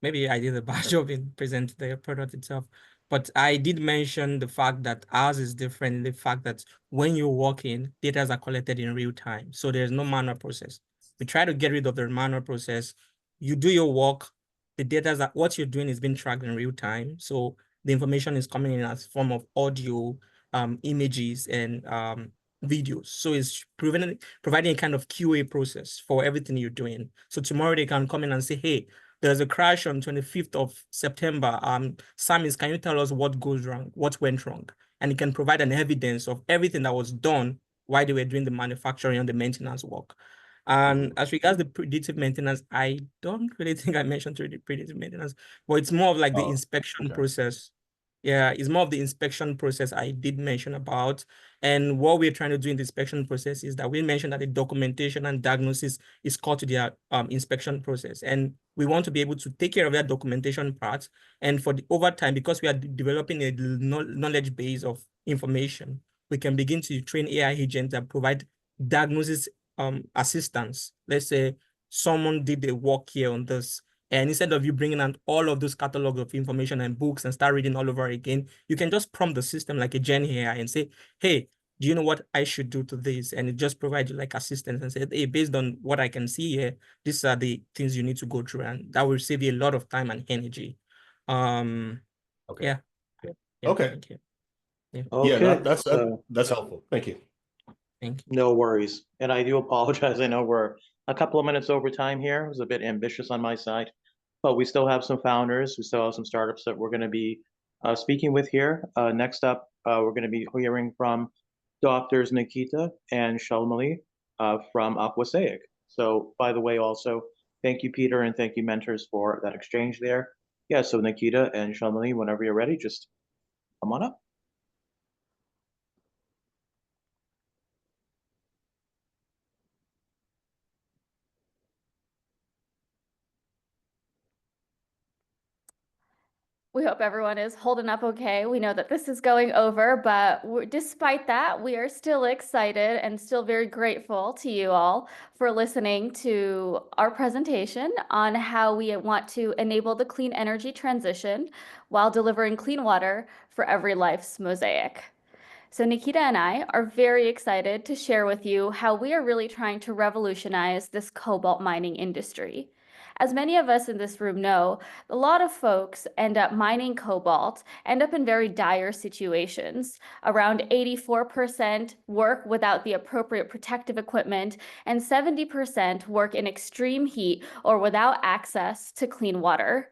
maybe I did a bad job in presenting the product itself, but I did mention the fact that ours is different, the fact that when you walk in, data are collected in real time. So there's no manual process. We try to get rid of the manual process. You do your work, the data that what you're doing is being tracked in real time. So the information is coming in as form of audio, images, and videos. So it's providing a kind of QA process for everything you're doing. So tomorrow they can come in and say, hey, there's a crash on 25th of September. Samis, can you tell us what goes wrong, what went wrong? And it can provide an evidence of everything that was done while they were doing the manufacturing and the maintenance work. And as regards the predictive maintenance, I don't really think I mentioned the predictive maintenance, but it's more of like the inspection process. Yeah, it's more of the inspection process I did mention about. And what we're trying to do in the inspection process is that we mentioned that the documentation and diagnosis is core to their inspection process. And we want to be able to take care of that documentation part. And for the over time, because we are developing a knowledge base of information, we can begin to train AI agents that provide diagnosis assistance. Let's say someone did the work here on this, and instead of you bringing out all of those catalogs of information and books and start reading all over again, you can just prompt the system like a Gen AI and say, hey, do you know what I should do to this? And it just provides you like assistance and say, hey, based on what I can see here, these are the things you need to go through. And that will save you a lot of time and energy. Okay. Yeah. Okay. Thank you. Yeah. Okay. That's helpful. Thank you. Thank you. No worries. And I do apologize. I know we're a couple of minutes over time here. It was a bit ambitious on my side, but we still have some founders. We still have some startups that we're going to be speaking with here. Next up, we're going to be hearing from Doctors Nikita and Shalmali from Aquasaic. So by the way, also, thank you, Peter, and thank you, mentors, for that exchange there. Yeah, so Nikita and Shalmali, whenever you're ready, just come on up. We hope everyone is holding up okay. We know that this is going over, but despite that, we are still excited and still very grateful to you all for listening to our presentation on how we want to enable the clean energy transition while delivering clean water for every life's mosaic. So Nikita and I are very excited to share with you how we are really trying to revolutionize this cobalt mining industry. As many of us in this room know, a lot of folks end up mining cobalt, end up in very dire situations. Around 84% work without the appropriate protective equipment, and 70% work in extreme heat or without access to clean water.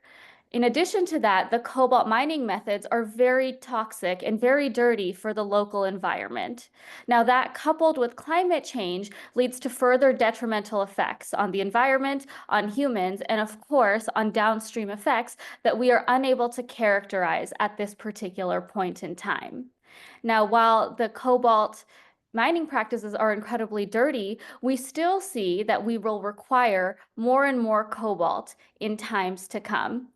In addition to that, the cobalt mining methods are very toxic and very dirty for the local environment. Now, that coupled with climate change leads to further detrimental effects on the environment, on humans, and of course, on downstream effects that we are unable to characterize at this particular point in time. Now, while the cobalt mining practices are incredibly dirty, we still see that we will require more and more cobalt in times to come.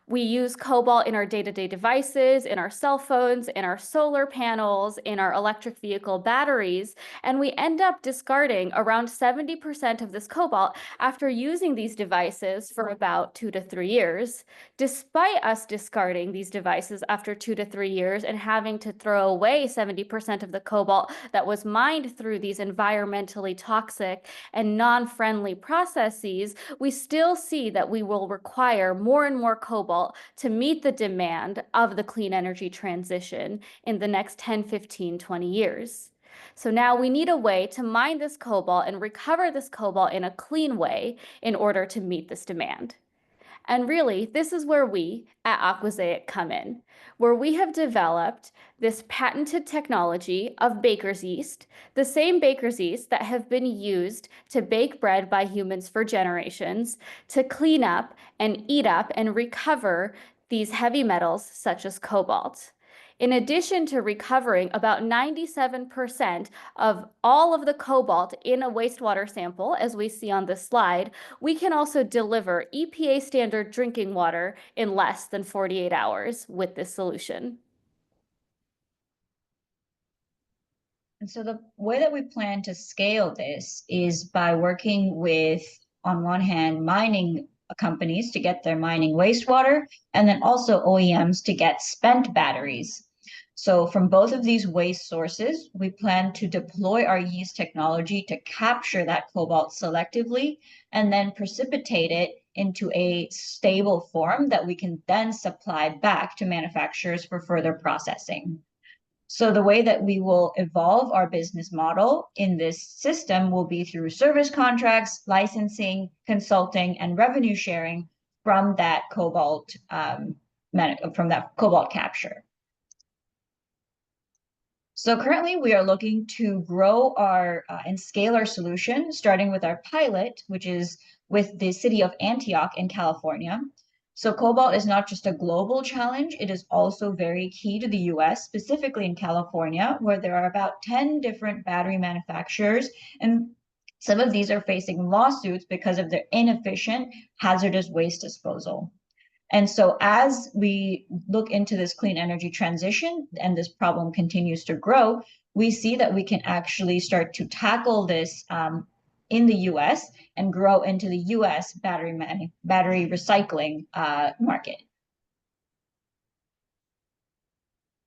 We use cobalt in our day-to-day devices, in our cell phones, in our solar panels, in our electric vehicle batteries, and we end up discarding around 70% of this cobalt after using these devices for about 2 to 3 years. Despite us discarding these devices after 2 to 3 years and having to throw away 70% of the cobalt that was mined through these environmentally toxic and non-friendly processes, we still see that we will require more and more cobalt to meet the demand of the clean energy transition in the next 10, 15, 20 years. So now we need a way to mine this cobalt and recover this cobalt in a clean way in order to meet this demand. And really, this is where we at Aquazaic come in, where we have developed this patented technology of baker's yeast, the same baker's yeast that have been used to bake bread by humans for generations, to clean up and eat up and recover these heavy metals such as cobalt. In addition to recovering about 97% of all of the cobalt in a wastewater sample, as we see on this slide, we can also deliver EPA standard drinking water in less than 48 hours with this solution. And so the way that we plan to scale this is by working with, on one hand, mining companies to get their mining wastewater, and then also OEMs to get spent batteries. So from both of these waste sources, we plan to deploy our yeast technology to capture that cobalt selectively and then precipitate it into a stable form that we can then supply back to manufacturers for further processing. So the way that we will evolve our business model in this system will be through service contracts, licensing, consulting, and revenue sharing from that cobalt capture. So currently we are looking to grow our and scale our solution, starting with our pilot, which is with the city of Antioch in California. So cobalt is not just a global challenge, it is also very key to the US, specifically in California, where there are about 10 different battery manufacturers, and some of these are facing lawsuits because of their inefficient hazardous waste disposal. And so as we look into this clean energy transition and this problem continues to grow, we see that we can actually start to tackle this in the US and grow into the US battery recycling market.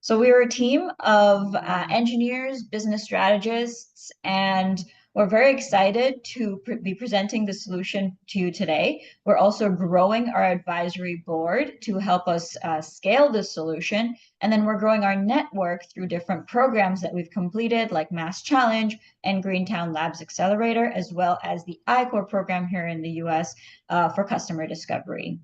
So we are a team of engineers, business strategists, and we're very excited to be presenting the solution to you today. We're also growing our advisory board to help us scale this solution. And then we're growing our network through different programs that we've completed, like Mass Challenge and Greentown Labs Accelerator, as well as the I-Core program here in the US for customer discovery.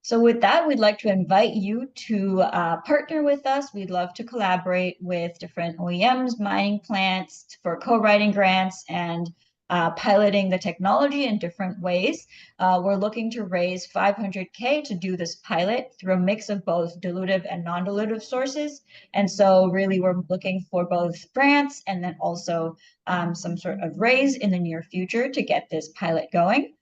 So with that, we'd like to invite you to partner with us. We'd love to collaborate with different OEMs, mining plants for co-writing grants and piloting the technology in different ways. We're looking to raise $500K to do this pilot through a mix of both dilutive and non-dilutive sources. And so really we're looking for both grants and then also some sort of raise in the near future to get this pilot going.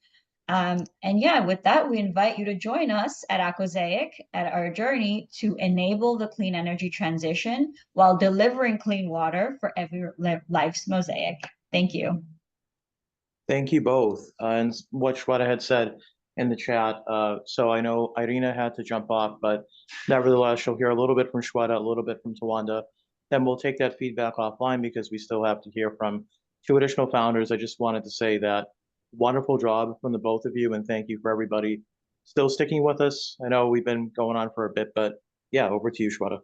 And yeah, with that, we invite you to join us at Aquasaic at our journey to enable the clean energy transition while delivering clean water for every life's mosaic. Thank you. Thank you both. And what Shweta had said in the chat, so I know Irina had to jump off, but nevertheless, you'll hear a little bit from Shweta, a little bit from Tawanda. Then we'll take that feedback offline because we still have to hear from two additional founders. I just wanted to say that wonderful job from the both of you, and thank you for everybody still sticking with us. I know we've been going on for a bit, but yeah, over to you, Shweta.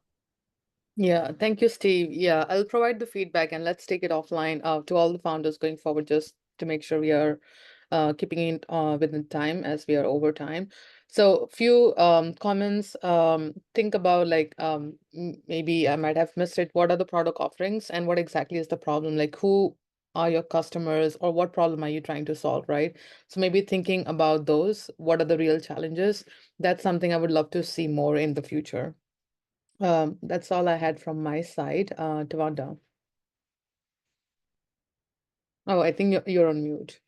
Yeah, thank you, Steve. Yeah, I'll provide the feedback and let's take it offline to all the founders going forward, just to make sure we are keeping it within time as we are over time. So few comments, think about like maybe I might have missed it. What are the product offerings and what exactly is the problem? Like who are your customers or what problem are you trying to solve, right? So maybe thinking about those, what are the real challenges? That's something I would love to see more in the future. That's all I had from my side. Tawanda. Oh, I think you're on mute.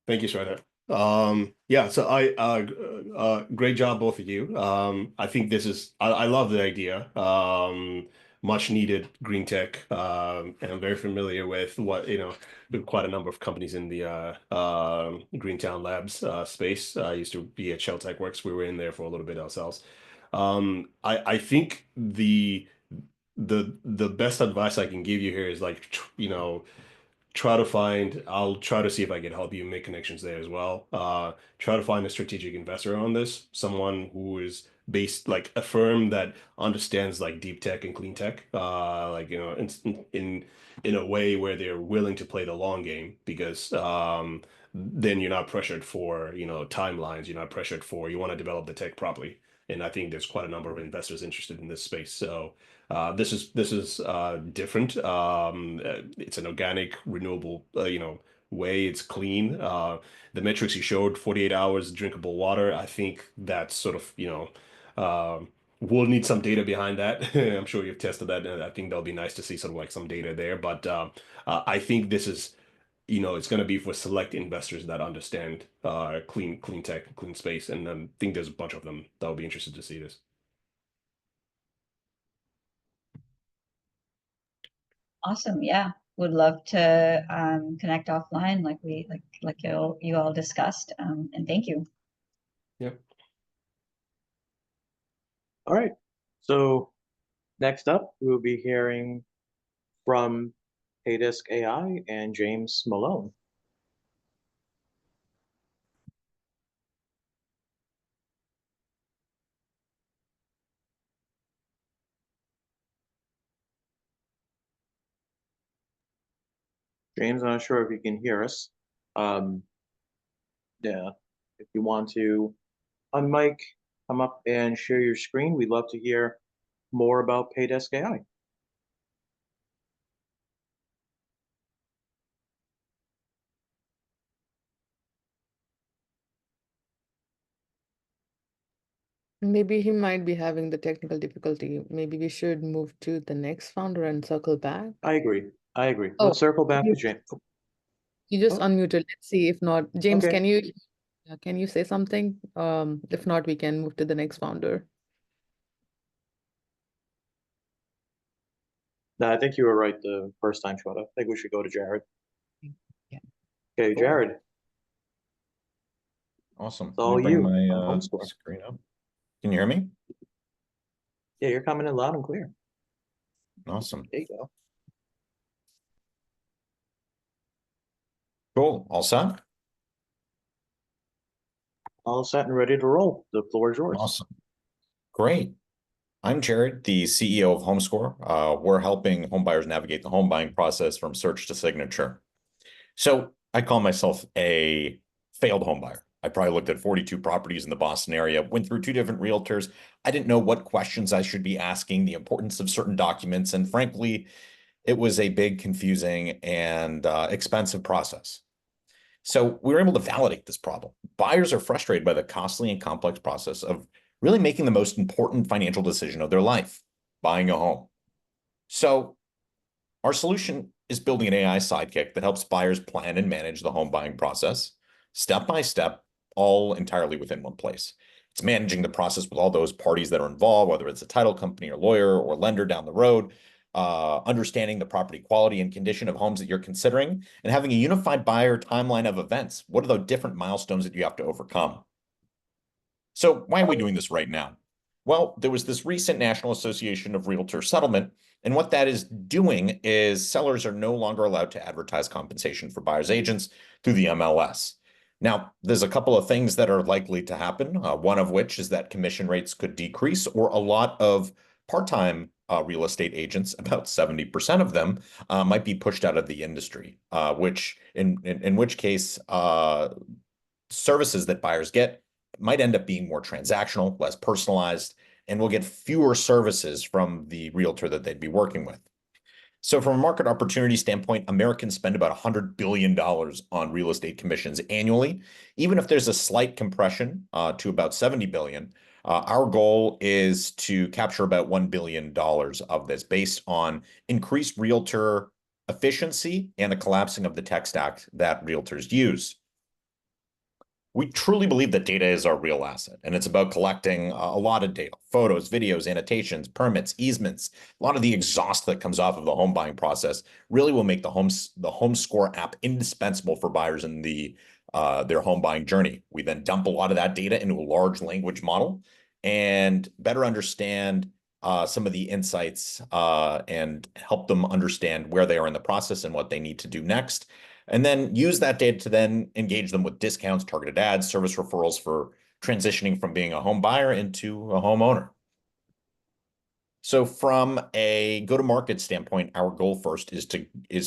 Thank you, Shweta. Yeah, so great job, both of you. I think this is, I love the idea. Much needed green tech. And I'm very familiar with what, with quite a number of companies in the Greentown Labs space. I used to be at Shell Tech Works. We were in there for a little bit ourselves. I think the best advice I can give you here is like, I'll try to see if I can help you make connections there as well. Try to find a strategic investor on this, someone who is based, like a firm that understands like deep tech and clean tech, like, in a way where they're willing to play the long game, because then you're not pressured for, timelines, you're not pressured for, you want to develop the tech properly. And I think there's quite a number of investors interested in this space. So this is different. It's an organic, renewable, way. It's clean. The metrics you showed, 48 hours drinkable water. I think that's sort of, we'll need some data behind that. I'm sure you've tested that, and I think that'll be nice to see sort of like some data there. But I think this is, it's going to be for select investors that understand clean tech, clean space, and I think there's a bunch of them that will be interested to see this. Awesome. Yeah. Would love to connect offline like you all discussed. And thank you. Yep. All right. So next up, we'll be hearing from Paydesk AI and James Malone. James, I'm not sure if you can hear us. Yeah, if you want to unmic, come up and share your screen. We'd love to hear more about Paydesk AI. Maybe he might be having the technical difficulty. Maybe we should move to the next founder and circle back. I agree. Oh, Let's circle back to James. You just Oh. unmuted. Let's see. If not, James, Okay. can you say something? If not, we can move to the next founder. No, I think you were right the first time, Shweta. I think we should go to Jared. Yeah. Okay, Cool. Jared. Awesome. It's all Let me bring you my on HomeScore. screen up. Can you hear me? Yeah, you're coming in loud and clear. Awesome. There you go. Cool. All set? All set and ready to roll. The floor is yours. Awesome. Great. I'm Jared, the CEO of HomeScore. We're helping homebuyers navigate the home buying process from search to signature. So I call myself a failed homebuyer. I probably looked at 42 properties in the Boston area, went through 2 different realtors. I didn't know what questions I should be asking, the importance of certain documents, and frankly, it was a big, confusing, and expensive process. So we were able to validate this problem. Buyers are frustrated by the costly and complex process of really making the most important financial decision of their life, buying a home. So our solution is building an AI sidekick that helps buyers plan and manage the home buying process step by step, all entirely within one place. It's managing the process with all those parties that are involved, whether it's a title company or lawyer or lender down the road, understanding the property quality and condition of homes that you're considering, and having a unified buyer timeline of events. What are the different milestones that you have to overcome? So why are we doing this right now? Well, there was this recent National Association of Realtors settlement, and what that is doing is sellers are no longer allowed to advertise compensation for buyers agents through the MLS. Now, there's a couple of things that are likely to happen, one of which is that commission rates could decrease, or a lot of part-time real estate agents, about 70% of them, might be pushed out of the industry, which in which case services that buyers get might end up being more transactional, less personalized, and will get fewer services from the realtor that they'd be working with. So from a market opportunity standpoint, Americans spend about $100 billion on real estate commissions annually. Even if there's a slight compression to about $70 billion, our goal is to capture about $1 billion of this based on increased realtor efficiency and the collapsing of the tech stack that realtors use. We truly believe that data is our real asset, and it's about collecting a lot of data, photos, videos, annotations, permits, easements. A lot of the exhaust that comes off of the home buying process really will make the Home Score app indispensable for buyers in their home buying journey. We then dump a lot of that data into a large language model and better understand some of the insights and help them understand where they are in the process and what they need to do next. And then use that data to then engage them with discounts, targeted ads, service referrals for transitioning from being a home buyer into a homeowner. So from a go-to-market standpoint, our goal first is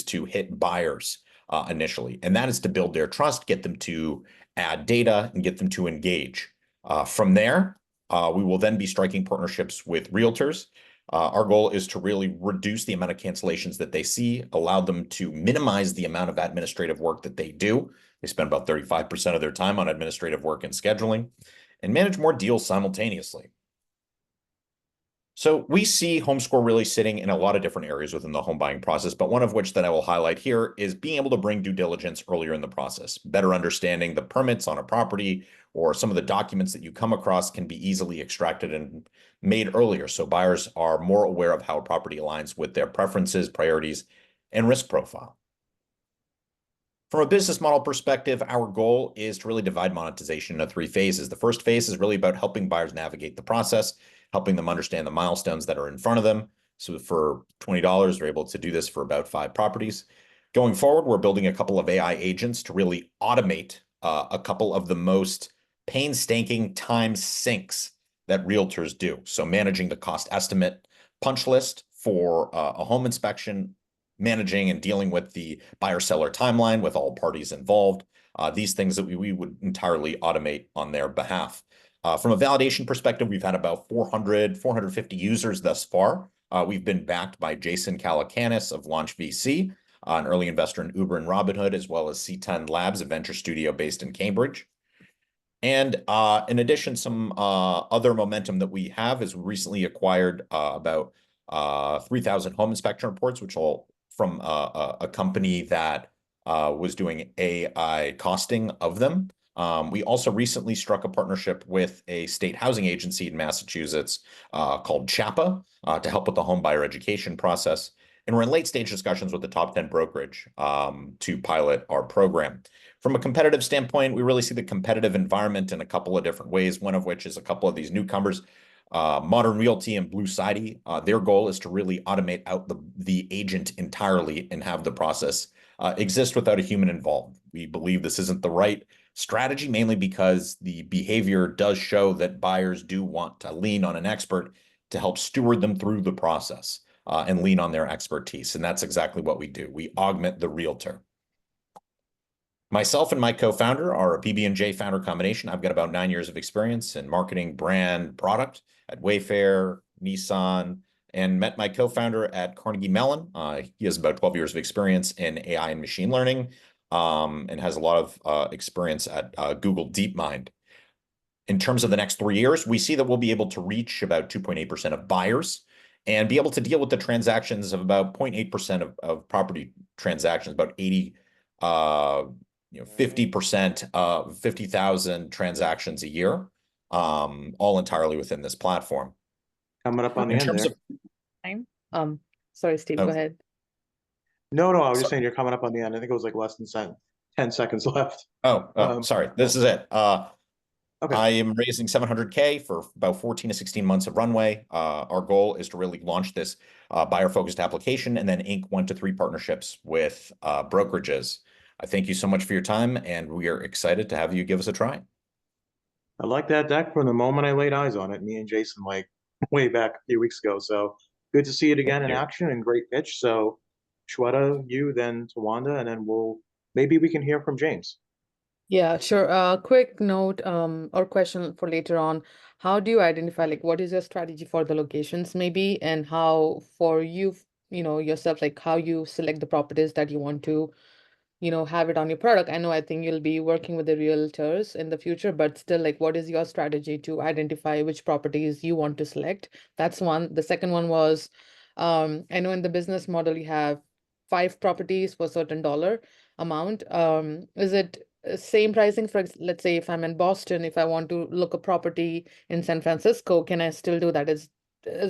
to hit buyers initially, and that is to build their trust, get them to add data, and get them to engage. From there, we will then be striking partnerships with realtors. Our goal is to really reduce the amount of cancellations that they see, allow them to minimize the amount of administrative work that they do. They spend about 35% of their time on administrative work and scheduling, and manage more deals simultaneously. So we see HomeScore really sitting in a lot of different areas within the home buying process, but one of which that I will highlight here is being able to bring due diligence earlier in the process. Better understanding the permits on a property or some of the documents that you come across can be easily extracted and made earlier, so buyers are more aware of how a property aligns with their preferences, priorities, and risk profile. From a business model perspective, our goal is to really divide monetization into 3 phases. The first phase is really about helping buyers navigate the process, helping them understand the milestones that are in front of them. So for $20, they're able to do this for about 5 properties. Going forward, we're building a couple of AI agents to really automate a couple of the most painstaking time sinks that realtors do. So managing the cost estimate punch list for a home inspection, managing and dealing with the buyer-seller timeline with all parties involved, these things that we would entirely automate on their behalf. From a validation perspective, we've had about 450 users thus far. We've been backed by Jason Calacanis of Launch VC, an early investor in Uber and Robinhood, as well as C10 Labs, a venture studio based in Cambridge. And in addition, some other momentum that we have is we recently acquired about 3,000 home inspection reports, which all from a company that was doing AI costing of them. We also recently struck a partnership with a state housing agency in Massachusetts called CHAPA to help with the home buyer education process. And we're in late stage discussions with the top 10 brokerage to pilot our program. From a competitive standpoint, we really see the competitive environment in a couple of different ways, one of which is a couple of these newcomers, Modern Realty and Blue Sidey. Their goal is to really automate out the agent entirely and have the process exist without a human involved. We believe this isn't the right strategy, mainly because the behavior does show that buyers do want to lean on an expert to help steward them through the process and lean on their expertise. And that's exactly what we do. We augment the realtor. Myself and my co-founder are a PB&J founder combination. I've got about 9 years of experience in marketing, brand, product at Wayfair, Nissan, and met my co-founder at Carnegie Mellon. He has about 12 years of experience in AI and machine learning and has a lot of experience at Google DeepMind. In terms of the next 3 years, we see that we'll be able to reach about 2.8% of buyers and be able to deal with the transactions of about 0.8% of property transactions, about 50% of 50,000 transactions a year, all entirely within this platform. Coming up on the In end terms there. Time. Sorry, Steve, go ahead. No, I was just saying you're coming up on the end. I think it was like less than 10 seconds left. Sorry. This is it. Okay. I am raising 700K for about 14 to 16 months of runway. Our goal is to really launch this buyer-focused application and then ink 1 to 3 partnerships with brokerages. I thank you so much for your time, and we are excited to have you give us a try. I like that deck from the moment I laid eyes on it. Me and Jason, like way back a few weeks ago. So good to see it again in action and great pitch. So Shweta, you, then Tawanda, and then maybe we can hear from James. Yeah, sure. Quick note or question for later on. How do you identify, like, what is your strategy for the locations maybe, and how for you, yourself, like how you select the properties that you want to, have it on your product? I think you'll be working with the realtors in the future, but still, like, what is your strategy to identify which properties you want to select? That's one. The second one was, I know in the business model you have 5 properties for a certain dollar amount. Is it same pricing for, let's say, if I'm in Boston, if I want to look a property in San Francisco, can I still do that? Is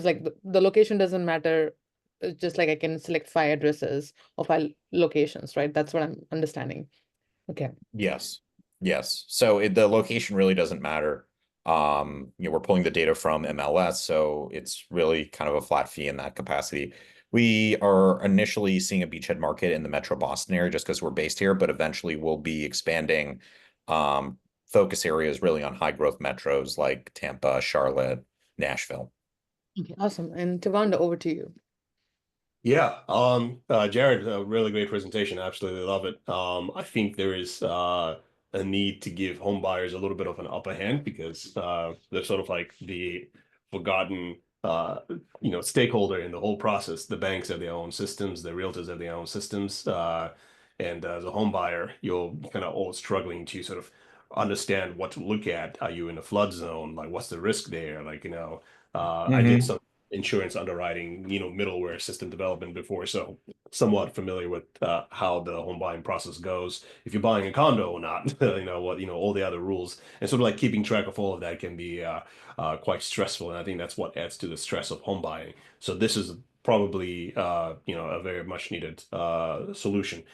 like the location doesn't matter. It's just like I can select 5 addresses or 5 locations, right? That's what I'm understanding. Okay. Yes. So the location really doesn't matter. We're pulling the data from MLS, so it's really kind of a flat fee in that capacity. We are initially seeing a beachhead market in the Metro Boston area just because we're based here, but eventually we'll be expanding focus areas really on high growth metros like Tampa, Charlotte, Nashville. Okay, awesome. And Tawanda, over to you. Yeah, Jared, a really great presentation. I absolutely love it. I think there is a need to give home buyers a little bit of an upper hand because they're sort of like the forgotten stakeholder in the whole process. The banks have their own systems, the realtors have their own systems, and as a home buyer, you're kind of all struggling to sort of understand what to look at. Are you in a flood zone? Like, what's the risk there? Like, I did some insurance underwriting, middleware system development before, so somewhat familiar with how the home buying process goes. If you're buying a condo or not, all the other rules, and sort of like keeping track of all of that can be quite stressful. And I think that's what adds to the stress of home buying. So this is probably a very much needed solution.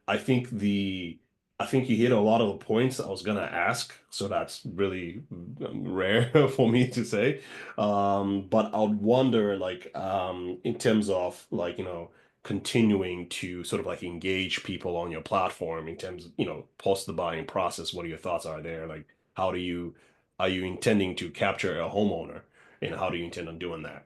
I think you hit a lot of the points I was gonna ask, so that's really rare for me to say. But I would wonder, like, in terms of like, continuing to sort of like engage people on your platform in terms of, post the buying process, what are your thoughts are there? Like, are you intending to capture a homeowner, and how do you intend on doing that?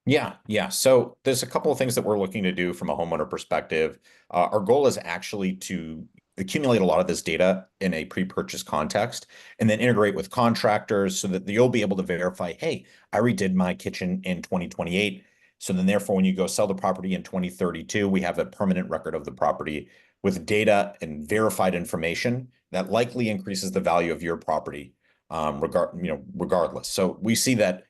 Yeah. So there's a couple of things that we're looking to do from a homeowner perspective. Our goal is actually to accumulate a lot of this data in a pre-purchase context and then integrate with contractors so that you'll be able to verify, hey, I redid my kitchen in 2028. So then therefore, when you go sell the property in 2032, we have a permanent record of the property with data and verified information that likely increases the value of your property, regardless. So we see that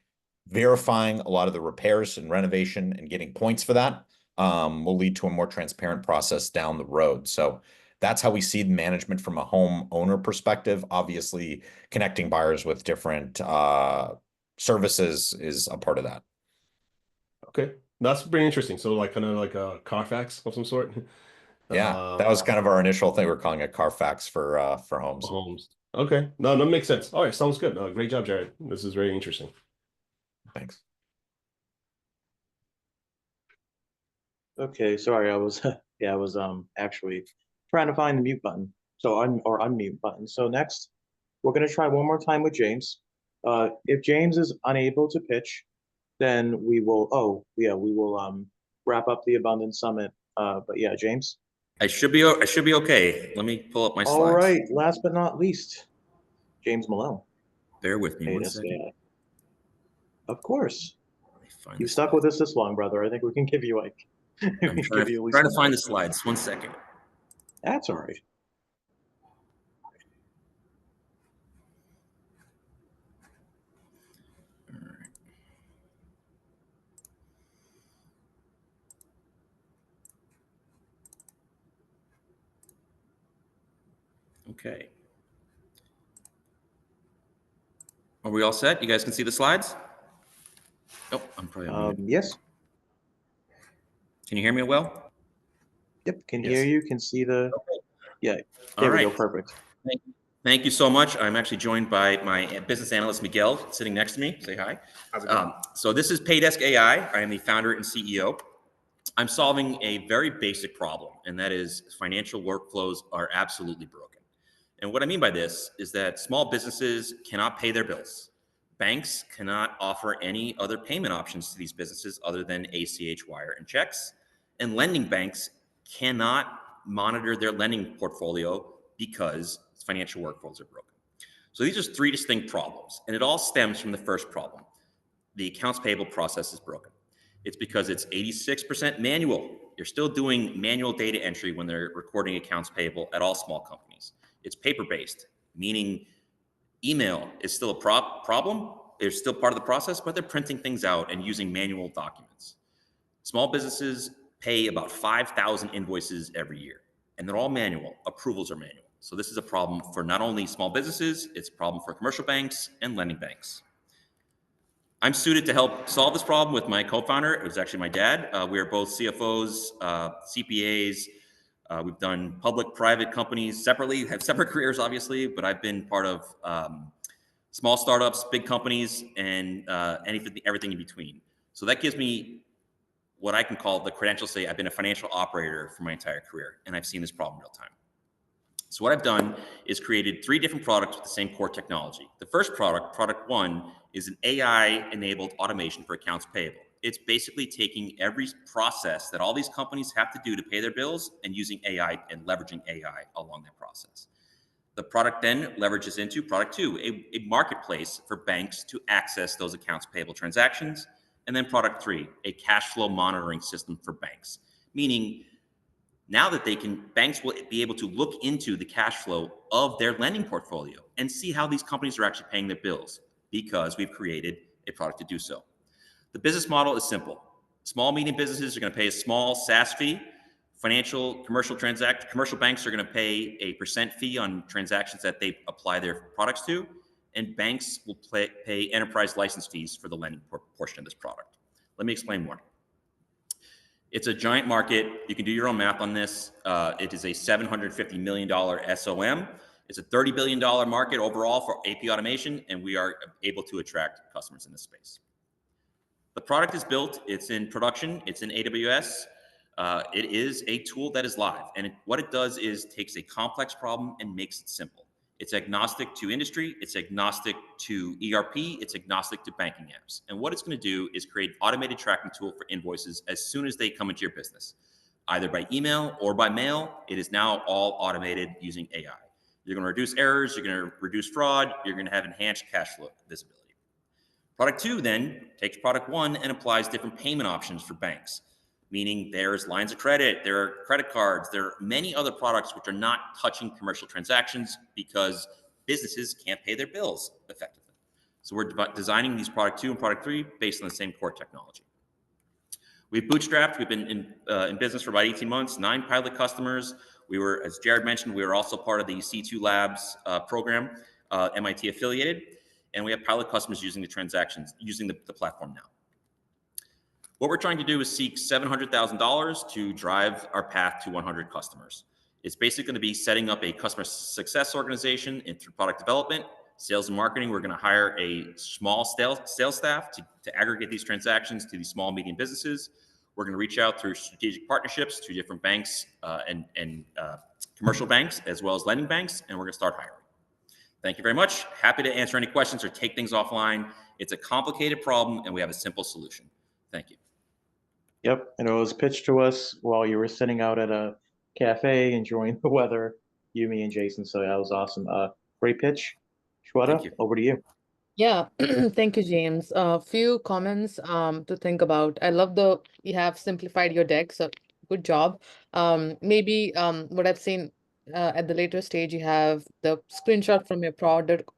verifying a lot of the repairs and renovation and getting points for that will lead to a more transparent process down the road. So that's how we see the management from a homeowner perspective. Obviously, connecting buyers with different services is a part of that. Okay, that's pretty interesting. So like kind of like a Carfax of some sort. Yeah, that was kind of our initial thing. We're calling it Carfax for homes. Homes. Okay, no, that makes sense. All right, sounds good. Great job, Jared. This is very interesting. Thanks. Okay, sorry, I was actually trying to find the mute button. So unmute button. So next, we're gonna try one more time with James. If James is unable to pitch, then we will wrap up the Abundance Summit. But yeah, James. I should be okay. Let me pull up my slides. All right, last but not least, James Malone. Bear with me one ADAS second. AI. Of course. You stuck with us this long, brother. I think we can give you like I'm trying to find the slides. 1 second. That's all right. Okay. Are we all set? You guys can see the slides? Oh, I'm probably on mute. Yes. Can you hear me well? Yep, can Yes. hear you, can see the, yeah, All there we go, right. perfect. Thank you so much. I'm actually joined by my business analyst, Miguel, sitting next to me. Say hi. How's it going? So this is Paydesk AI. I am the founder and CEO. I'm solving a very basic problem, and that is financial workflows are absolutely broken. And what I mean by this is that small businesses cannot pay their bills. Banks cannot offer any other payment options to these businesses other than ACH, wire, and checks. And lending banks cannot monitor their lending portfolio because financial workflows are broken. So these are three distinct problems, and it all stems from the first problem. The accounts payable process is broken. It's because it's 86% manual. You're still doing manual data entry when they're recording accounts payable at all small companies. It's paper-based, meaning email is still a problem. It's still part of the process, but they're printing things out and using manual documents. Small businesses pay about 5,000 invoices every year, and they're all manual. Approvals are manual. So this is a problem for not only small businesses, it's a problem for commercial banks and lending banks. I'm suited to help solve this problem with my co-founder. It was actually my dad. We are both CFOs, CPAs. We've done public-private companies separately, have separate careers, obviously, but I've been part of small startups, big companies, and everything in between. So that gives me what I can call the credentials say I've been a financial operator for my entire career, and I've seen this problem real time. So what I've done is created 3 different products with the same core technology. The first product, product 1, is an AI-enabled automation for accounts payable. It's basically taking every process that all these companies have to do to pay their bills and using AI and leveraging AI along that process. The product then leverages into product 2, a marketplace for banks to access those accounts payable transactions. And then product 3, a cash flow monitoring system for banks, meaning now that banks will be able to look into the cash flow of their lending portfolio and see how these companies are actually paying their bills because we've created a product to do so. The business model is simple. Small, medium businesses are going to pay a small SaaS fee. Commercial banks are going to pay a % fee on transactions that they apply their products to, and banks will pay enterprise license fees for the lending portion of this product. Let me explain more. It's a giant market. You can do your own math on this. It is a $750 million SOM. It's a $30 billion market overall for AP automation, and we are able to attract customers in this space. The product is built. It's in production. It's in AWS. It is a tool that is live. And what it does is takes a complex problem and makes it simple. It's agnostic to industry. It's agnostic to ERP. It's agnostic to banking apps. And what it's going to do is create an automated tracking tool for invoices as soon as they come into your business, either by email or by mail. It is now all automated using AI. You're going to reduce errors. You're going to reduce fraud. You're going to have enhanced cash flow visibility. Product 2 then takes product 1 and applies different payment options for banks, meaning there's lines of credit, there are credit cards, there are many other products which are not touching commercial transactions because businesses can't pay their bills effectively. So we're designing these product 2 and product 3 based on the same core technology. We've bootstrapped. We've been in business for about 18 months, 9 pilot customers. We were, as Jared mentioned, we were also part of the C2 Labs program, MIT affiliated, and we have pilot customers using the transactions, using the platform now. What we're trying to do is seek $700,000 to drive our path to 100 customers. It's basically going to be setting up a customer success organization and through product development, sales and marketing. We're going to hire a small sales staff to aggregate these transactions to these small, medium businesses. We're going to reach out through strategic partnerships to different banks and commercial banks, as well as lending banks, and we're going to start hiring. Thank you very much. Happy to answer any questions or take things offline. It's a complicated problem, and we have a simple solution. Thank you. Yep, and it was pitched to us while you were sitting out at a cafe enjoying the weather, you, me, and Jason, so that was awesome. Great pitch. Shweta, over to you. Yeah, thank you, James. A few comments to think about. I love you have simplified your deck, so good job. Maybe what I've seen at the later stage, you have the screenshot from your product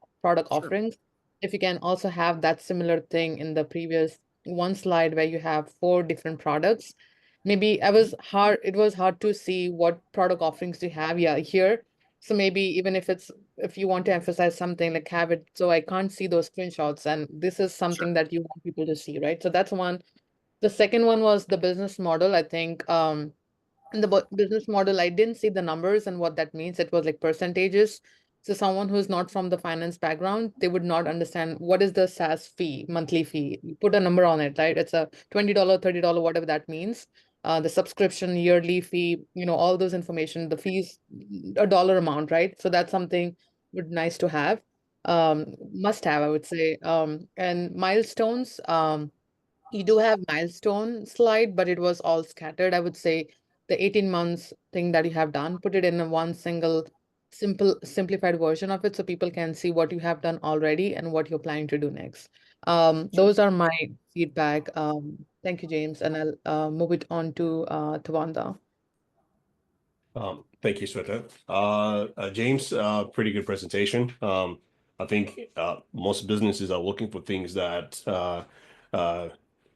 offerings. If you can also have that similar thing in the previous one slide where you have 4 different products. Maybe it was hard to see what product offerings do you have. Yeah, here So maybe even if you want to emphasize something, like have it so I can't see those screenshots, and this is something that you want people to see, right? So that's one. The second one was the business model. I think in the business model, I didn't see the numbers and what that means. It was like percentages. So someone who's not from the finance background, they would not understand what is the SaaS fee, monthly fee. You put a number on it, right? It's a $20, $30, whatever that means. The subscription, yearly fee, all those information, the fees, a dollar amount, right? So that's something would nice to have. Must have, I would say. And milestones. You do have milestone slide, but it was all scattered. I would say the 18 months thing that you have done, put it in a one single simplified version of it so people can see what you have done already and what you're planning to do next. Those are my feedback. Thank you, James, and I'll move it on to Tawanda. Thank you, Sweta. James, pretty good presentation. I think most businesses are looking for things that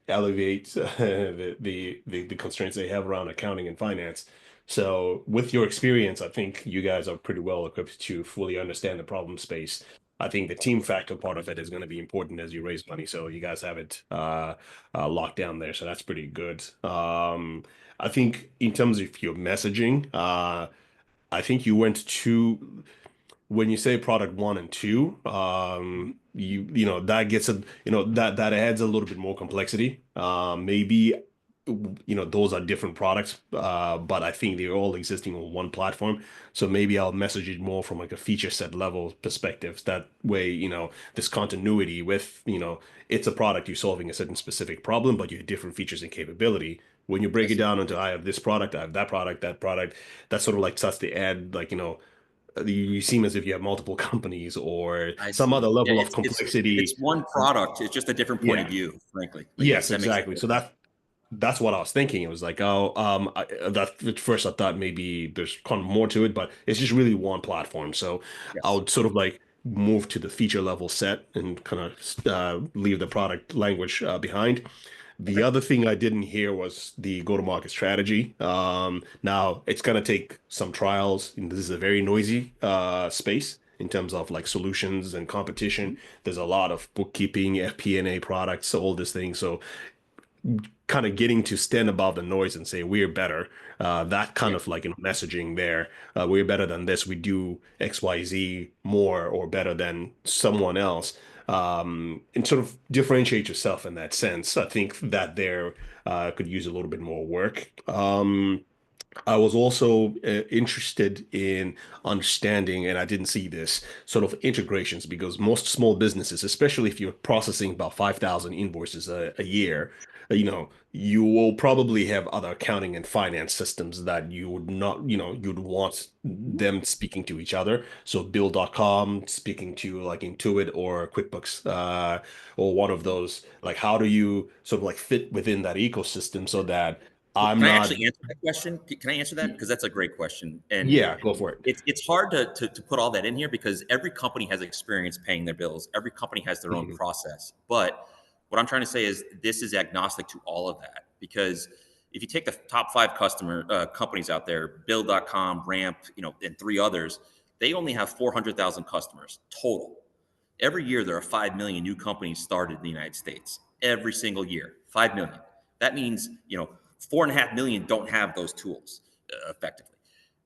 alleviate the constraints they have around accounting and finance. So with your experience, I think you guys are pretty well equipped to fully understand the problem space. I think the team factor part of it is going to be important as you raise money. So you guys have it locked down there. So that's pretty good. I think in terms of your messaging, I think you went to when you say product 1 and 2, that gets that adds a little bit more complexity. Maybe those are different products, but I think they're all existing on one platform. So maybe I'll message it more from like a feature set level perspective. That way, this continuity with, it's a product, you're solving a certain specific problem, but you have different features and capability. When you break it down into I have this product, I have that product, that sort of like starts to add like, you seem as if you have multiple companies or some other level of complexity. It's one product. It's just a different point of view, frankly. But yes, that makes exactly. So that's what I was thinking. It was like, at first I thought maybe there's kind of more to it, but it's just really one platform. So I would sort of like move to the feature level set and kind of leave the product language behind. The other thing I didn't hear was the go-to-market strategy. Now it's gonna take some trials, and this is a very noisy space in terms of like solutions and competition. There's a lot of bookkeeping, FP&A products, all these things. So kind of getting to stand above the noise and say we're better. That kind of like messaging there. We're better than this. We do XYZ more or better than someone else. And sort of differentiate yourself in that sense. I think that there could use a little bit more work. I was also interested in understanding, and I didn't see this, sort of integrations, because most small businesses, especially if you're processing about 5,000 invoices a year, you will probably have other accounting and finance systems that you would not, you'd want them speaking to each other. So Bill.com speaking to like Intuit or QuickBooks or one of those. Like, how do you sort of like fit within that ecosystem so that Can I actually answer that question? Can I answer that? Because that's a great question. And yeah, go for it. It's hard to put all that in here because every company has experience paying their bills. Every company has their own process. But what I'm trying to say is this is agnostic to all of that, because if you take the top 5 companies out there, Bill.com, Ramp, and 3 others, they only have 400,000 customers total. Every year there are 5 million new companies started in the United States. Every single year, 5 million. That means 4.5 million don't have those tools effectively.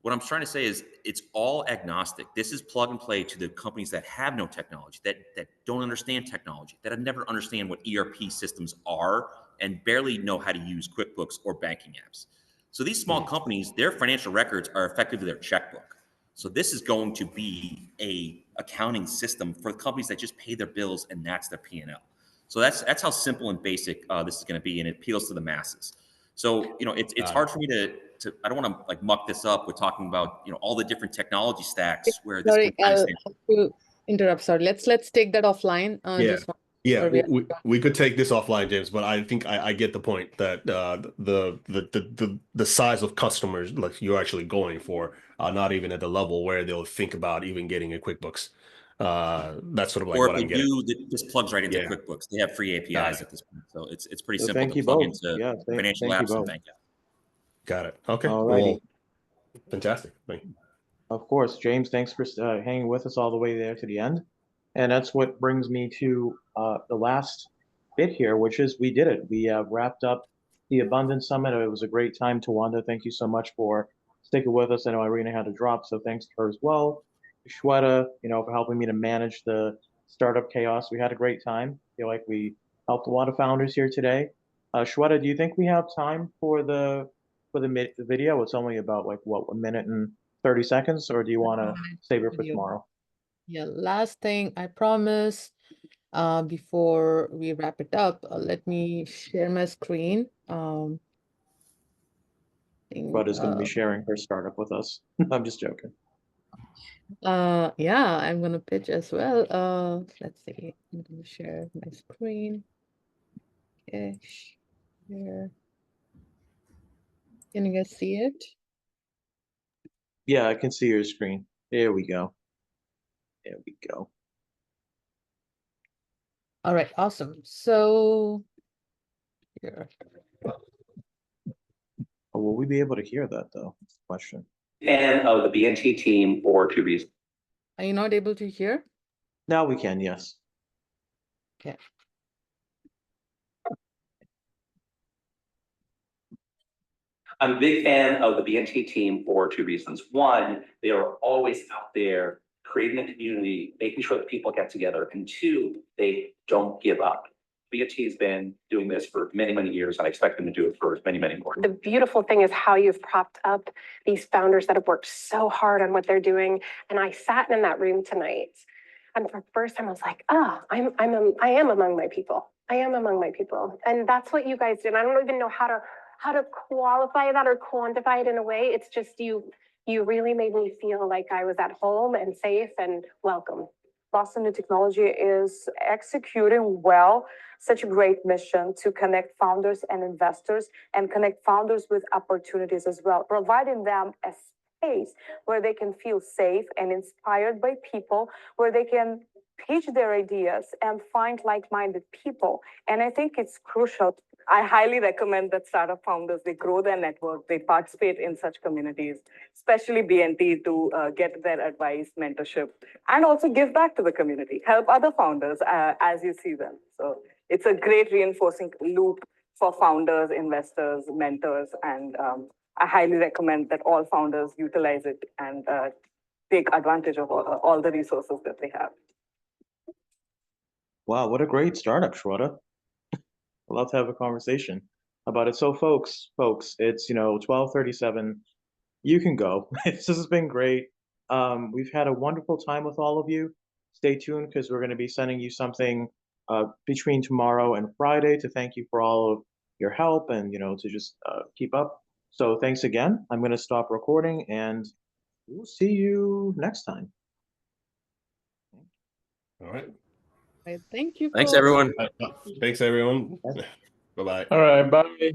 What I'm trying to say is it's all agnostic. This is plug and play to the companies that have no technology, that don't understand technology, that have never understand what ERP systems are and barely know how to use QuickBooks or banking apps. So these small companies, their financial records are effectively their checkbook. So this is going to be a accounting system for companies that just pay their bills and that's their P&L. So that's how simple and basic this is going to be, and it appeals to the masses. So, it's hard for me to I don't want to like muck this up with talking about, all the different technology stacks where this Sorry, I'll have to interrupt. Sorry, let's take that offline. We could take this offline, James, but I think I get the point that the size of customers like you're actually going for are not even at the level where they'll think about even getting a QuickBooks. That's sort of like or what if I'm they getting. do, this plugs right into QuickBooks. They have free APIs at this point, so it's pretty simple thank to you plug both. into financial thank you apps and both. bank apps. Got it. Okay. Alrighty. Well, fantastic. Thank you. Of course, James, thanks for hanging with us all the way there to the end. And that's what brings me to the last bit here, which is we did it. We wrapped up the Abundance Summit. It was a great time. Tawanda, thank you so much for sticking with us. I know Irina had to drop, so thanks to her as well. Shweta, for helping me to manage the startup chaos. We had a great time. I feel like we helped a lot of founders here today. Shweta, do you think we have time for the video? It's only about 1 minute and 30 seconds, or do you want to save it for Video. tomorrow? Yeah, last thing I promise, before we wrap it up, let me share my screen. Shweta's going to be sharing her startup with us. I'm just joking. Yeah, I'm gonna pitch as well. Let's see. I'm gonna share my screen. Okay, share. Can you guys see it? Yeah, I can see your screen. There we go. There we go. All right, awesome. So here. Will we be able to hear that though? Question. And of the BNT team for 2 reasons. Are you not able to hear? Now we can, yes. Okay. I'm a big fan of the BNT team for 2 reasons. One, they are always out there creating a community, making sure that people get together. And 2, they don't give up. BNT has been doing this for many, many years, and I expect them to do it for many, many more. The beautiful thing is how you've propped up these founders that have worked so hard on what they're doing. And I sat in that room tonight, and for the first time, I was like, I am among my people. I am among my people, and that's what you guys did. I don't even know how to qualify that or quantify it in a way. It's just you really made me feel like I was at home and safe and welcome. Boston New Technology is executing well such a great mission to connect founders and investors and connect founders with opportunities as well, providing them a space where they can feel safe and inspired by people, where they can pitch their ideas and find like-minded people. And I think it's crucial. I highly recommend that startup founders, they grow their network, they participate in such communities, especially BNT, to get their advice, mentorship, and also give back to the community, help other founders as you see them. So it's a great reinforcing loop for founders, investors, mentors, and I highly recommend that all founders utilize it and take advantage of all the resources that they have. Wow, what a great startup, Shweta. I'd love to have a conversation about it. So folks, it's 12:37. You can go. This has been great. We've had a wonderful time with all of you. Stay tuned because we're going to be sending you something between tomorrow and Friday to thank you for all of your help and to just keep up. So thanks again. I'm going to stop recording and we'll see you next time. All right. Thank you. Thanks, folks. everyone. Thanks, everyone. Bye-bye. All right, bye.